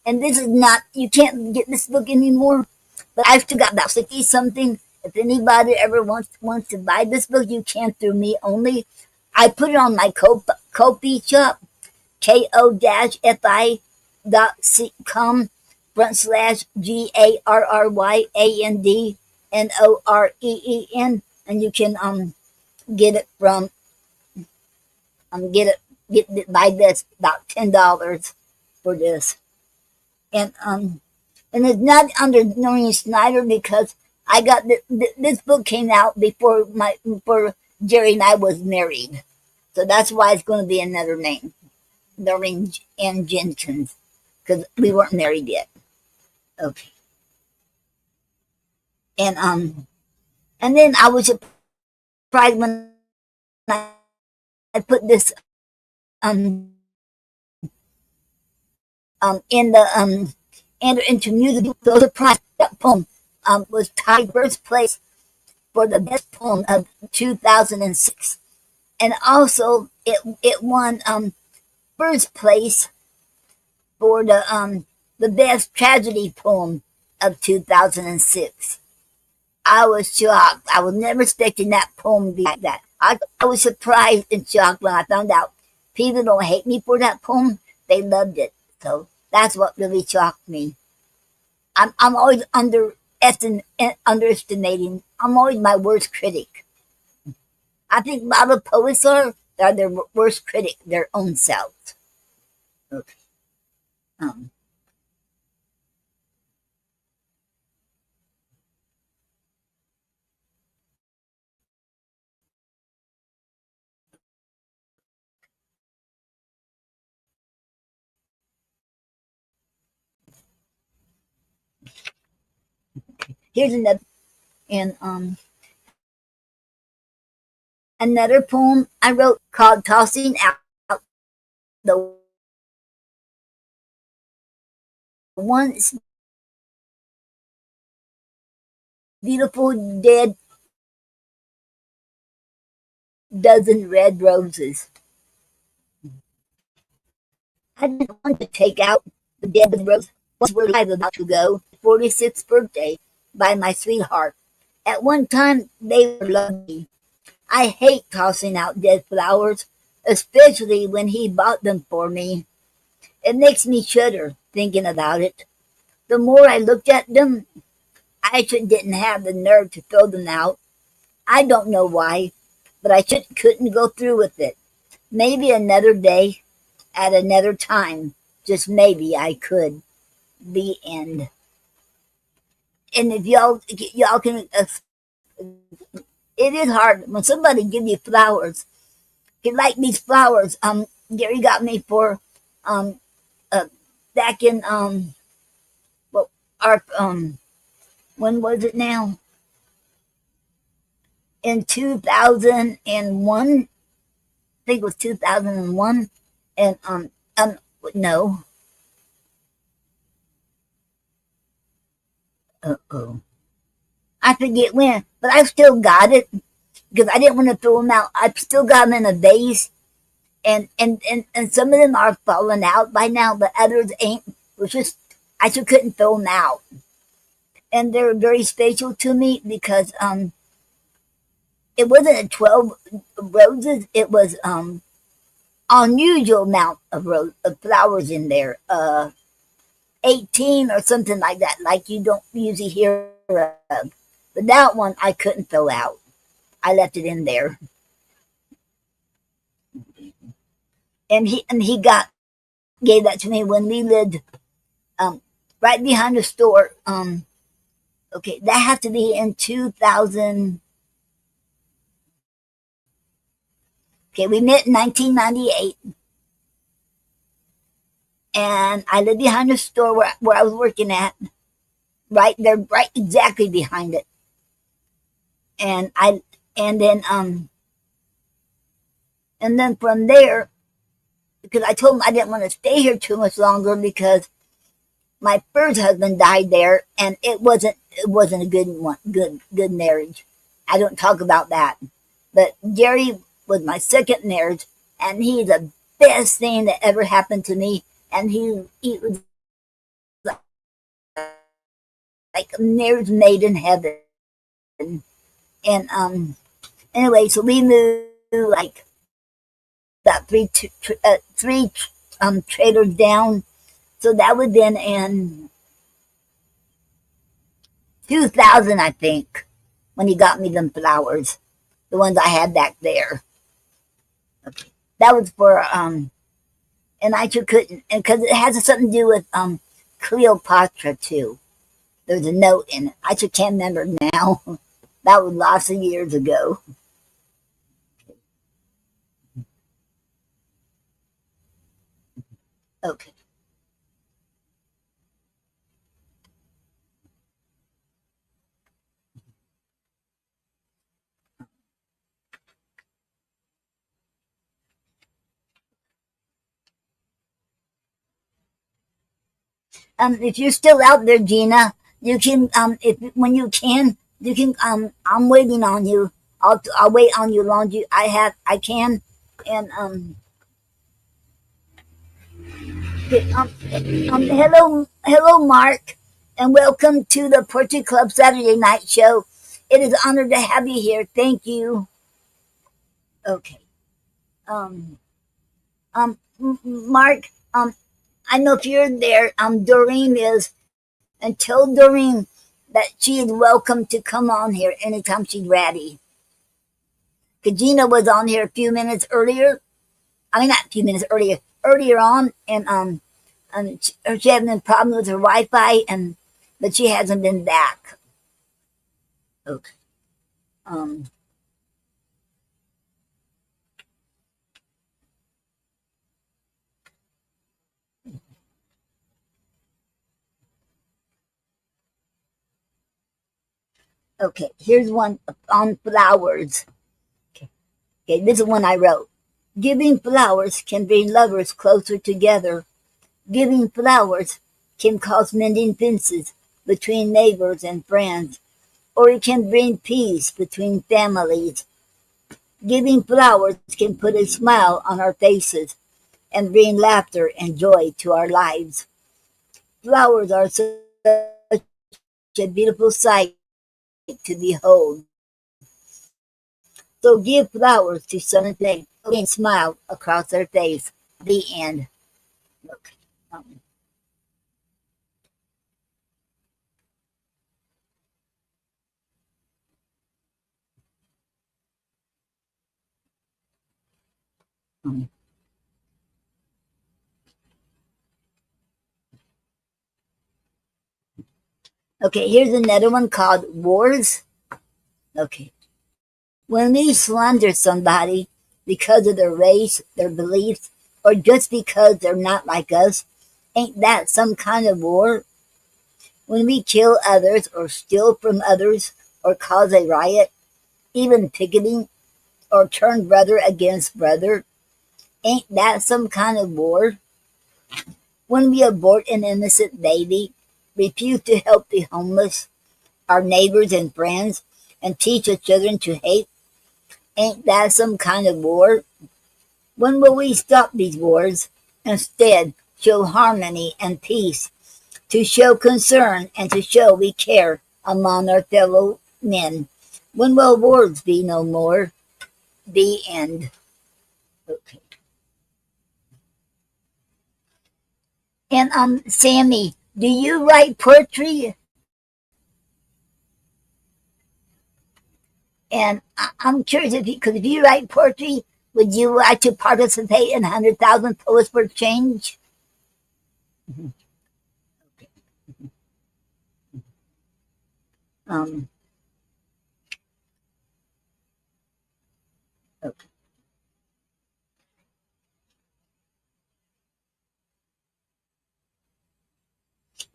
And this is not, you can't get this book anymore, but I've still got about 60 something. If anybody ever wants to buy this book, you can through me only. I put it on my Ko-fi shop, ko-garryanDNoreen, and you can get it from get it by this about $10 for this. And it's not under Noreen Snyder because I got this book came out before Jerry and I was married, so that's why it's going to be another name, Noreen and Jenkins, because we weren't married yet. Okay, and then I was surprised when I put this um in the enter into music. So surprised that poem was tied first place for the best poem of 2006, and also it won first place for the best tragedy poem of 2006. I was shocked. I was never expecting that poem to be like that. I was surprised and shocked when I found out people don't hate me for that poem. They loved it. So that's what really shocked me. I'm always underestimating. I'm always my worst critic. I think a lot of poets they're their worst critic, their own selves. Okay. Um, Here's another poem I wrote called "Tossing Out the Once Beautiful Dead Dozen Red Roses." I didn't want to take out the dead roses once we're live about to go. 46th birthday by my sweetheart. At one time, they were lovely. I hate tossing out dead flowers, especially when he bought them for me. It makes me shudder thinking about it. The more I looked at them, I just didn't have the nerve to throw them out. I don't know why, but I just couldn't go through with it. Maybe another day, at another time, just maybe I could. The end. And if y'all can, it is hard when somebody give you flowers. If you like these flowers, Gary got me for um back in well our when was it now? In 2001, I think it was 2001, and no, oh, I forget when, but I still got it because I didn't want to throw them out. I still got them in a vase, and some of them are falling out by now, but others ain't. It was just I just couldn't throw them out, and they're very special to me because it wasn't a 12 roses. It was unusual amount of of flowers in there. 18 or something like that, like you don't usually hear of. But that one I couldn't throw out. I left it in there, and he got gave that to me when we lived um right behind the store. Okay, that had to be in 2000. Okay, we met in 1998, and I lived behind the store where I was working at, right there, right exactly behind it. And I and then and then from there, because I told him I didn't want to stay here too much longer because my first husband died there, and it wasn't a good one, good marriage. I don't talk about that, but Jerry was my second marriage, and he's the best thing that ever happened to me. And he was like a marriage made in heaven. And anyway, so we moved like about three traders down. So that would have been in 2000, I think, when he got me them flowers, the ones I had back there. Okay. That was for and I just couldn't, and because it has something to do with Cleopatra too. There's a note in it. I just can't remember now. That was lots of years ago. Okay. If you're still out there, Gina, you can if when you can, you can I'm waiting on you. I'll wait on you long as I can, and hello, Mark, and welcome to the Poetry Club Saturday Night Show. It is an honor to have you here. Thank you. Okay. Um, Mark, I know if you're there, Doreen is, and tell Doreen that she is welcome to come on here anytime she's ready. Kajina was on here a few minutes earlier. I mean, not a few minutes earlier on, and she having a problem with her Wi-Fi, but she hasn't been back. Okay. Um, okay, here's one on flowers. Okay, this is one I wrote. Giving flowers can bring lovers closer together. Giving flowers can cause mending fences between neighbors and friends, or it can bring peace between families. Giving flowers can put a smile on our faces and bring laughter and joy to our lives. Flowers are such a beautiful sight to behold. So give flowers to someone today and smile across their face. The end. Look. Um, um, okay, here's another one called Wars. Okay. When we slander somebody because of their race, their beliefs, or just because they're not like us. Ain't that some kind of war? When we kill others or steal from others or cause a riot, even picketing, or turn brother against brother, ain't that some kind of war? When we abort an innocent baby, refuse to help the homeless, our neighbors and friends, and teach our children to hate, ain't that some kind of war? When will we stop these wars? Instead, show harmony and peace, to show concern and to show we care among our fellow men. When will wars be no more? The end. Okay. And Sammy, do you write poetry? And I'm curious because if you write poetry, would you like to participate in 100,000 Poets for Change? Um, okay,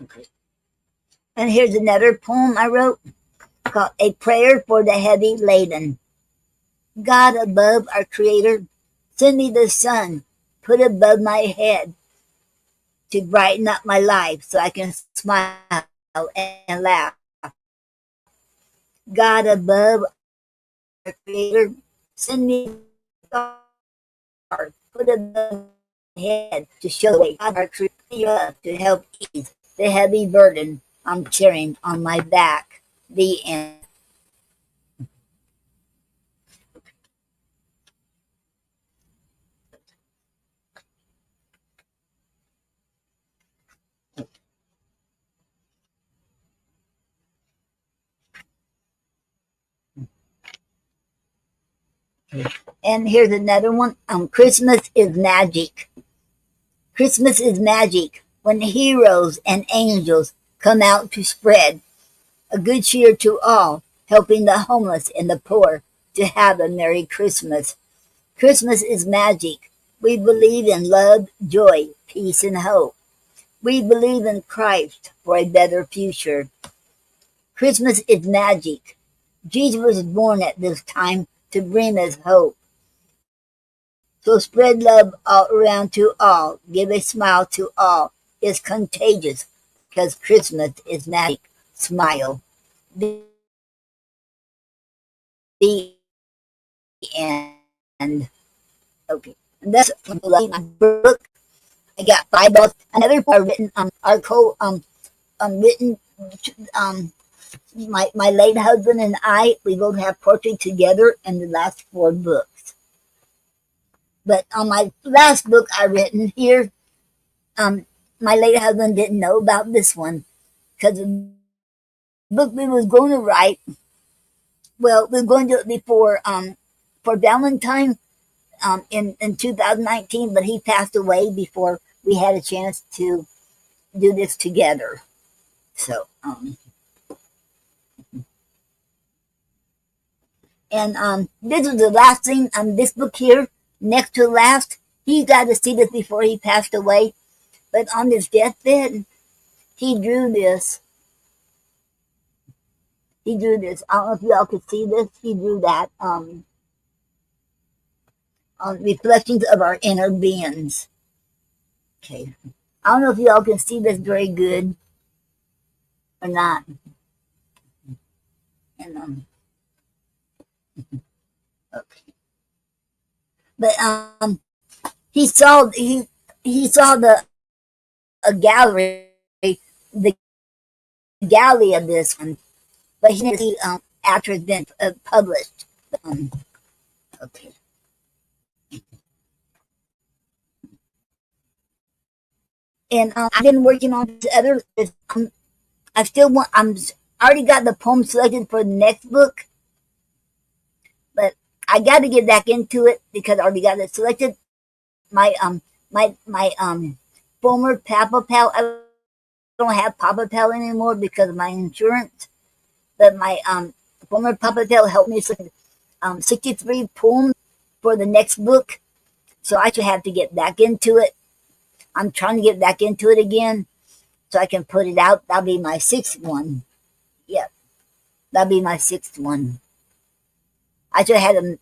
okay. And here's another poem I wrote called A Prayer for the Heavy Laden. God above, our Creator, send me the sun, put above my head to brighten up my life so I can smile and laugh. God above, our Creator, send me a star, put above my head to show that God, our Creator, to help ease the heavy burden I'm carrying on my back. The end. And here's another one. Christmas is magic. Christmas is magic when heroes and angels come out to spread a good cheer to all, helping the homeless and the poor to have a Merry Christmas. Christmas is magic. We believe in love, joy, peace, and hope. We believe in Christ for a better future. Christmas is magic. Jesus was born at this time to bring us hope. So spread love all around to all. Give a smile to all. It's contagious because Christmas is magic. Smile. The end. Okay. And that's my book. I got 5 books. Another part written article written um my late husband and I, we both have poetry together in the last 4 books. But on my last book I written here, my late husband didn't know about this one because the book we was going to write, well, we were going to do it before for Valentine in 2019, but he passed away before we had a chance to do this together. So and this was the last thing this book here, next to last. He got to see this before he passed away, but on his deathbed, he drew this. He drew this. I don't know if y'all could see this. He drew that on reflections of our inner beings. Okay. I don't know if y'all can see this very good or not. And okay. But he saw the a gallery, the gallery of this one, but he didn't see after it's been published. Um, okay. And I've been working on this other. I still want. I already got the poem selected for the next book, but I got to get back into it because I already got it selected. My former Papa Pal. I don't have Papa Pal anymore because of my insurance. But my former Papa Pal helped me select 63 poems for the next book. So I should have to get back into it. I'm trying to get back into it again so I can put it out. That'll be my sixth one. Yep, that'll be my sixth one. I should have had them,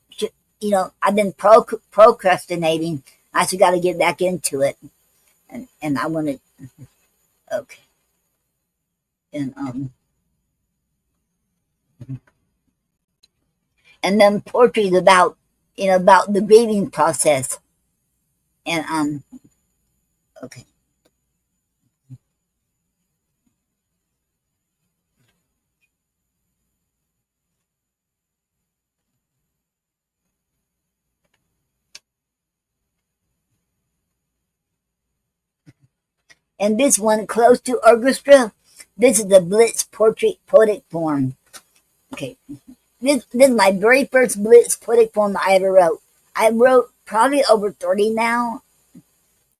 I've been procrastinating. I should got to get back into it. And I want to, okay. And, and then poetry is about, about the grieving process. And, okay. And this one, Close to Orchestra, this is the Blitz poetic form. Okay. This is my very first Blitz poetic form I ever wrote. I wrote probably over 30 now.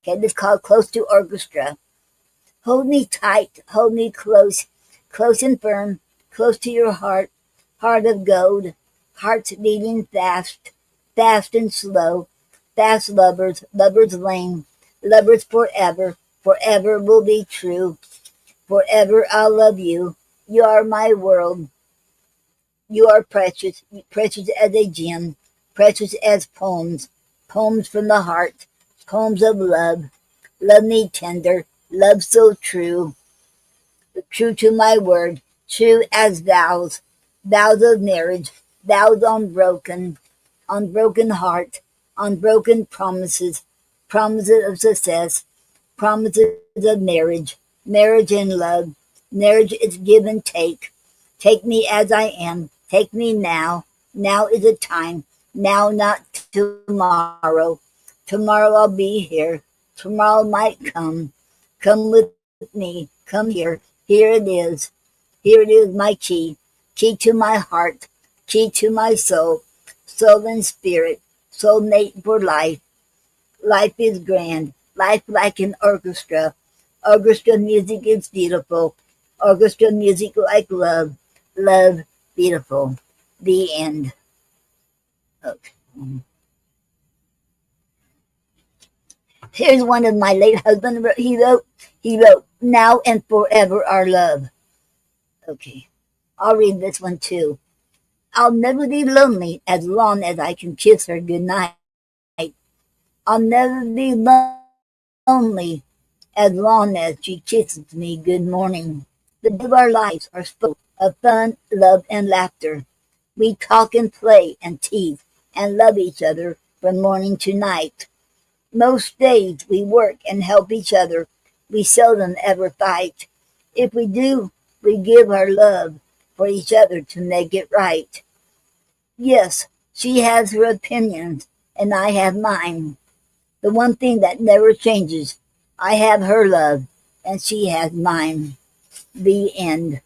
Okay, this is called Close to Orchestra. Hold me tight, hold me close, close and firm, close to your heart, heart of gold, hearts beating fast, fast and slow, fast lovers, lovers lame, lovers forever, forever will be true, forever I'll love you, you are my world, you are precious, precious as a gem, precious as poems, poems from the heart, poems of love, love me tender, love so true, true to my word, true as vows, vows of marriage, vows on broken heart, on broken promises, promises of success, promises of marriage, marriage and love, marriage is give and take. Take me as I am, take me now, now is the time, now not tomorrow. Tomorrow I'll be here, tomorrow might come. Come with me, come here, here it is my key, key to my heart, key to my soul, soul and spirit, soulmate for life. Life is grand, life like an orchestra. Orchestra music is beautiful, orchestra music like love, love beautiful. The end. Okay. Here's one of my late husband. He wrote, now and forever our love. Okay. I'll read this one too. I'll never be lonely as long as I can kiss her goodnight. I'll never be lonely as long as she kisses me good morning. The days of our lives are full of fun, love, and laughter. We talk and play and tease and love each other from morning to night. Most days we work and help each other. We seldom ever fight. If we do, we give our love for each other to make it right. Yes, she has her opinions and I have mine. The one thing that never changes, I have her love and she has mine. The end.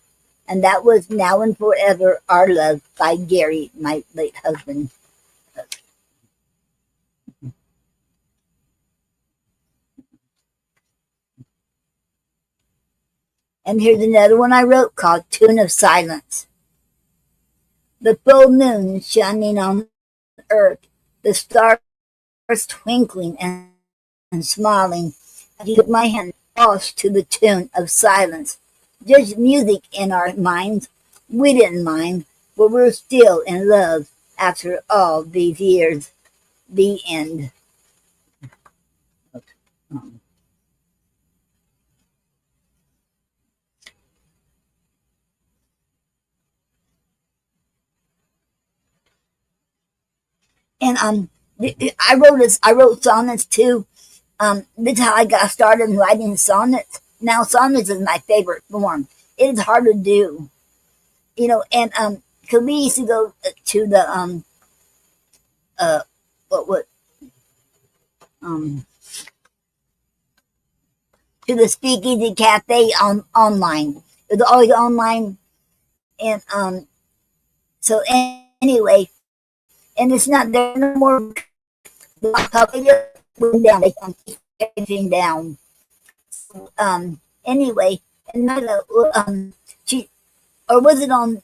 And that was Now and Forever Our Love by Gary, my late husband. And here's another one I wrote called Tune of Silence. The full moon shining on earth, the stars twinkling and smiling. As you took my hand, lost to the tune of silence. Just music in our minds. We didn't mind, but we're still in love after all these years. The end. And I wrote this. I wrote sonnets too. This is how I got started in writing sonnets. Now sonnets is my favorite form. It is hard to do, And cause we used to go to the what to the Speakeasy Cafe online. It was always online, and so anyway, and it's not there no more. The went down. They keep everything down. Anyway, and she or was it on?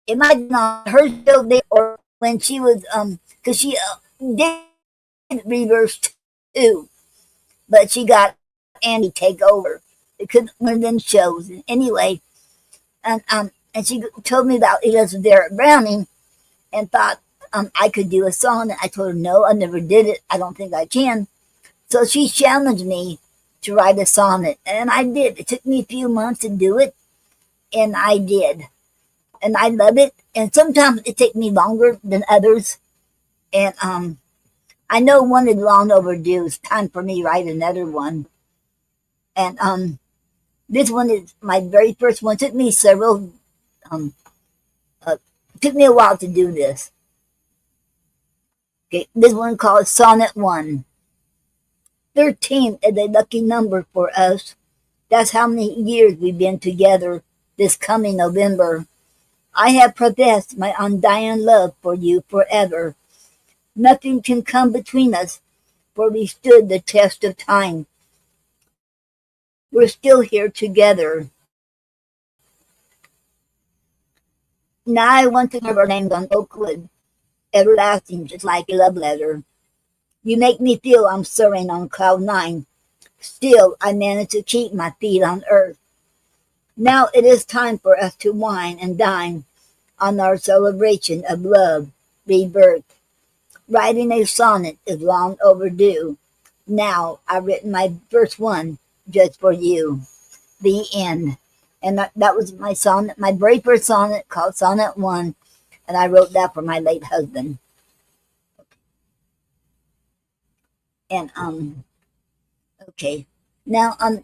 It might have been on her show there, or when she was because she did reverse too, but she got Andy take over. It couldn't one of them shows. And anyway, and she told me about Elizabeth Barrett Browning and thought I could do a song. And I told her no, I never did it. I don't think I can. So she challenged me to write a sonnet, and I did. It took me a few months to do it, and I did. And I love it. And sometimes it takes me longer than others. And I know one is long overdue. It's time for me to write another one. And this one is my very first one. It took me several. Took me a while to do this. Okay, this one called Sonnet 1. 13 is a lucky number for us. That's how many years we've been together this coming November. I have professed my undying love for you forever. Nothing can come between us, for we stood the test of time. We're still here together. Now I want to carve our names on Oakwood, everlasting, just like a love letter. You make me feel I'm soaring on cloud 9. Still, I manage to keep my feet on earth. Now it is time for us to wine and dine on our celebration of love, rebirth. Writing a sonnet is long overdue. Now I've written my first one just for you. The end. And that was my sonnet, my very first sonnet called Sonnet 1. And I wrote that for my late husband. And okay. Now I'm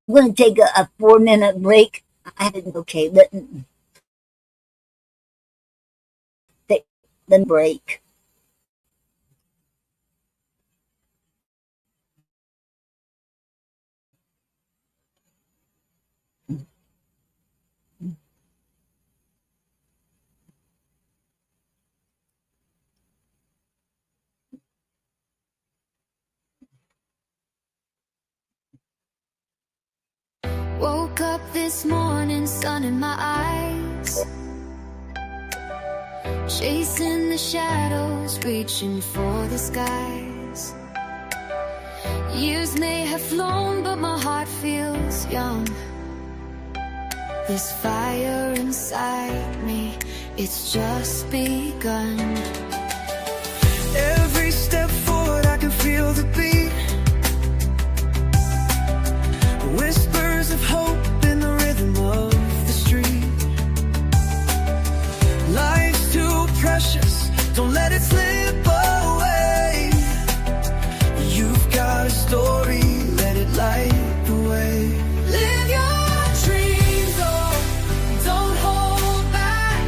going to take a 4-minute break. I didn't. Okay, let take the break. Woke up this morning, sun in my eyes, chasing the shadows, reaching for the skies. Years may have flown, but my heart feels young. This fire inside me, it's just begun. Every step forward I can feel the beat. Whispers of hope in the rhythm of the street. Life's too precious, don't let it slip away. You've got a story, let it light the way. Live your dreams, oh, don't hold back.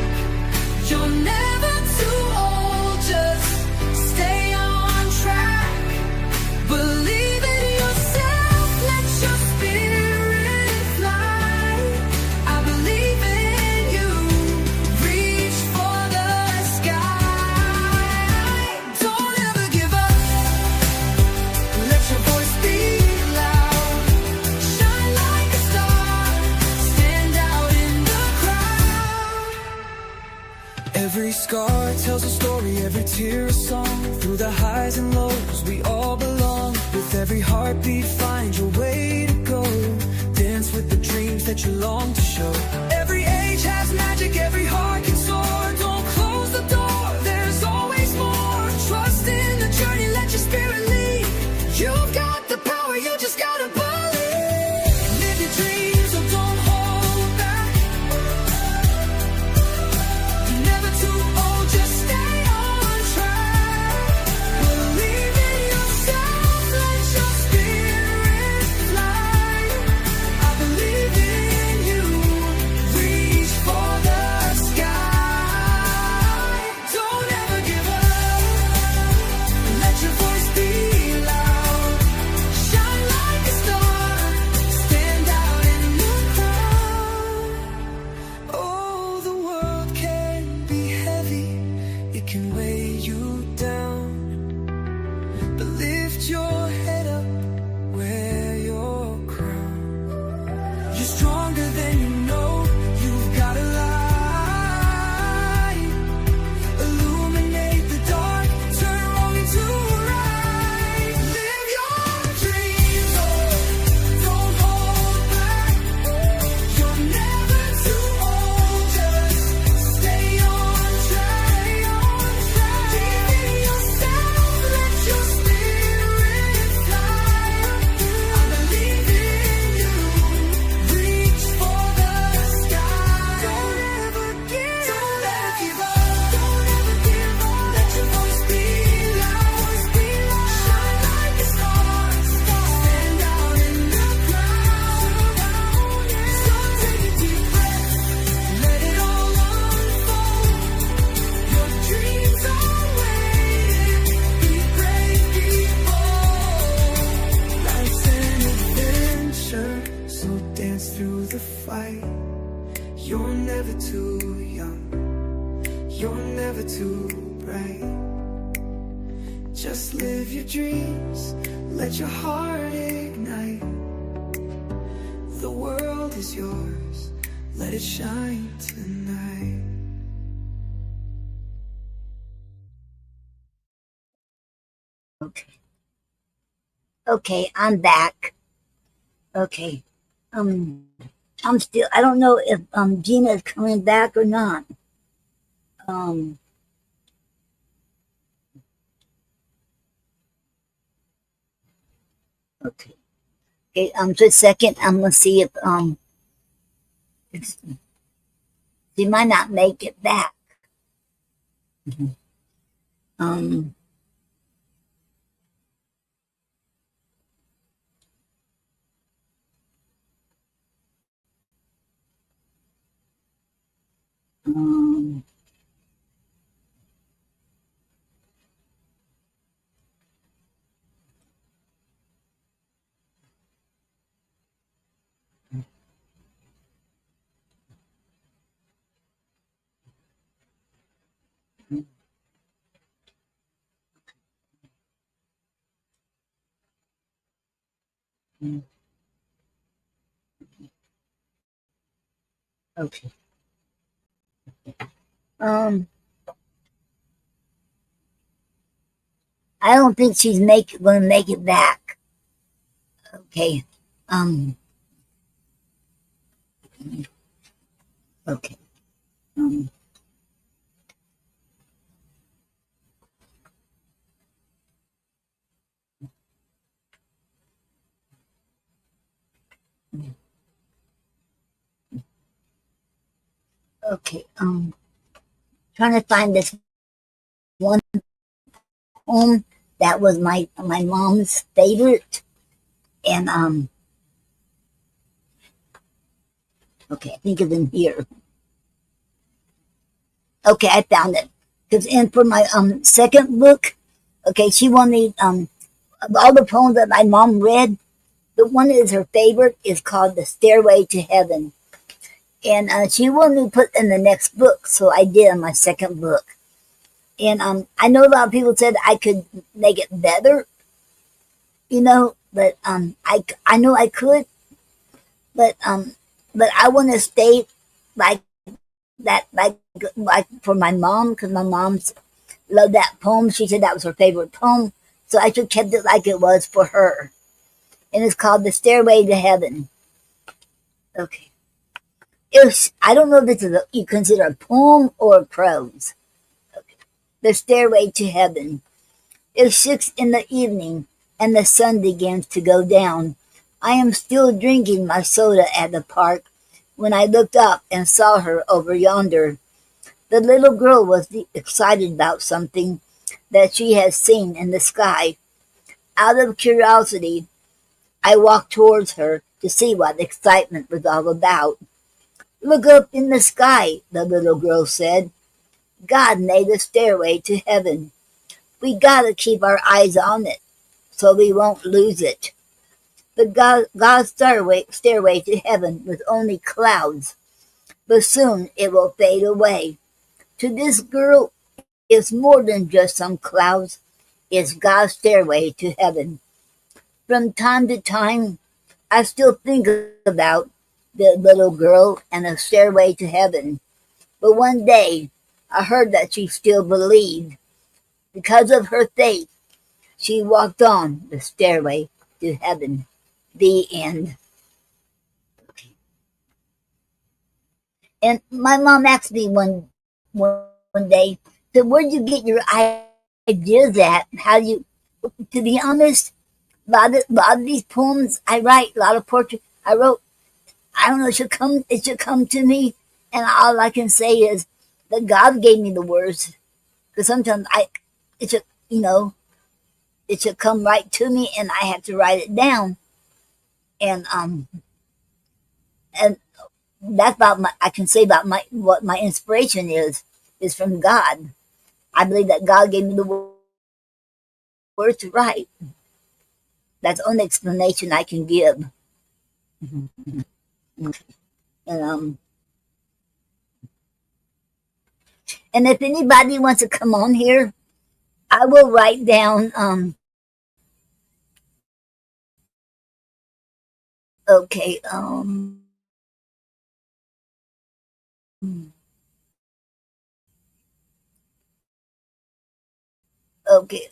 You're never too old, just stay on track. Believe in yourself, let your spirit fly. I believe in you, reach for the sky. Don't ever give up, let your voice be loud. Shine like a star, stand out in the crowd. Every scar tells a story, every tear a song. Through the highs and lows, we all belong. With every heartbeat, find your way to go. Dance with the dreams that you long to show. Every age has magic, every heart can soar. Don't close the door, there's always more. Trust in the journey, let your spirit lead. You've got the power, you just gotta believe. Live your dreams, so don't hold back. You're never too old, just stay on track. Believe in yourself, let your spirit fly. I believe in you, reach for the sky. Don't ever give up, let your voice be loud. Shine like a star, stand out in the crowd. Oh, the world can be heavy, it can weigh you down. But lift your head up, wear your crown. You're stronger than you know, you've got a light. Illuminate dreams, let your heart ignite. The world is yours, let it shine tonight. Okay. Okay, I'm back. Okay. Um, I'm still. I don't know if Gina is coming back or not. Um. Okay. Okay. Just a second. I'm gonna see if she might not make it back. Um. um okay. Um. I don't think she's gonna make it back. Okay. Um. Okay. Um. Okay. Trying to find this one poem that was my mom's favorite, and okay, I think it's in here. Okay, I found it. Cause in for my second book, okay, she wanted me of all the poems that my mom read, the one that is her favorite is called "The Stairway to Heaven," and she wanted me to put in the next book, so I did in my second book. And I know a lot of people said I could make it better, but I know I could, but I want to stay like that, like for my mom, because my mom's loved that poem. She said that was her favorite poem, so I should kept it like it was for her. And it's called "The Stairway to Heaven." Okay. I don't know if this is you consider a poem or a prose. Okay. "The Stairway to Heaven." It's 6 in the evening, and the sun begins to go down. I am still drinking my soda at the park when I looked up and saw her over yonder. The little girl was excited about something that she had seen in the sky. Out of curiosity, I walked towards her to see what the excitement was all about. "Look up in the sky," the little girl said. "God made a stairway to heaven. We gotta keep our eyes on it so we won't lose it. The God's stairway to heaven was only clouds, but soon it will fade away. To this girl, it's more than just some clouds. It's God's stairway to heaven." From time to time, I still think about the little girl and a stairway to heaven. But one day, I heard that she still believed. Because of her faith, she walked on the stairway to heaven. The end. And my mom asked me one day, so where'd you get your ideas at? How do you, to be honest, a lot of these poems I write, a lot of poetry I wrote, I don't know, it should come to me, and all I can say is that God gave me the words. Because sometimes it should, it should come right to me, and I have to write it down. And and that's about I can say about what my inspiration is from God. I believe that God gave me the words to write. That's the only explanation I can give. And and if anybody wants to come on here, I will write down Okay, okay.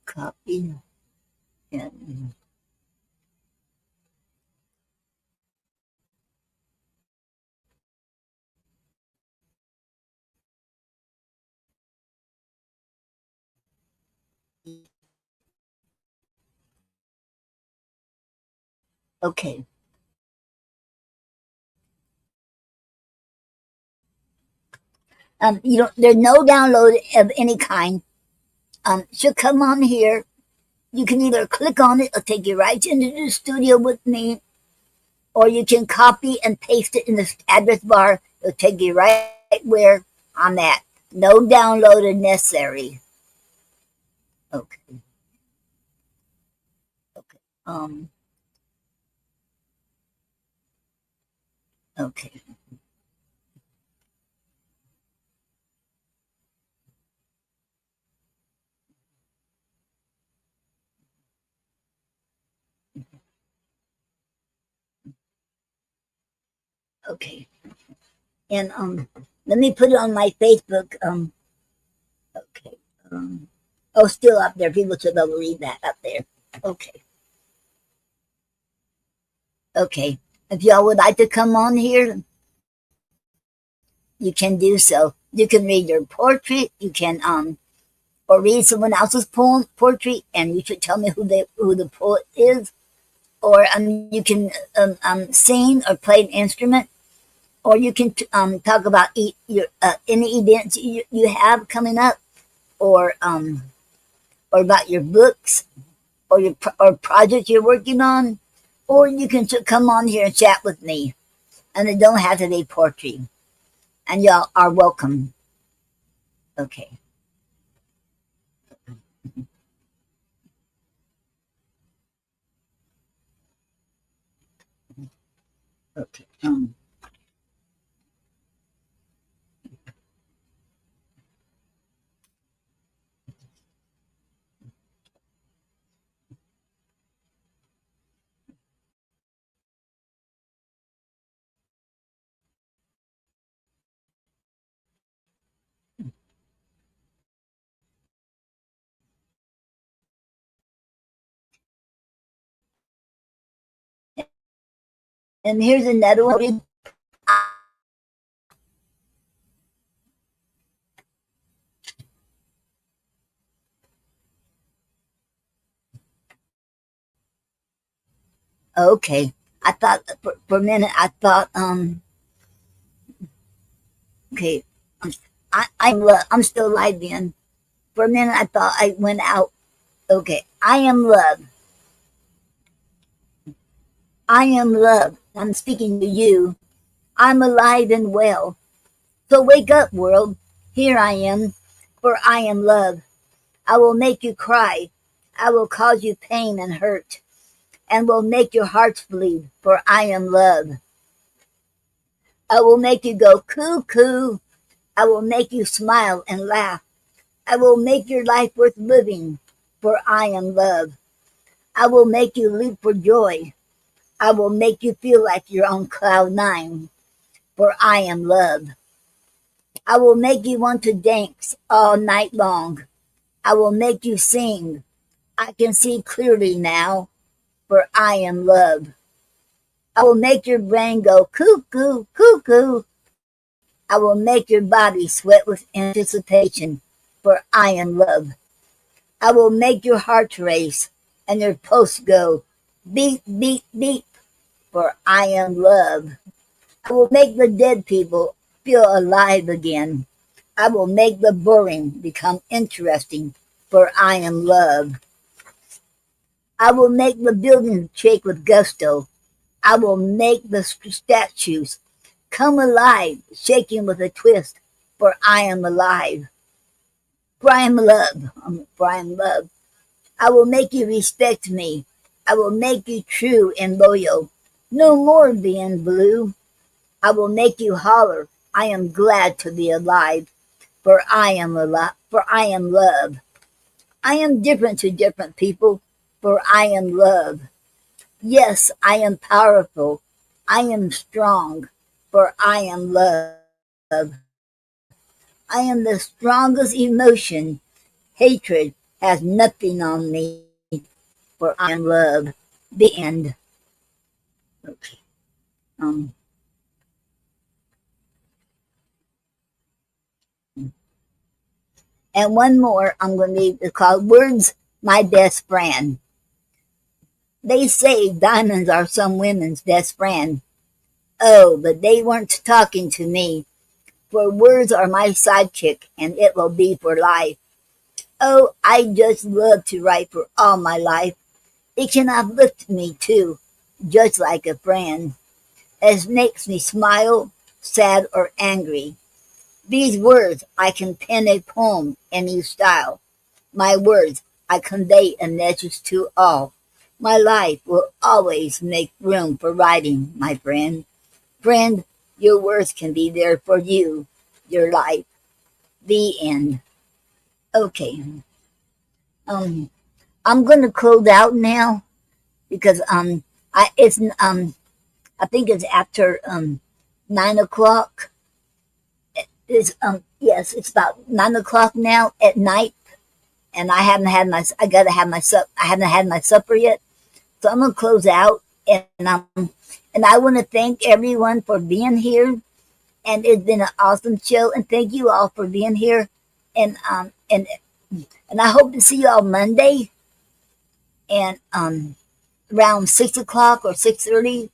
Copy. And, okay. You don't. There's no download of any kind. Should come on here. You can either click on it or take you right into the studio with me, or you can copy and paste it in the address bar. It'll take you right where I'm at. No download is necessary. Okay. Okay. Okay. Okay. And let me put it on my Facebook. Okay. Oh, still up there. People should be able to read that up there. Okay. Okay. If y'all would like to come on here, you can do so. You can read your portrait. You can or read someone else's portrait, and you should tell me who the poet is. Or you can sing or play an instrument, or you can talk about your any events you have coming up, or about your books, or or projects you're working on, or you can come on here and chat with me, and it don't have to be poetry. And y'all are welcome. Okay. Okay. And here's another one. Okay. I thought for a minute. I thought okay. I'm still alive then. For a minute, I thought I went out. Okay. I am love. I am love. I'm speaking to you. I'm alive and well. So wake up, world. Here I am, for I am love. I will make you cry. I will cause you pain and hurt, and will make your hearts bleed, for I am love. I will make you go cuckoo. I will make you smile and laugh. I will make your life worth living, for I am love. I will make you leap for joy. I will make you feel like you're on cloud nine, for I am love. I will make you want to dance all night long. I will make you sing. I can see clearly now, for I am love. I will make your brain go cuckoo, cuckoo. I will make your body sweat with anticipation, for I am love. I will make your heart race and your pulse go beat, beat, beat, for I am love. I will make the dead people feel alive again. I will make the boring become interesting, for I am love. I will make the buildings shake with gusto. I will make the statues come alive, shaking with a twist, for I am alive. For I am love. For I am love. I will make you respect me. I will make you true and loyal. No more being blue. I will make you holler. I am glad to be alive, for I am alive. For I am love. I am different to different people. for I am love. Yes, I am powerful. I am strong, for I am love. I am the strongest emotion. Hatred has nothing on me, for I am love. The end. Okay. Um, and one more I'm going to read. It's called Words, My Best Friend. They say diamonds are some women's best friend. Oh, but they weren't talking to me. For words are my sidekick, and it will be for life. Oh, I just love to write for all my life. It can uplift me too, just like a friend. It makes me smile, sad or angry. These words I can pen a poem any style. My words I convey a message to all. My life will always make room for writing, my friend. Friend, your words can be there for you, your life. The end. Okay. I'm gonna close out now because I think it's after 9 o'clock. It's yes, it's about 9 o'clock now at night, and I haven't had my I haven't had my supper yet, so I'm gonna close out, and I want to thank everyone for being here, and it's been an awesome show, and thank you all for being here, and I hope to see you all Monday, and around 6 o'clock or 6:30,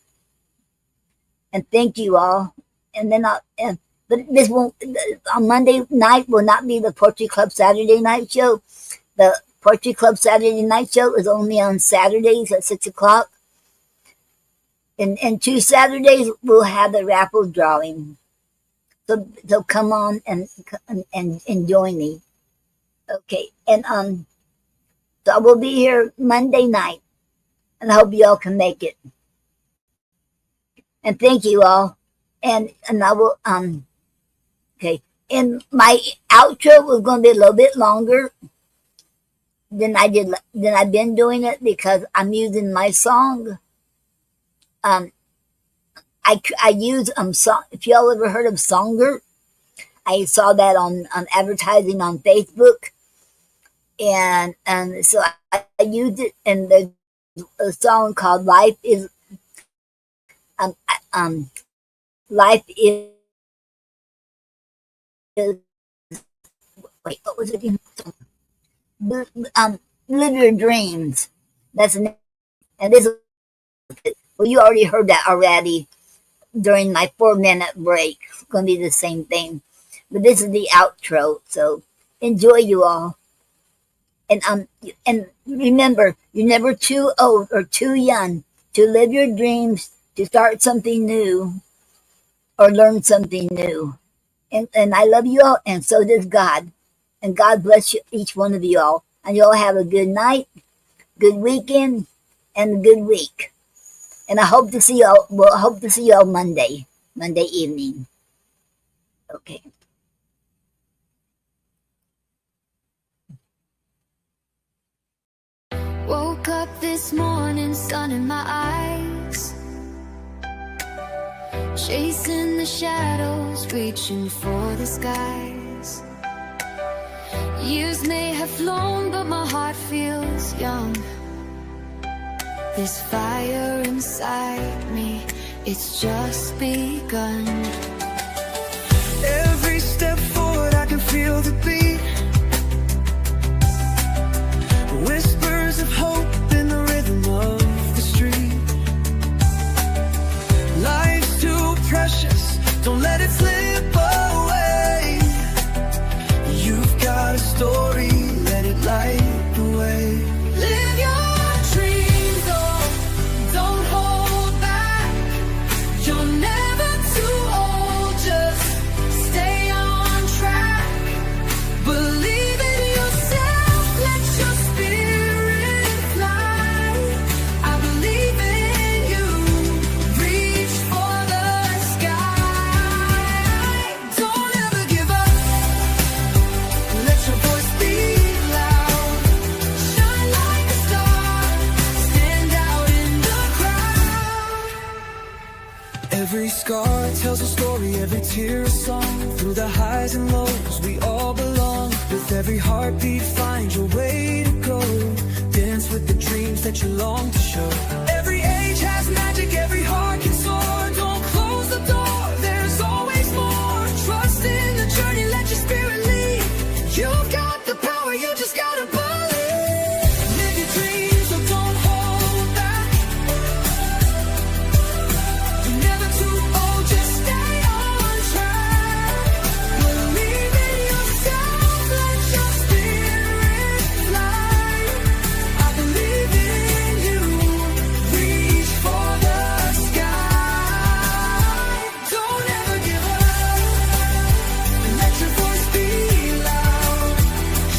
and thank you all, and then but this won't, on Monday night will not be the Poetry Club Saturday night show. The Poetry Club Saturday night show is only on Saturdays at 6 o'clock. And 2 Saturdays we'll have the raffle drawing. So come on and join me. Okay. And so I will be here Monday night. And I hope you all can make it. And thank you all. And I will okay. And my outro was going to be a little bit longer than I've been doing it because I'm using my song. I use song. If y'all ever heard of Songer, I saw that on advertising on Facebook, and so I used it. And there's a song called "Life Is Life Is." Wait, what was it? Live your dreams. That's an, and this. Well, you already heard that already during my 4-minute break. It's going to be the same thing, but this is the outro. So enjoy, you all, and remember, you're never too old or too young to live your dreams, to start something new, or learn something new. And I love you all, and so does God. And God bless you, each one of you all. And you all have a good night, good weekend, and a good week. And I hope to see y'all. Well, I hope to see y'all Monday evening. Okay. Woke up this morning, sun in my eyes, chasing the shadows, reaching for the skies. Years may have flown, but my heart feels young. This fire inside me, it's just begun. Every step forward I can feel the beat, whispers of hope in the rhythm of the street. Life's too precious, don't let it slip away. You've got a story, let it light the way. Live your dreams, oh, don't hold back. You're never too old, just stay on track. scar tells a story, every tear a song. Through the highs and lows, we all belong. With every heartbeat, find your way to go. Dance with the dreams that you long to show. Every age has magic, every heart can soar. Don't close the door, there's always more. Trust in the journey, let your spirit lead. You've got the power, you just gotta believe. Live your dreams, so don't hold back. You're never too old, just stay on track. Believe in yourself, let your spirit fly. I believe in you, reach for the sky. Don't ever give up, let your voice be loud.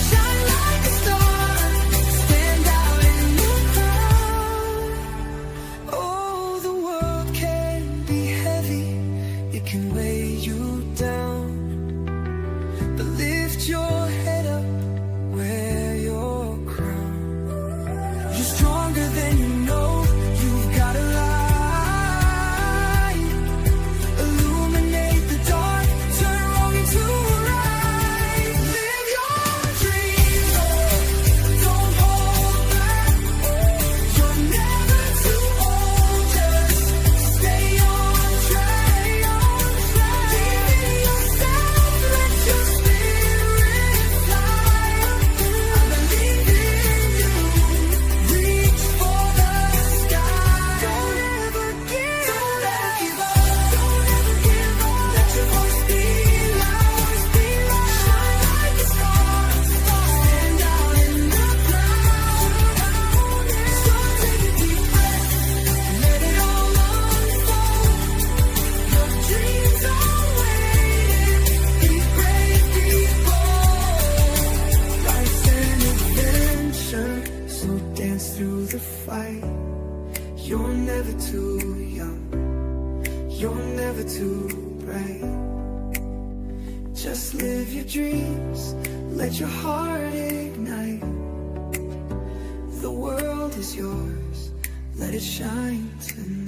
Shine like a star, stand out in the crowd. Oh, the world can be heavy, it can weigh you down. But lift your head up, wear your crown. You're stronger than you know, you've got a light. Illuminate the dark, turn wrong into right. Live your dreams, don't hold back. You're never too old, just stay on track. Believe in yourself, let your spirit fly. I believe in you, reach for the sky. Don't ever give up, don't ever give up. Let your voice be loud, shine like a star, stand out in the crowd. So take a deep breath, let it all unfold. Your dreams are waiting, be brave, be bold. Life's an adventure, so dance through the fight. You're never too young, you're never too bright. Just live your dreams, let your heart ignite. The world is yours, let it shine tonight.